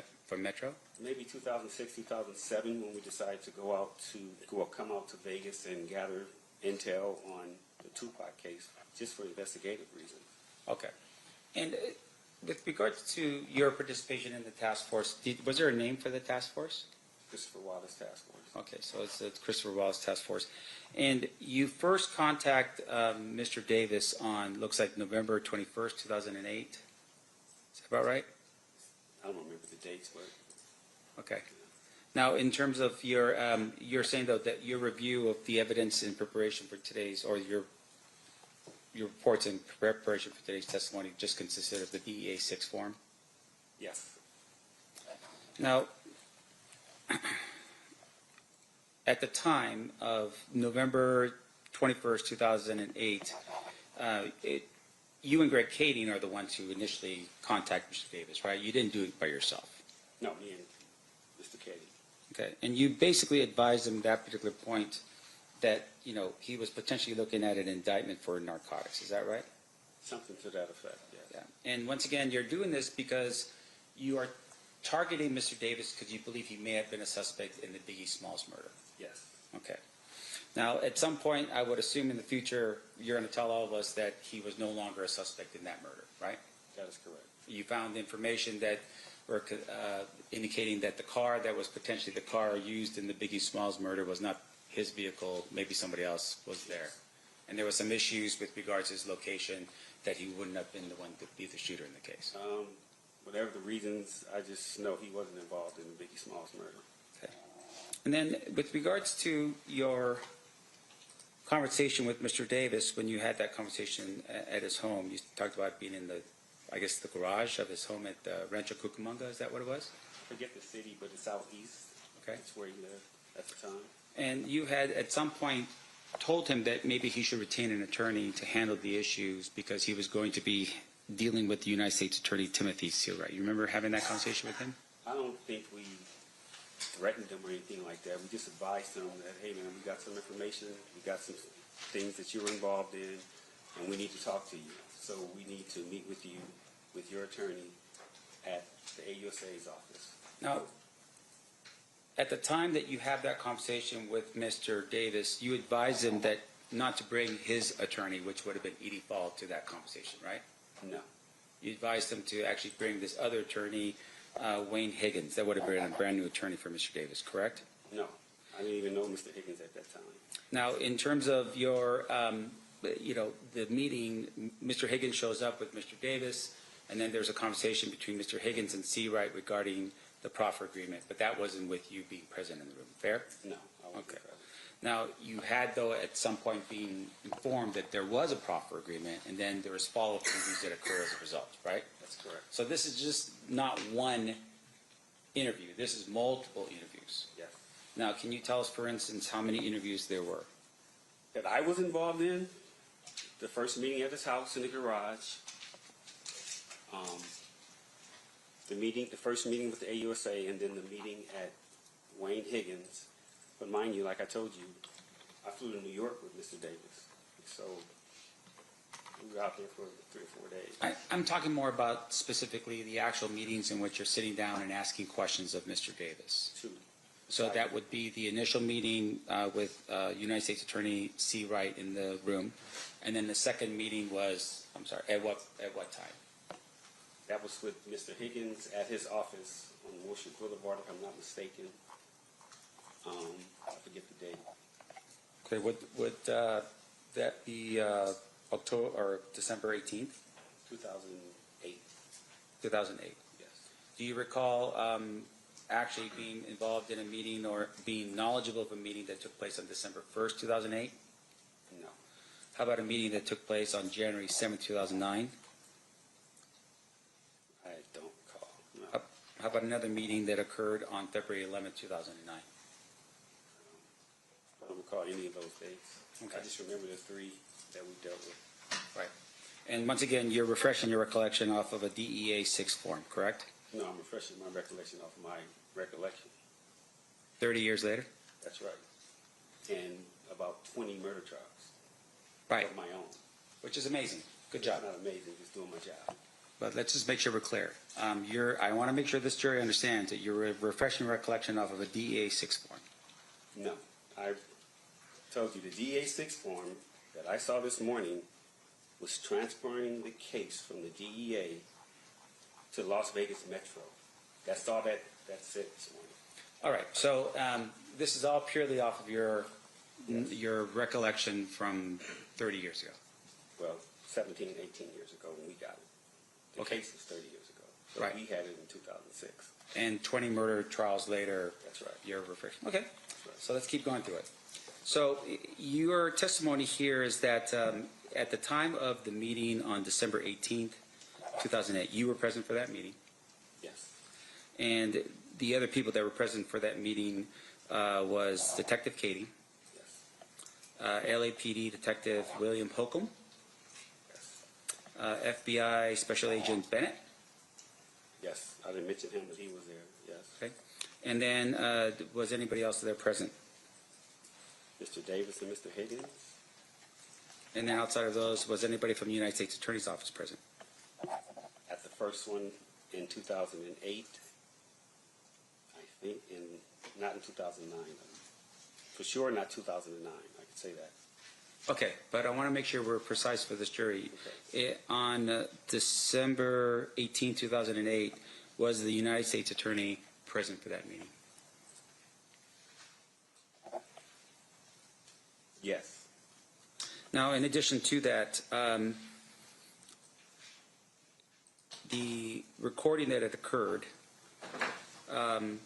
Speaker 6: Metro?
Speaker 4: Maybe 2006, 2007, when we decided to come out to Vegas and gather intel on the Tupac case, just for investigative reasons.
Speaker 6: Okay. And with regards to your participation in the task force, was there a name for the task force?
Speaker 4: Christopher Wallace Task Force.
Speaker 6: Okay, so it's the Christopher Wallace Task Force. And you first contact Mr. Davis on, looks like November 21st, 2008. Is that about right?
Speaker 4: I don't remember the dates, but
Speaker 6: Okay. Now, in terms of your, you're saying though that your review of the evidence in preparation for today's, or your reports in preparation for today's testimony just consisted of the DEA 6 form?
Speaker 4: yes.
Speaker 6: Now, at the time of November 21st, 2008, you and Greg Kading are the ones who initially contacted Mr. Davis, right? You didn't do it by yourself.
Speaker 4: No, me and Mr. Katie.
Speaker 6: Okay, and you basically advised him at that particular point that, you know, he was potentially looking at an indictment for narcotics. Is that right?
Speaker 4: Something to that effect, yes.
Speaker 6: Yeah. And once again, you're doing this because you are targeting Mr. Davis because you believe he may have been a suspect in the Biggie Smalls murder.
Speaker 4: Yes.
Speaker 6: Okay. Now, at some point, I would assume in the future, you're going to tell all of us that he was no longer a suspect in that murder, right?
Speaker 4: That is correct.
Speaker 6: You found information that were indicating that the car that was potentially the car used in the Biggie Smalls murder was not his vehicle, maybe somebody else was there. And there were some issues with regards to his location that he wouldn't have been the one to be the shooter in the case.
Speaker 4: Whatever the reasons, I just know he wasn't involved in the Biggie Smalls murder.
Speaker 6: Okay. And then with regards to your conversation with Mr. Davis, when you had that conversation at his home, you talked about being in the, I guess, the garage of his home at Rancho Cucamonga. Is that what it was?
Speaker 4: I forget the city, but it's out east.
Speaker 6: Okay.
Speaker 4: That's where he lived at the time.
Speaker 6: And you had at some point told him that maybe he should retain an attorney to handle the issues because he was going to be dealing with the United States Attorney Timothy Sealwright. You remember having that conversation with him?
Speaker 4: I don't think we threatened him or anything like that. We just advised him that, hey man, we got some information, we got some things that you were involved in, and we need to talk to you. So we need to meet with you, with your attorney, at the AUSA's office.
Speaker 6: Now, at the time that you had that conversation with Mr. Davis, you advised him that not to bring his attorney, which would have been Edie Fall, to that conversation, right?
Speaker 4: No.
Speaker 6: You advised him to actually bring this other attorney, Wayne Higgins. That would have been a brand new attorney for Mr. Davis, correct?
Speaker 4: No. I didn't even know Mr. Higgins at that time.
Speaker 6: Now, in terms of your, the meeting, Mr. Higgins shows up with Mr. Davis, and then there's a conversation between Mr. Higgins and Seawright regarding the proffer agreement, but that wasn't with you being present in the room. Fair?
Speaker 4: No. I wasn't
Speaker 6: Okay.
Speaker 4: present.
Speaker 6: Now, you had, though, at some point being informed that there was a proffer agreement, and then there was follow-up interviews that occur as a result, right?
Speaker 4: That's correct.
Speaker 6: So this is just not one interview. This is multiple interviews.
Speaker 4: Yes.
Speaker 6: Now, can you tell us, for instance, how many interviews there were?
Speaker 4: That I was involved in, the first meeting at his house in the garage, the first meeting with the AUSA, and then the meeting at Wayne Higgins. But mind you, like I told you, I flew to New York with Mr. Davis. So we were out there for 3 or 4 days.
Speaker 6: I'm talking more about specifically the actual meetings in which you're sitting down and asking questions of Mr. Davis.
Speaker 4: 2.
Speaker 6: So that would be the initial meeting with United States Attorney Seawright in the room, and then the second meeting was, I'm sorry, at what time?
Speaker 4: That was with Mr. Higgins at his office on Wilshire Boulevard, if I'm not mistaken. I forget the date.
Speaker 6: Okay, would that be October or December 18th,
Speaker 4: 2008.
Speaker 6: 2008?
Speaker 4: Yes.
Speaker 6: Do you recall actually being involved in a meeting or being knowledgeable of a meeting that took place on December 1st, 2008?
Speaker 4: No.
Speaker 6: How about a meeting that took place on January 7th, 2009?
Speaker 4: I don't recall. No.
Speaker 6: How about another meeting that occurred on February 11th, 2009?
Speaker 4: I don't recall any of those dates.
Speaker 6: Okay.
Speaker 4: I just remember the 3 that we dealt with.
Speaker 6: Right. And once again, you're refreshing your recollection off of a DEA 6 form, correct?
Speaker 4: No, I'm refreshing my recollection off of my recollection.
Speaker 6: 30 years later?
Speaker 4: That's right. And about 20 murder trials
Speaker 6: Right,
Speaker 4: of my own.
Speaker 6: which is amazing. Good
Speaker 4: It's
Speaker 6: job.
Speaker 4: not amazing, just doing my job.
Speaker 6: But let's just make sure we're clear. I want to make sure this jury understands that you're refreshing your recollection off of a DEA 6 form.
Speaker 4: No, I told you the DA 6 form that I saw this morning was transferring the case from the DEA to Las Vegas Metro. That's all that said this morning.
Speaker 6: All right, so this is all purely off of your recollection from 30 years ago.
Speaker 4: Well, 17, 18 years ago when we got it. The
Speaker 6: Okay.
Speaker 4: case was 30 years ago. So
Speaker 6: Right.
Speaker 4: we had it in 2006.
Speaker 6: And 20 murder trials later,
Speaker 4: That's right.
Speaker 6: you're refreshing. Okay,
Speaker 4: That's right.
Speaker 6: so let's keep going through it. So your testimony here is that at the time of the meeting on December 18th, 2008, you were present for that meeting.
Speaker 4: Yes.
Speaker 6: And the other people that were present for that meeting was Detective Katie,
Speaker 4: Yes.
Speaker 6: LAPD Detective William Holcomb,
Speaker 4: Yes.
Speaker 6: FBI Special Agent Bennett,
Speaker 4: Yes. I didn't mention him, but he was there. Yes.
Speaker 6: okay, and then was anybody else there present?
Speaker 4: Mr. Davis and Mr. Higgins.
Speaker 6: And then outside of those, was anybody from the United States Attorney's Office present?
Speaker 4: At the first one in 2008, I think, not in 2009. For sure not 2009, I can say that.
Speaker 6: Okay, but I want to make sure we're precise for this jury. On December 18, 2008, was the United States Attorney present for that meeting?
Speaker 4: Yes.
Speaker 6: Now, in addition to that, the recording that had occurred, and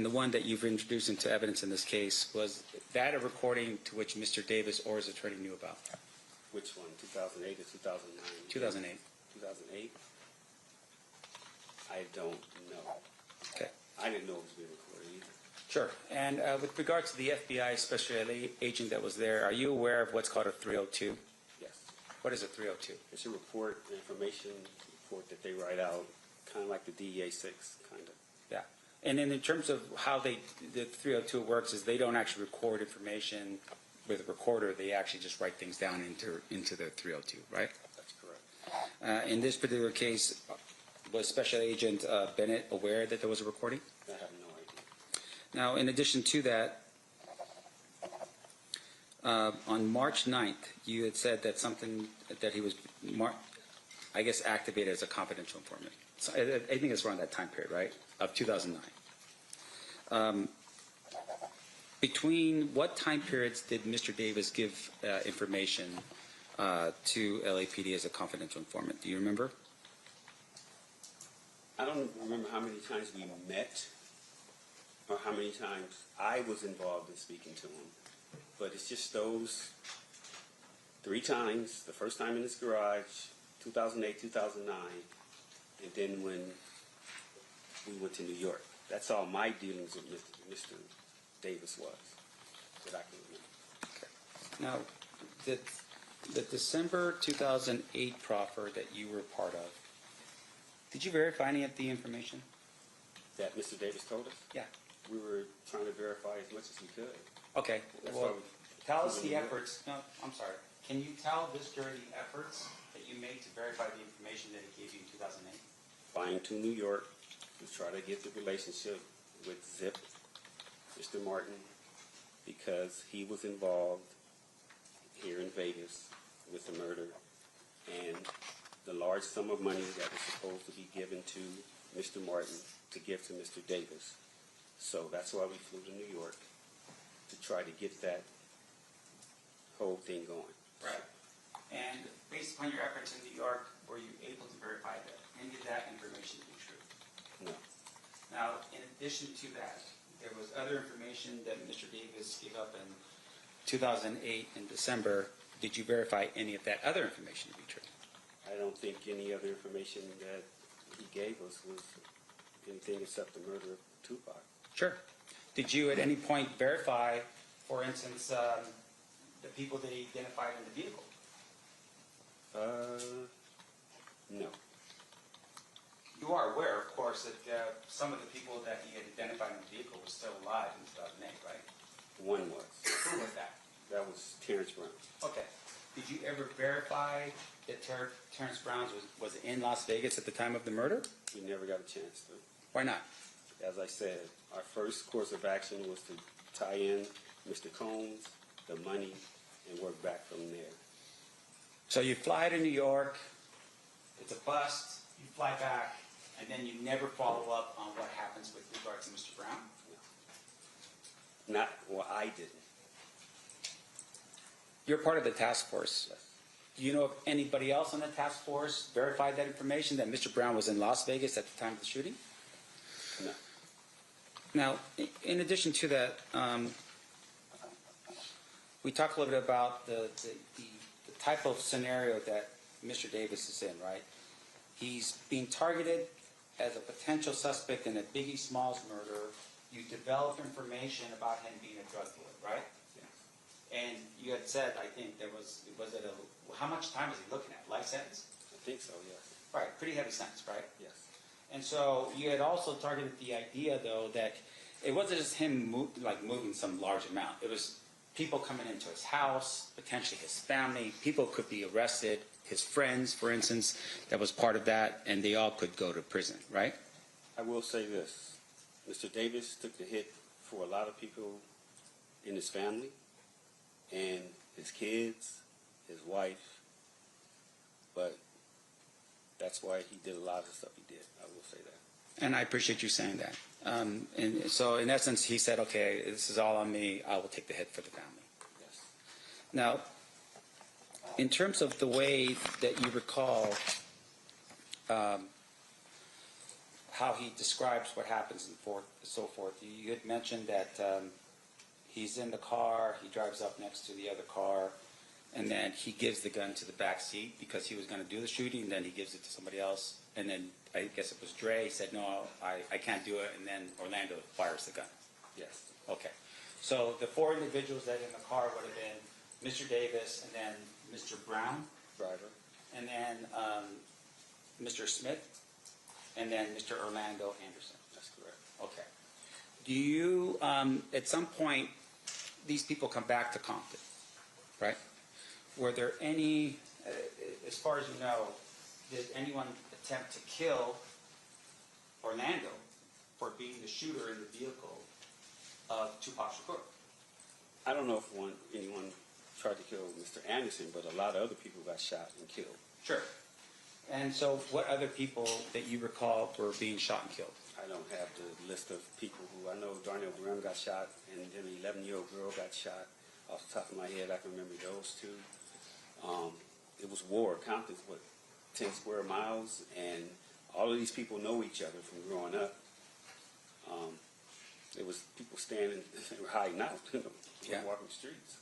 Speaker 6: the one that you've introduced into evidence in this case, was that a recording to which Mr. Davis or his attorney knew about?
Speaker 4: Which one, 2008 or 2009?
Speaker 6: 2008.
Speaker 4: 2008? I don't know.
Speaker 6: Okay.
Speaker 4: I didn't know it was being recorded either.
Speaker 6: Sure. And with regard to the FBI special agent that was there, are you aware of what's called a 302?
Speaker 4: Yes.
Speaker 6: What is a 302?
Speaker 4: It's a report, information report that they write out, kind of like the DEA 6, kind of.
Speaker 6: Yeah. And then in terms of how the 302 works is they don't actually record information with a recorder. They actually just write things down into the 302, right?
Speaker 4: That's correct.
Speaker 6: In this particular case, was Special Agent Bennett aware that there was a recording?
Speaker 4: I have no idea.
Speaker 6: Now, in addition to that, on March 9th, you had said that something that he was, I guess, activated as a confidential informant. So I think it's around that time period, right, of 2009. Between what time periods did Mr. Davis give information to LAPD as a confidential informant? Do you remember?
Speaker 4: I don't remember how many times we met or how many times I was involved in speaking to him. But it's just those 3 times, the first time in his garage, 2008, 2009, and then when we went to New York. That's all my dealings with Mr. Davis was, that I can remember.
Speaker 6: Now, the December 2008 proffer that you were part of, did you verify any of the information?
Speaker 4: That Mr. Davis told us?
Speaker 6: Yeah.
Speaker 4: We were trying to verify as much as we could.
Speaker 6: Okay,
Speaker 4: That's
Speaker 6: well,
Speaker 4: why we-
Speaker 6: tell us the efforts, no, I'm sorry. Can you tell this jury the efforts that you made to verify the information that he gave you in 2008?
Speaker 4: Flying to New York to try to get the relationship with Zip, Mr. Martin, because he was involved here in Vegas with the murder and the large sum of money that was supposed to be given to Mr. Martin to give to Mr. Davis. So that's why we flew to New York, to try to get that whole thing going.
Speaker 6: Right. And based upon your efforts in New York, were you able to verify that any of that information to be true?
Speaker 4: No.
Speaker 6: Now, in addition to that, there was other information that Mr. Davis gave up in 2008 in December. Did you verify any of that other information to be true?
Speaker 4: I don't think any other information that he gave us was anything except the murder of Tupac.
Speaker 6: Sure. Did you at any point verify, for instance, the people that he identified in the vehicle? some of the people that he had identified in the vehicle were still alive in 2008, right?
Speaker 4: One was.
Speaker 6: Who was that?
Speaker 4: That was Terrence Brown.
Speaker 6: Okay. Did you ever verify that Terrence Brown was in Las Vegas at the time of the murder?
Speaker 4: We never got a chance to.
Speaker 6: Why not?
Speaker 4: As I said, our first course of action was to tie in Mr. Combs, the money, and work back from there.
Speaker 6: So you fly to New York, it's a bust, you fly back, and then you never follow up on what happens with regards to Mr. Brown?
Speaker 4: Well, I didn't.
Speaker 6: You're part of the task force.
Speaker 4: Yes.
Speaker 6: Do you know if anybody else on the task force verified that information, that Mr. Brown was in Las Vegas at the time of the shooting?
Speaker 4: No.
Speaker 6: Now, in addition to that, we talked a little bit about the type of scenario that Mr. Davis is in, right? He's being targeted as a potential suspect in a Biggie Smalls murder. You develop information about him being a drug dealer, right?
Speaker 4: Yes.
Speaker 6: And you had said, I think how much time was he looking at? Life sentence?
Speaker 4: I think so, yes.
Speaker 6: Right, pretty heavy sentence, right?
Speaker 4: Yes.
Speaker 6: And so you had also targeted the idea, though, that it wasn't just him moving some large amount. It was people coming into his house, potentially his family. People could be arrested, his friends, for instance, that was part of that, and they all could go to prison, right?
Speaker 4: I will say this. Mr. Davis took the hit for a lot of people in his family and his kids, his wife, but that's why he did a lot of the stuff he did. I will say that.
Speaker 6: And I appreciate you saying that. And so, in essence, he said, okay, this is all on me. I will take the hit for the family.
Speaker 4: Yes.
Speaker 6: Now, in terms of the way that you recall how he describes what happens and so forth, you had mentioned that he's in the car, he drives up next to the other car, and then he gives the gun to the back seat because he was going to do the shooting, and then he gives it to somebody else. And then I guess it was Dre said, no, I can't do it, and then Orlando fires the gun.
Speaker 4: Yes.
Speaker 6: Okay. So the four individuals that in the car would have been Mr. Davis, and then Mr. Brown,
Speaker 4: Driver.
Speaker 6: and then Mr. Smith, and then Mr. Orlando Anderson.
Speaker 4: That's correct.
Speaker 6: Okay. Do you, at some point, these people come back to Compton, right? Were there any, as far as you know, did anyone attempt to kill Orlando for being the shooter in the vehicle of Tupac Shakur?
Speaker 4: I don't know if anyone tried to kill Mr. Anderson, but a lot of other people got shot and killed.
Speaker 6: Sure. And so what other people that you recall were being shot and killed?
Speaker 4: I don't have the list of people who I know. Darnell Brown got shot, and then an 11-year-old girl got shot. Off the top of my head, I can remember those two. It was war. Compton's 10 square miles, and all of these people know each other from growing up. There was people standing, they were hiding out, walking the streets.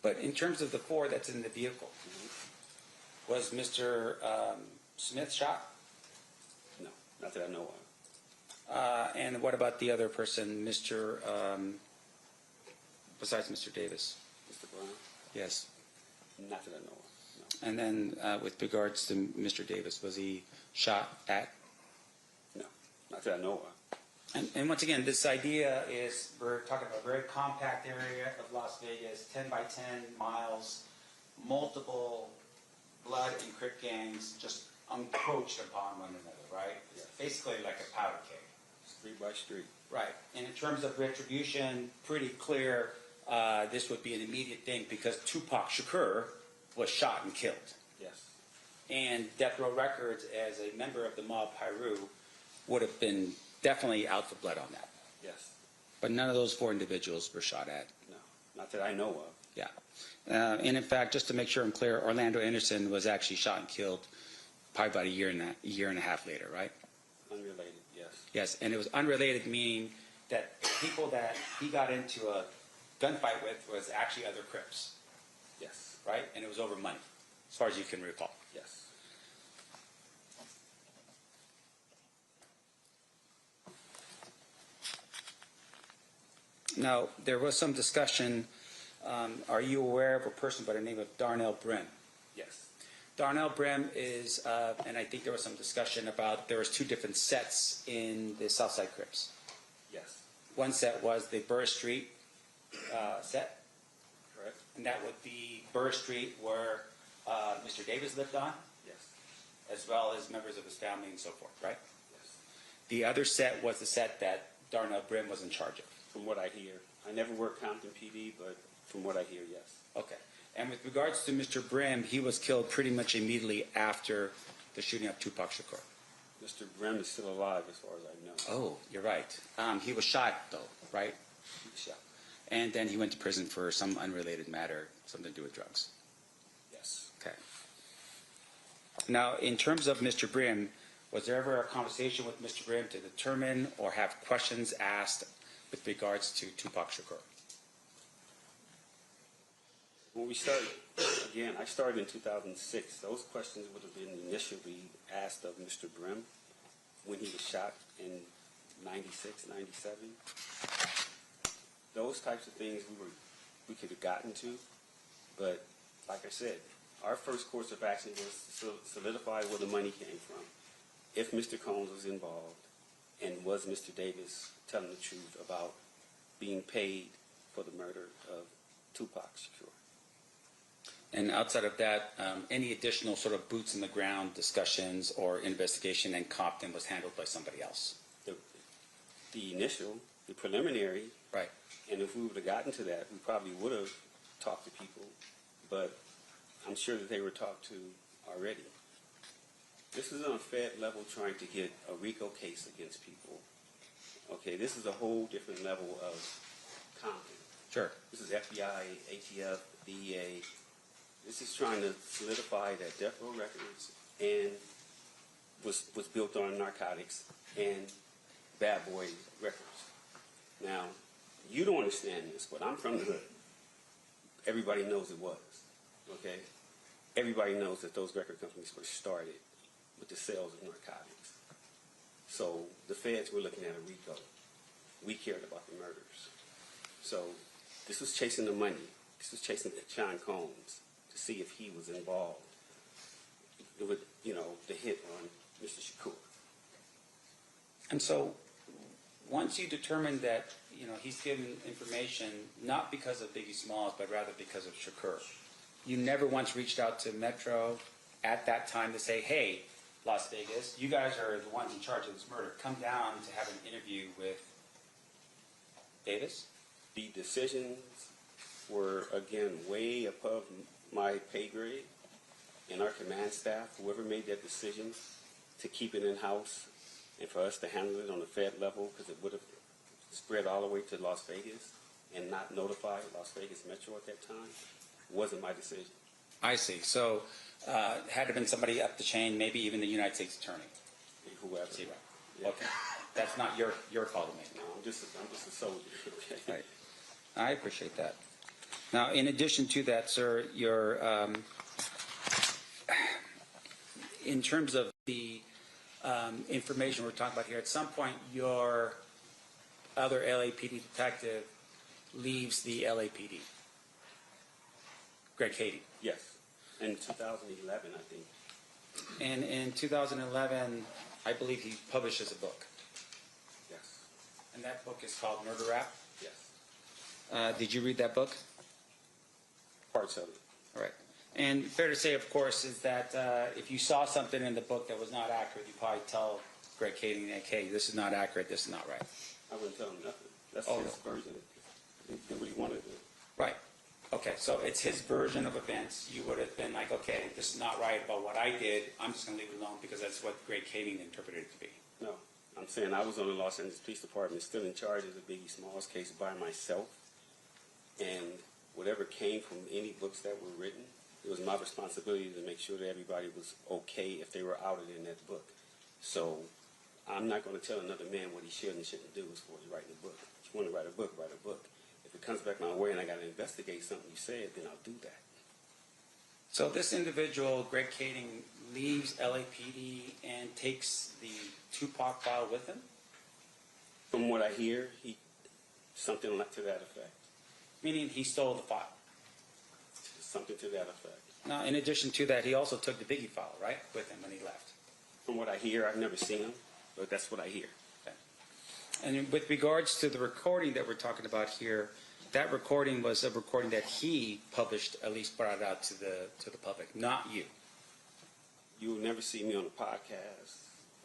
Speaker 6: But in terms of the four that's in the vehicle, was Mr. Smith shot?
Speaker 4: No, not that I know of.
Speaker 6: And what about the other person, besides Mr. Davis?
Speaker 4: Mr. Brown?
Speaker 6: Yes.
Speaker 4: Not that I know of. No.
Speaker 6: And then with regards to Mr. Davis, was he shot at?
Speaker 4: No, not that I know of.
Speaker 6: And once again, this idea is, we're talking about a very compact area of Las Vegas, 10 by 10 miles, multiple blood and Crip gangs just encroached upon one another, right? It's basically like a powder keg.
Speaker 4: Street by street.
Speaker 6: Right. And in terms of retribution, pretty clear this would be an immediate thing because Tupac Shakur was shot and killed.
Speaker 4: Yes.
Speaker 6: And Death Row Records, as a member of the mob Piru, would have been definitely out for blood on that.
Speaker 4: Yes.
Speaker 6: But none of those four individuals were shot at.
Speaker 4: No, not that I know of.
Speaker 6: Yeah. And in fact, just to make sure I'm clear, Orlando Anderson was actually shot and killed probably about a year and a half later, right?
Speaker 4: Unrelated, yes.
Speaker 6: Yes, and it was unrelated, meaning that people that he got into a gunfight with was actually other Crips,
Speaker 4: Yes.
Speaker 6: right? And it was over money, as far as you can recall.
Speaker 4: Yes.
Speaker 6: Now, there was some discussion, are you aware of a person by the name of Darnell Brin?
Speaker 4: Yes.
Speaker 6: Darnell Brim is, and I think there was some discussion about there was two different sets in the Southside Crips.
Speaker 4: Yes.
Speaker 6: One set was the Burr Street set,
Speaker 4: Correct?
Speaker 6: and that would be Burr Street where Mr. Davis lived on,
Speaker 4: Yes.
Speaker 6: as well as members of his family and so forth, right?
Speaker 4: Yes.
Speaker 6: The other set was the set that Darnell Brim was in charge of.
Speaker 4: From what I hear. I never worked Compton PD, but from what I hear, yes.
Speaker 6: Okay. And with regards to Mr. Brim, he was killed pretty much immediately after the shooting of Tupac Shakur.
Speaker 4: Mr. Brim is still alive as far as I know.
Speaker 6: Oh, you're right. He was shot, though, right? He was shot. And then he went to prison for some unrelated matter, something to do with drugs.
Speaker 4: Yes.
Speaker 6: Okay. Now, in terms of Mr. Brim, was there ever a conversation with Mr. Brim to determine or have questions asked with regards to Tupac Shakur?
Speaker 4: When we started, again, I started in 2006. Those questions would have been initially asked of Mr. Brim when he was shot in 96, 97. Those types of things we could have gotten to, but like I said, our first course of action was to solidify where the money came from. If Mr. Combs was involved, and was Mr. Davis telling the truth about being paid for the murder of Tupac Shakur.
Speaker 6: And outside of that, any additional sort of boots in the ground discussions or investigation in Compton was handled by somebody else?
Speaker 4: The initial, the preliminary,
Speaker 6: right.
Speaker 4: And if we would have gotten to that, we probably would have talked to people, but I'm sure that they were talked to already. This is on a Fed level trying to get a RICO case against people. Okay, this is a whole different level of Compton.
Speaker 6: Sure.
Speaker 4: This is FBI, ATF, DEA. This is trying to solidify that Death Row Records and was built on narcotics and Bad Boy Records. Now, you don't understand this, but I'm from the hood. Everybody knows it was. Okay? Everybody knows that those record companies were started with the sales of narcotics. So the feds were looking at a RICO. We cared about the murders. So this was chasing the money. This was chasing Sean Combs to see if he was involved with, the hit on Mr. Shakur.
Speaker 6: And so once you determine that, he's given information not because of Biggie Smalls, but rather because of Shakur, you never once reached out to Metro at that time to say, hey, Las Vegas, you guys are the ones in charge of this murder. Come down to have an interview with Davis?
Speaker 4: The decisions were, again, way above my pay grade, and our command staff, whoever made that decision to keep it in-house and for us to handle it on the Fed level, because it would have spread all the way to Las Vegas and not notify Las Vegas Metro at that time, wasn't my decision.
Speaker 6: I see. So had it been somebody up the chain, maybe even the United States Attorney?
Speaker 4: Whoever.
Speaker 6: See, right.
Speaker 4: Yeah.
Speaker 6: Okay. That's not your call to make.
Speaker 4: No, I'm just a soldier. Okay.
Speaker 6: Right. I appreciate that. Now, in addition to that, sir, your in terms of the information we're talking about here, at some point your other LAPD detective leaves the LAPD. Greg Cady.
Speaker 4: Yes. In 2011, I think.
Speaker 6: And in 2011, I believe he publishes a book.
Speaker 4: Yes.
Speaker 6: And that book is called Murder Rap.
Speaker 4: Yes.
Speaker 6: Did you read that book?
Speaker 4: Parts of it.
Speaker 6: All right. And fair to say, of course, is that if you saw something in the book that was not accurate, you probably tell Greg Cady, hey, this is not accurate, this is not right.
Speaker 4: I wouldn't tell him nothing. That's
Speaker 6: Oh,
Speaker 4: his version. He did what he wanted to do.
Speaker 6: Right. Okay, so it's his version of events. You would have been like, okay, this is not right about what I did. I'm just going to leave it alone because that's what Greg Cady interpreted it to be.
Speaker 4: No. I'm saying I was on the Los Angeles Police Department, still in charge of the Biggie Smalls case by myself. And whatever came from any books that were written, it was my responsibility to make sure that everybody was okay if they were outed in that book. So I'm not going to tell another man what he should and shouldn't do as far as writing a book. If you want to write a book, write a book. If it comes back my way and I got to investigate something you said, then I'll do that.
Speaker 6: So this individual, Greg Cady, leaves LAPD and takes the Tupac file with him?
Speaker 4: From what I hear, something like to that effect.
Speaker 6: Meaning he stole the file?
Speaker 4: Something to that effect.
Speaker 6: Now, in addition to that, he also took the Biggie file, right, with him when he left.
Speaker 4: From what I hear, I've never seen him, but that's what I hear.
Speaker 6: And with regards to the recording that we're talking about here, that recording was a recording that he published, at least brought out to the public, not you.
Speaker 4: You will never see me on a podcast,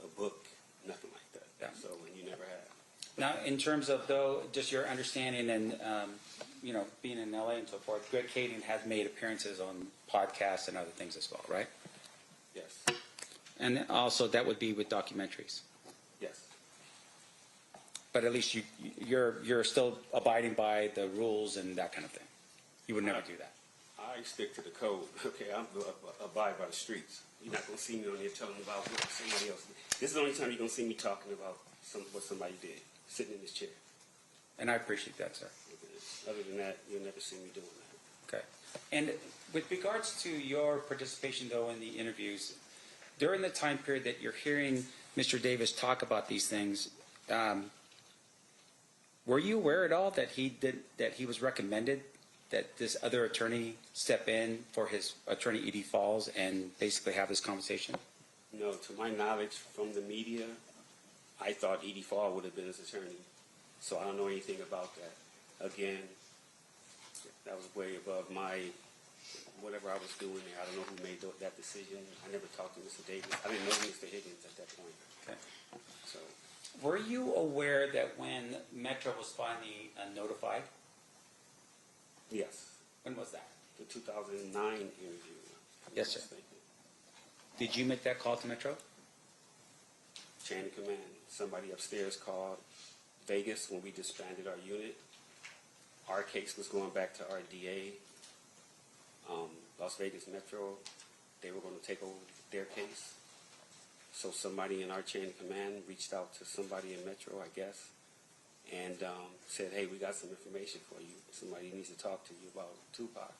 Speaker 4: a book, nothing like that.
Speaker 6: Yeah.
Speaker 4: So, and you never have.
Speaker 6: Now, in terms of, though, just your understanding and, being in LA and so forth, Greg Kading has made appearances on podcasts and other things as well, right?
Speaker 4: Yes.
Speaker 6: And also that would be with documentaries.
Speaker 4: Yes.
Speaker 6: But at least you're still abiding by the rules and that kind of thing. You would never do that.
Speaker 4: I stick to the code. Okay, I'm abide by the streets. You're not going to see me on there telling about what somebody else did. This is the only time you're going to see me talking about what somebody did, sitting in this chair.
Speaker 6: And I appreciate that, sir.
Speaker 4: Other than that, you'll never see me doing that.
Speaker 6: Okay. And with regards to your participation, though, in the interviews, during the time period that you're hearing Mr. Davis talk about these things, were you aware at all that he was recommended that this other attorney step in for his attorney, E.D. Falls, and basically have this conversation?
Speaker 4: No, to my knowledge from the media, I thought E.D. Falls would have been his attorney. So I don't know anything about that. Again, that was way above my, whatever I was doing there. I don't know who made that decision. I never talked to Mr. Davis. I didn't know Mr. Higgins at that point.
Speaker 6: Okay.
Speaker 4: So,
Speaker 6: Were you aware that when Metro was finally notified?
Speaker 4: yes,
Speaker 6: When was that?
Speaker 4: the 2009 interview.
Speaker 6: Yes, sir. Did you make that call to Metro?
Speaker 4: Chain of command. Somebody upstairs called Vegas when we disbanded our unit. Our case was going back to our DA. Las Vegas Metro, they were going to take over their case. So somebody in our chain of command reached out to somebody in Metro, I guess, and said, hey, we got some information for you. Somebody needs to talk to you about Tupac.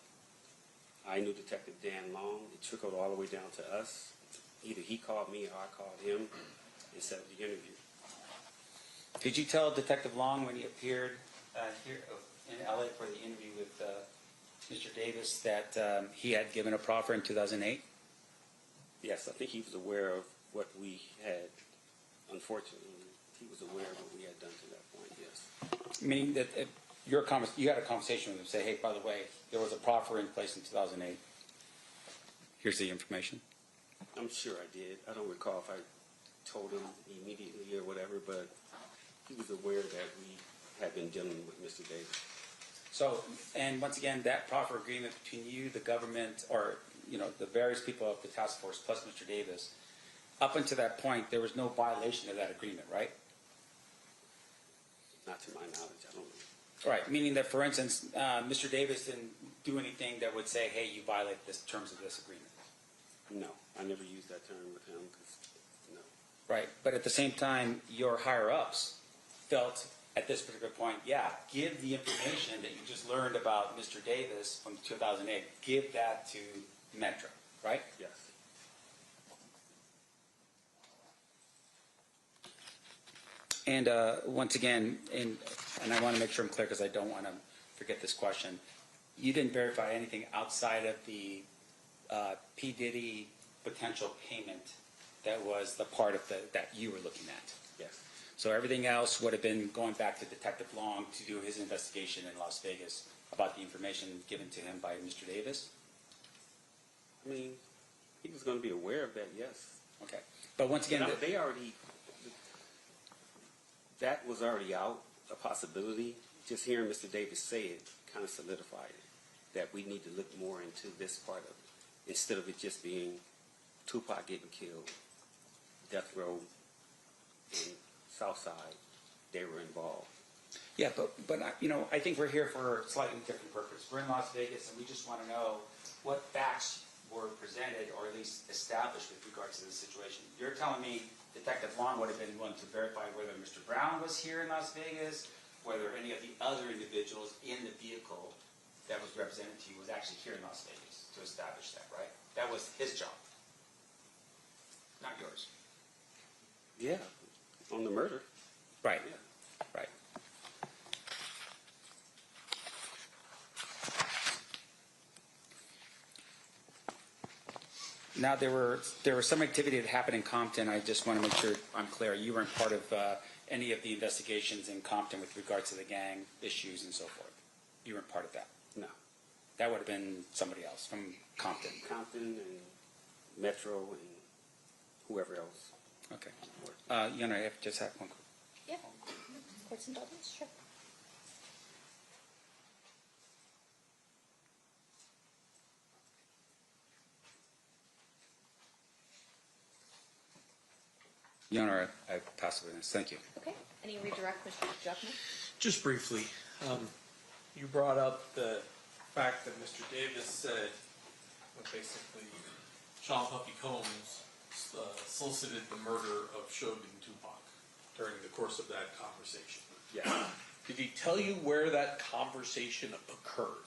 Speaker 4: I knew Detective Dan Long. It trickled all the way down to us. Either he called me or I called him and set up the interview.
Speaker 6: Did you tell Detective Long when he appeared here in LA for the interview with Mr. Davis that he had given a proffer in 2008?
Speaker 4: Yes, I think he was aware of what we had. Unfortunately, he was aware of what we had done to that point, yes.
Speaker 6: Meaning that you had a conversation with him, say, hey, by the way, there was a proffer in place in 2008. Here's the information.
Speaker 4: I'm sure I did. I don't recall if I told him immediately or whatever, but he was aware that we had been dealing with Mr. Davis.
Speaker 6: So, and once again, that proffer agreement between you, the government, or, the various people of the task force, plus Mr. Davis, up until that point, there was no violation of that agreement, right?
Speaker 4: Not to my knowledge, I don't know.
Speaker 6: Right, meaning that, for instance, Mr. Davis didn't do anything that would say, hey, you violate the terms of this agreement.
Speaker 4: No, I never used that term with him because, no.
Speaker 6: Right, but at the same time, your higher-ups felt at this particular point, yeah, give the information that you just learned about Mr. Davis from 2008, give that to Metro, right?
Speaker 4: Yes.
Speaker 6: And once again, and I want to make sure I'm clear because I don't want to forget this question, you didn't verify anything outside of the P. Diddy potential payment that was the part of that you were looking at?
Speaker 4: Yes.
Speaker 6: So everything else would have been going back to Detective Long to do his investigation in Las Vegas about the information given to him by Mr. Davis?
Speaker 4: I mean, he was going to be aware of that, yes.
Speaker 6: Okay. But once again,
Speaker 4: that was already out, a possibility. Just hearing Mr. Davis say it kind of solidified it, that we need to look more into this part of it, instead of it just being Tupac getting killed, Death Row, and Southside, they were involved.
Speaker 6: yeah, but I think we're here for a slightly different purpose. We're in Las Vegas, and we just want to know what facts were presented or at least established with regards to the situation. You're telling me Detective Long would have been willing to verify whether Mr. Brown was here in Las Vegas, whether any of the other individuals in the vehicle that was represented to you was actually here in Las Vegas to establish that, right? That was his job, not yours.
Speaker 4: Yeah, on the murder.
Speaker 6: Right,
Speaker 4: Yeah.
Speaker 6: right. Now, there was some activity that happened in Compton. I just want to make sure I'm clear. You weren't part of any of the investigations in Compton with regards to the gang issues and so forth. You weren't part of that.
Speaker 4: No.
Speaker 6: That would have been somebody else from Compton.
Speaker 4: Compton and Metro and whoever else.
Speaker 6: Okay. You know, I just have one.
Speaker 2: Yeah. Court's indulgence, sure.
Speaker 6: Your Honor, I pass the witness. Thank you.
Speaker 2: Okay. Any redirect, Mr. Druckmann?
Speaker 1: Just briefly, you brought up the fact that Mr. Davis said, well, basically, Sean Puffy Combs solicited the murder of Shug and Tupac during the course of that conversation.
Speaker 4: Yeah.
Speaker 1: Did he tell you where that conversation occurred?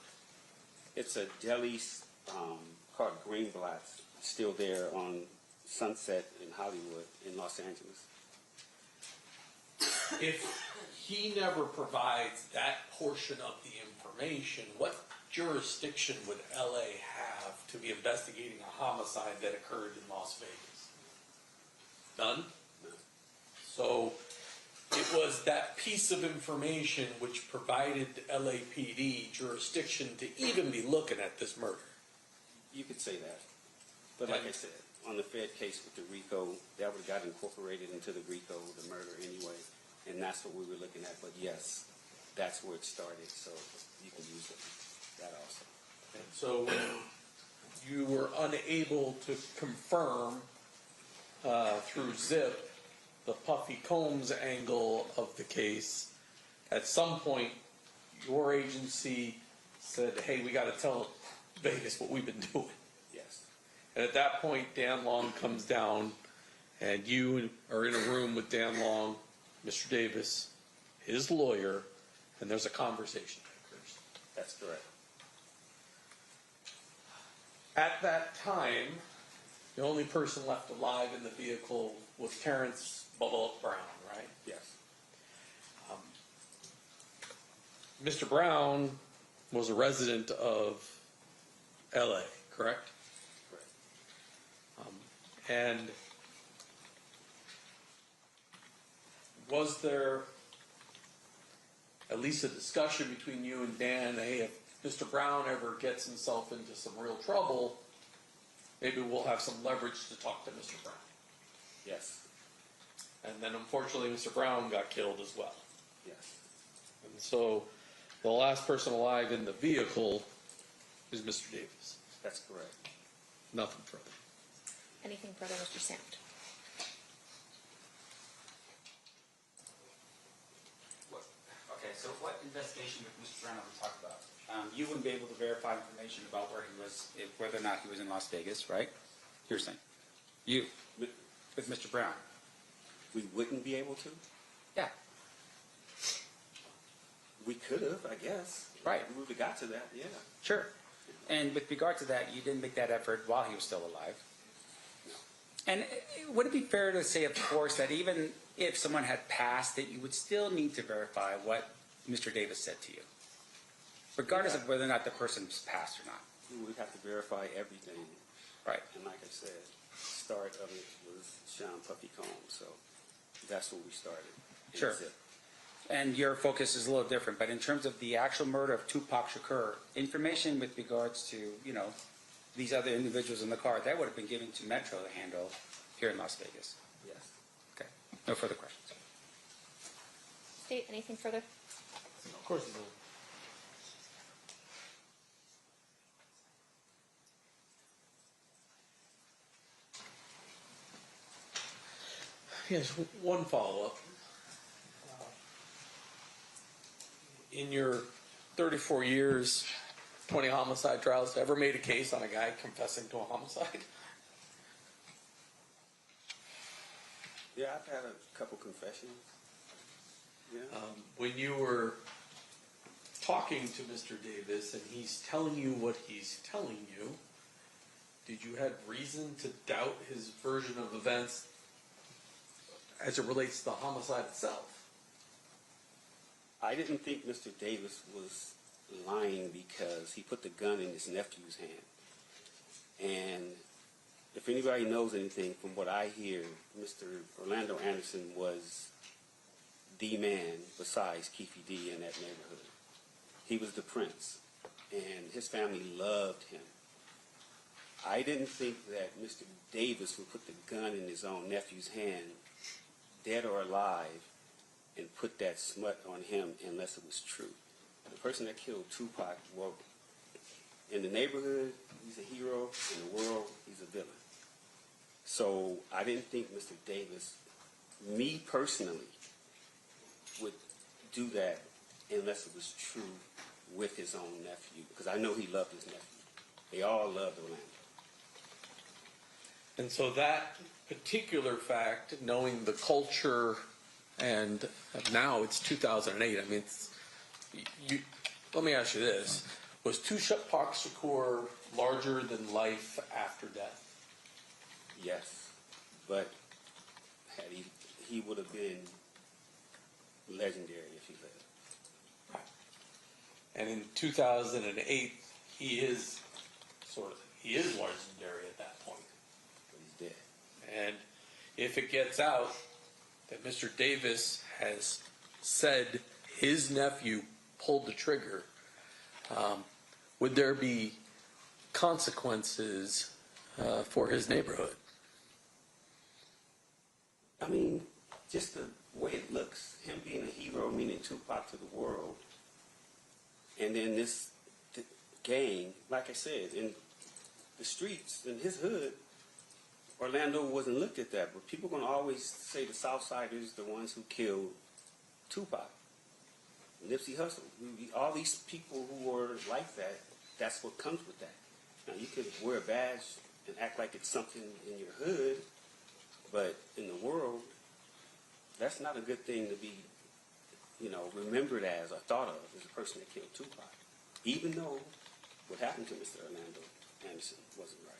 Speaker 4: It's a deli called Greenblatt's, still there on Sunset in Hollywood in Los Angeles.
Speaker 1: If he never provides that portion of the information, what jurisdiction would LA have to be investigating a homicide that occurred in Las Vegas? None? So it was that piece of information which provided LAPD jurisdiction to even be looking at this murder.
Speaker 4: You could say that. But like I said, on the Fed case with the RICO, that would have got incorporated into the RICO, the murder anyway, and that's what we were looking at. But yes, that's where it started, so you can use that also.
Speaker 1: And so when you were unable to confirm through ZIP the Puffy Combs angle of the case, at some point your agency said, hey, we got to tell Vegas what we've been doing.
Speaker 4: Yes.
Speaker 1: And at that point, Dan Long comes down, and you are in a room with Dan Long, Mr. Davis, his lawyer, and there's a conversation that occurs.
Speaker 4: That's correct.
Speaker 1: At that time, the only person left alive in the vehicle was Terrence Bubba Brown, right?
Speaker 4: Yes.
Speaker 1: Mr. Brown was a resident of LA, correct?
Speaker 4: Correct.
Speaker 1: And was there at least a discussion between you and Dan, hey, if Mr. Brown ever gets himself into some real trouble, maybe we'll have some leverage to talk to Mr. Brown?
Speaker 4: Yes.
Speaker 1: And then unfortunately Mr. Brown got killed as well.
Speaker 4: Yes.
Speaker 1: And so the last person alive in the vehicle is Mr. Davis.
Speaker 4: That's correct.
Speaker 1: Nothing further.
Speaker 2: Anything further, Mr. Sand?
Speaker 6: Okay, so what investigation with Mr. Brown have we talked about? You wouldn't be able to verify information about where he was, whether or not he was in Las Vegas, right? You're saying. You, with Mr. Brown.
Speaker 4: We wouldn't be able to?
Speaker 6: Yeah.
Speaker 4: We could have, I guess.
Speaker 6: Right.
Speaker 4: We would have got to that, yeah.
Speaker 6: Sure. And with regard to that, you didn't make that effort while he was still alive. And would it be fair to say, of course, that even if someone had passed, that you would still need to verify what Mr. Davis said to you, regardless of whether or not the person's passed or not?
Speaker 4: We would have to verify everything.
Speaker 6: Right.
Speaker 4: And like I said, the start of it was Sean Puffy Combs, so that's where we started. And
Speaker 6: Sure.
Speaker 4: that's it.
Speaker 6: And your focus is a little different, but in terms of the actual murder of Tupac Shakur, information with regards to, you know, these other individuals in the car, that would have been given to Metro to handle here in Las Vegas.
Speaker 4: Yes.
Speaker 6: Okay. No further questions.
Speaker 2: State, anything further?
Speaker 1: Of course he will. Yes, one follow-up. In your 34 years, 20 homicide trials, ever made a case on a guy confessing to a homicide?
Speaker 4: Yeah, I've had a couple confessions. Yeah.
Speaker 1: When you were talking to Mr. Davis and he's telling you what he's telling you, did you have reason to doubt his version of events as it relates to the homicide itself?
Speaker 4: I didn't think Mr. Davis was lying because he put the gun in his nephew's hand. And if if anybody knows anything, from what I hear, Mr. Orlando Anderson was the man besides Keefe D in that neighborhood. He was the prince, and his family loved him. I didn't think that Mr. Davis would put the gun in his own nephew's hand, dead or alive, and put that smut on him unless it was true. The person that killed Tupac, well, in the neighborhood, he's a hero. In the world, he's a villain. So I didn't think Mr. Davis, me personally, would do that unless it was true with his own nephew, because I know he loved his nephew. They all loved Orlando.
Speaker 1: And so that particular fact, knowing the culture, and now it's 2008. I mean, let me ask you this: was Tupac Shakur larger than life after death?
Speaker 4: Yes, but had he would have been legendary if he lived.
Speaker 1: And in 2008, he is legendary at that point.
Speaker 4: But he's dead.
Speaker 1: And if it gets out that Mr. Davis has said his nephew pulled the trigger, would there be consequences for his neighborhood?
Speaker 4: I mean, just the way it looks, him being a hero, meaning Tupac to the world, and then this gang, like I said, in the streets, in his hood, Orlando wasn't looked at that, but people are going to always say the Southsiders, the ones who killed Tupac, Nipsey Hussle, all these people who were like that. That's what comes with that. Now you could wear a badge and act like it's something in your hood, but in the world, that's not a good thing to be, remembered as or thought of as a person that killed Tupac, even though what happened to Mr. Orlando Anderson wasn't right.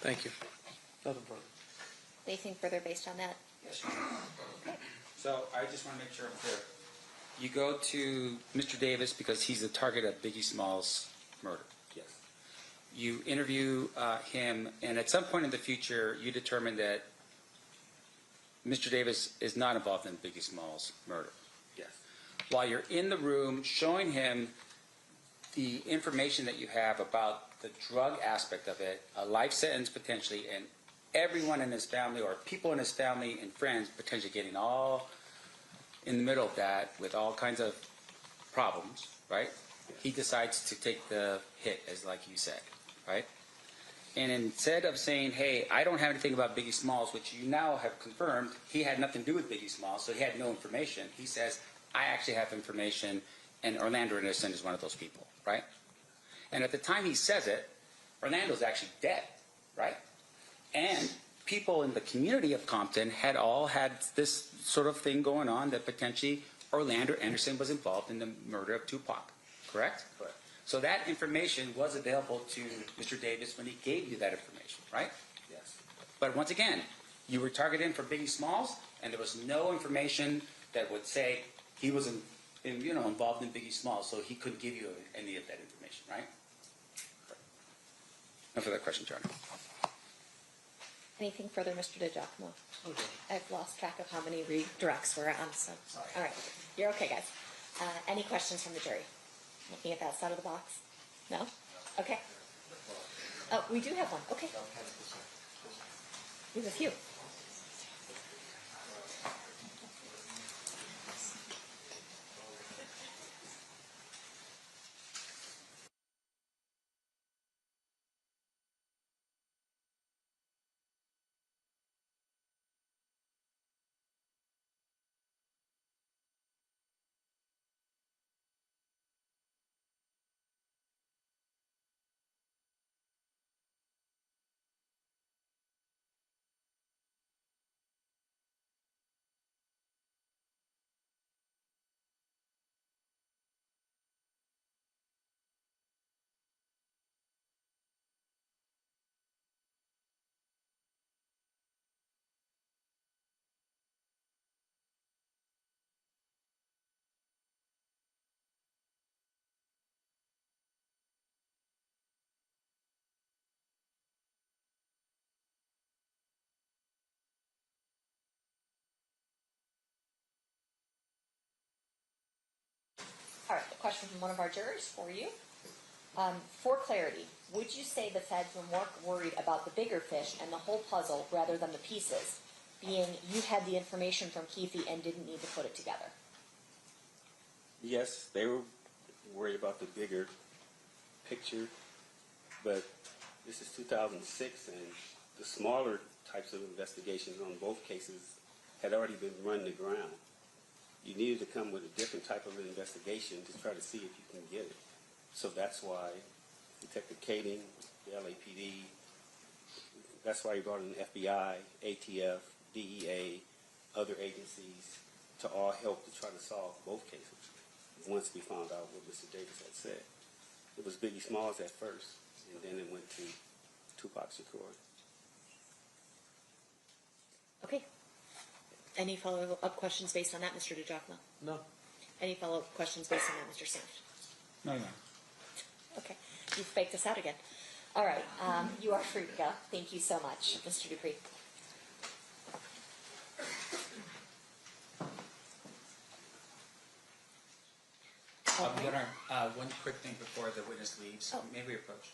Speaker 1: Thank you. Nothing further.
Speaker 2: Anything further based on that?
Speaker 6: Yes. Okay. So I just want to make sure I'm clear. You go to Mr. Davis because he's the target of Biggie Smalls' murder.
Speaker 4: Yes.
Speaker 6: You interview him, and at some point in the future, you determine that Mr. Davis is not involved in Biggie Smalls' murder.
Speaker 4: Yes.
Speaker 6: While you're in the room showing him the information that you have about the drug aspect of it, a life sentence potentially, and everyone in his family or people in his family and friends potentially getting all in the middle of that with all kinds of problems, right? He decides to take the hit, as like you said, right? And instead of saying, hey, I don't have anything about Biggie Smalls, which you now have confirmed, he had nothing to do with Biggie Smalls, so he had no information. He says, I actually have information, and Orlando Anderson is one of those people, right? And at the time he says it, Orlando's actually dead, right? And people in the community of Compton had all had this sort of thing going on that potentially Orlando Anderson was involved in the murder of Tupac, correct?
Speaker 4: Correct.
Speaker 6: So that information was available to Mr. Davis when he gave you that information, right?
Speaker 4: Yes.
Speaker 6: But once again, you were targeted for Biggie Smalls, and there was no information that would say he was involved in Biggie Smalls, so he couldn't give you any of that information, right? No further questions, Your Honor.
Speaker 2: Anything further, Mr. DiGiacomo?
Speaker 8: Okay.
Speaker 2: I've lost track of how many redirects we're on, so.
Speaker 8: Sorry.
Speaker 2: All right. You're okay, guys. Any questions from the jury? Looking at that side of the box? No? Okay. Oh, we do have one. Okay. We have a few. question from one of our jurors for you. For clarity, would you say the feds were more worried about the bigger fish and the whole puzzle rather than the pieces, being you had the information from Keefe and didn't need to put it together?
Speaker 4: Yes, they were worried about the bigger picture, but this is 2006, and the smaller types of investigations on both cases had already been run to ground. You needed to come with a different type of investigation to try to see if you can get it. So that's why Detective Kading, the LAPD, that's why he brought in the FBI, ATF, DEA, other agencies to all help to try to solve both cases once we found out what Mr. Davis had said. It was Biggie Smalls at first, and then it went to Tupac Shakur.
Speaker 2: Okay. Any follow-up questions based on that, Mr. DiGiacomo?
Speaker 1: No.
Speaker 2: Any follow-up questions based on that, Mr. Sanders?
Speaker 6: No.
Speaker 2: Okay. You've faked us out again. All right. You are free to go. Thank you so much, Mr. Dupree.
Speaker 6: Your Honor, one quick thing before the witness leaves.
Speaker 2: Oh.
Speaker 6: May we approach?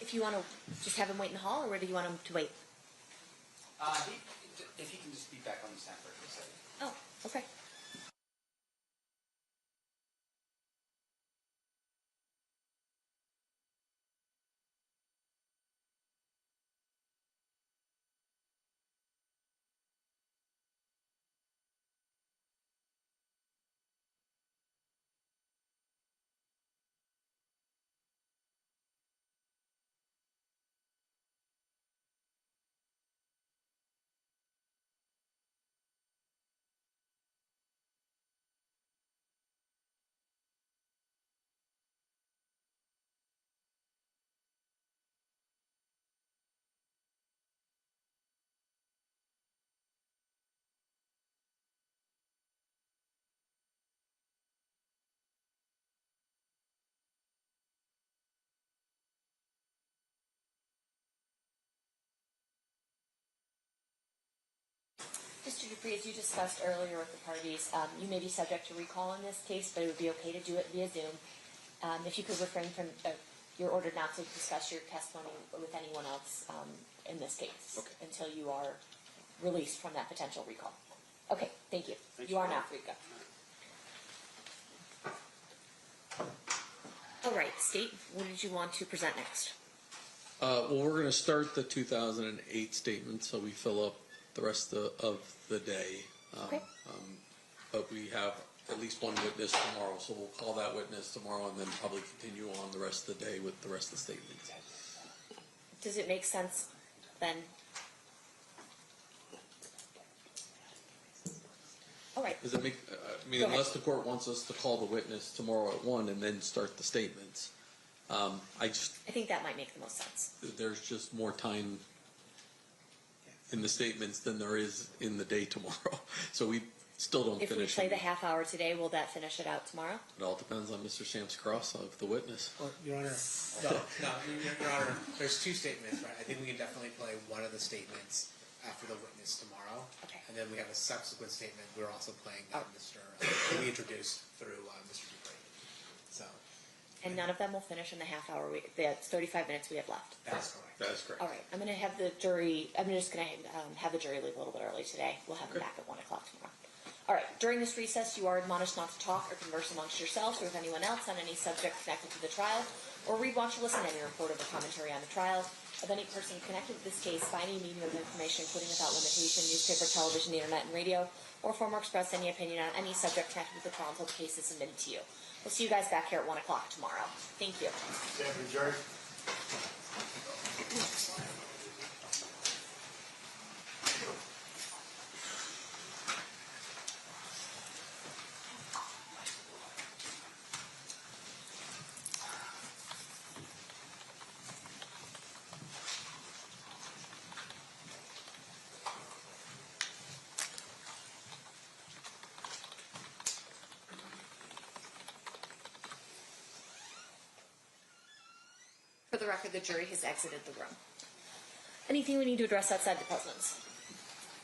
Speaker 2: If you want to just have him wait in the hall, or where do you want him to wait?
Speaker 6: If you can just be back on the stand for a second.
Speaker 2: Oh, okay. Mr. Dupree, as you discussed earlier with the parties, you may be subject to recall in this case, but it would be okay to do it via Zoom. If you could refrain from, you're ordered not to discuss your testimony with anyone else in this case until you are released from that potential recall. Okay, thank you. You are now free to go. All right, State, what did you want to present next?
Speaker 1: Well, we're going to start the 2008 statement, so we fill up the rest of the day.
Speaker 2: Okay.
Speaker 1: But we have at least one witness tomorrow, so we'll call that witness tomorrow and then probably continue on the rest of the day with the rest of the statements.
Speaker 2: Does it make sense then? All right.
Speaker 1: Does it make, unless the court wants us to call the witness tomorrow at 1 and then start the statements, I
Speaker 2: think that might make the most sense.
Speaker 1: There's just more time in the statements than there is in the day tomorrow. So we still don't
Speaker 2: If we
Speaker 1: finish
Speaker 2: play
Speaker 1: it.
Speaker 2: the half hour today, will that finish it out tomorrow?
Speaker 1: It all depends on Mr. Sam's cross of the witness.
Speaker 11: Well, Your Honor, Your Honor, there's two statements, right? I think we can definitely play one of the statements after the witness tomorrow.
Speaker 2: Okay.
Speaker 11: And then we have a subsequent statement. We're also playing that we introduced through Mr. Dupree. So.
Speaker 2: And none of them will finish in the half hour. The 35 minutes we have left.
Speaker 11: That's correct.
Speaker 1: That is correct.
Speaker 2: All right. I'm going to have the jury. I'm just going to have the jury leave a little bit early today. We'll have them back at 1 o'clock tomorrow. All right. During this recess, you are admonished not to talk or converse amongst yourselves or with anyone else on any subject connected to the trial, or read, watch, or listen to any report of a commentary on the trial of any person connected to this case by any medium of information, including without limitation, newspaper, television, the internet, and radio, or form or express any opinion on any subject connected with the trial until the case is submitted to you. We'll see you guys back here at 1 o'clock tomorrow. Thank you.
Speaker 12: Stand for adjourned.
Speaker 2: For the record, the jury has exited the room. Anything we need to address outside the presence?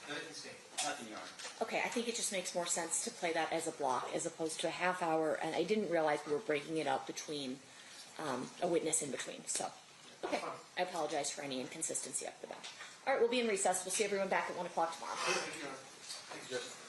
Speaker 10: Nothing to state.
Speaker 6: Nothing, Your Honor.
Speaker 2: Okay, I think it just makes more sense to play that as a block as opposed to a half hour, and I didn't realize we were breaking it up between a witness in between, so. Okay, I apologize for any inconsistency up the back. All right, we'll be in recess. We'll see everyone back at 1 o'clock tomorrow.
Speaker 10: Thank you, Your Honor. Thank you, Judge.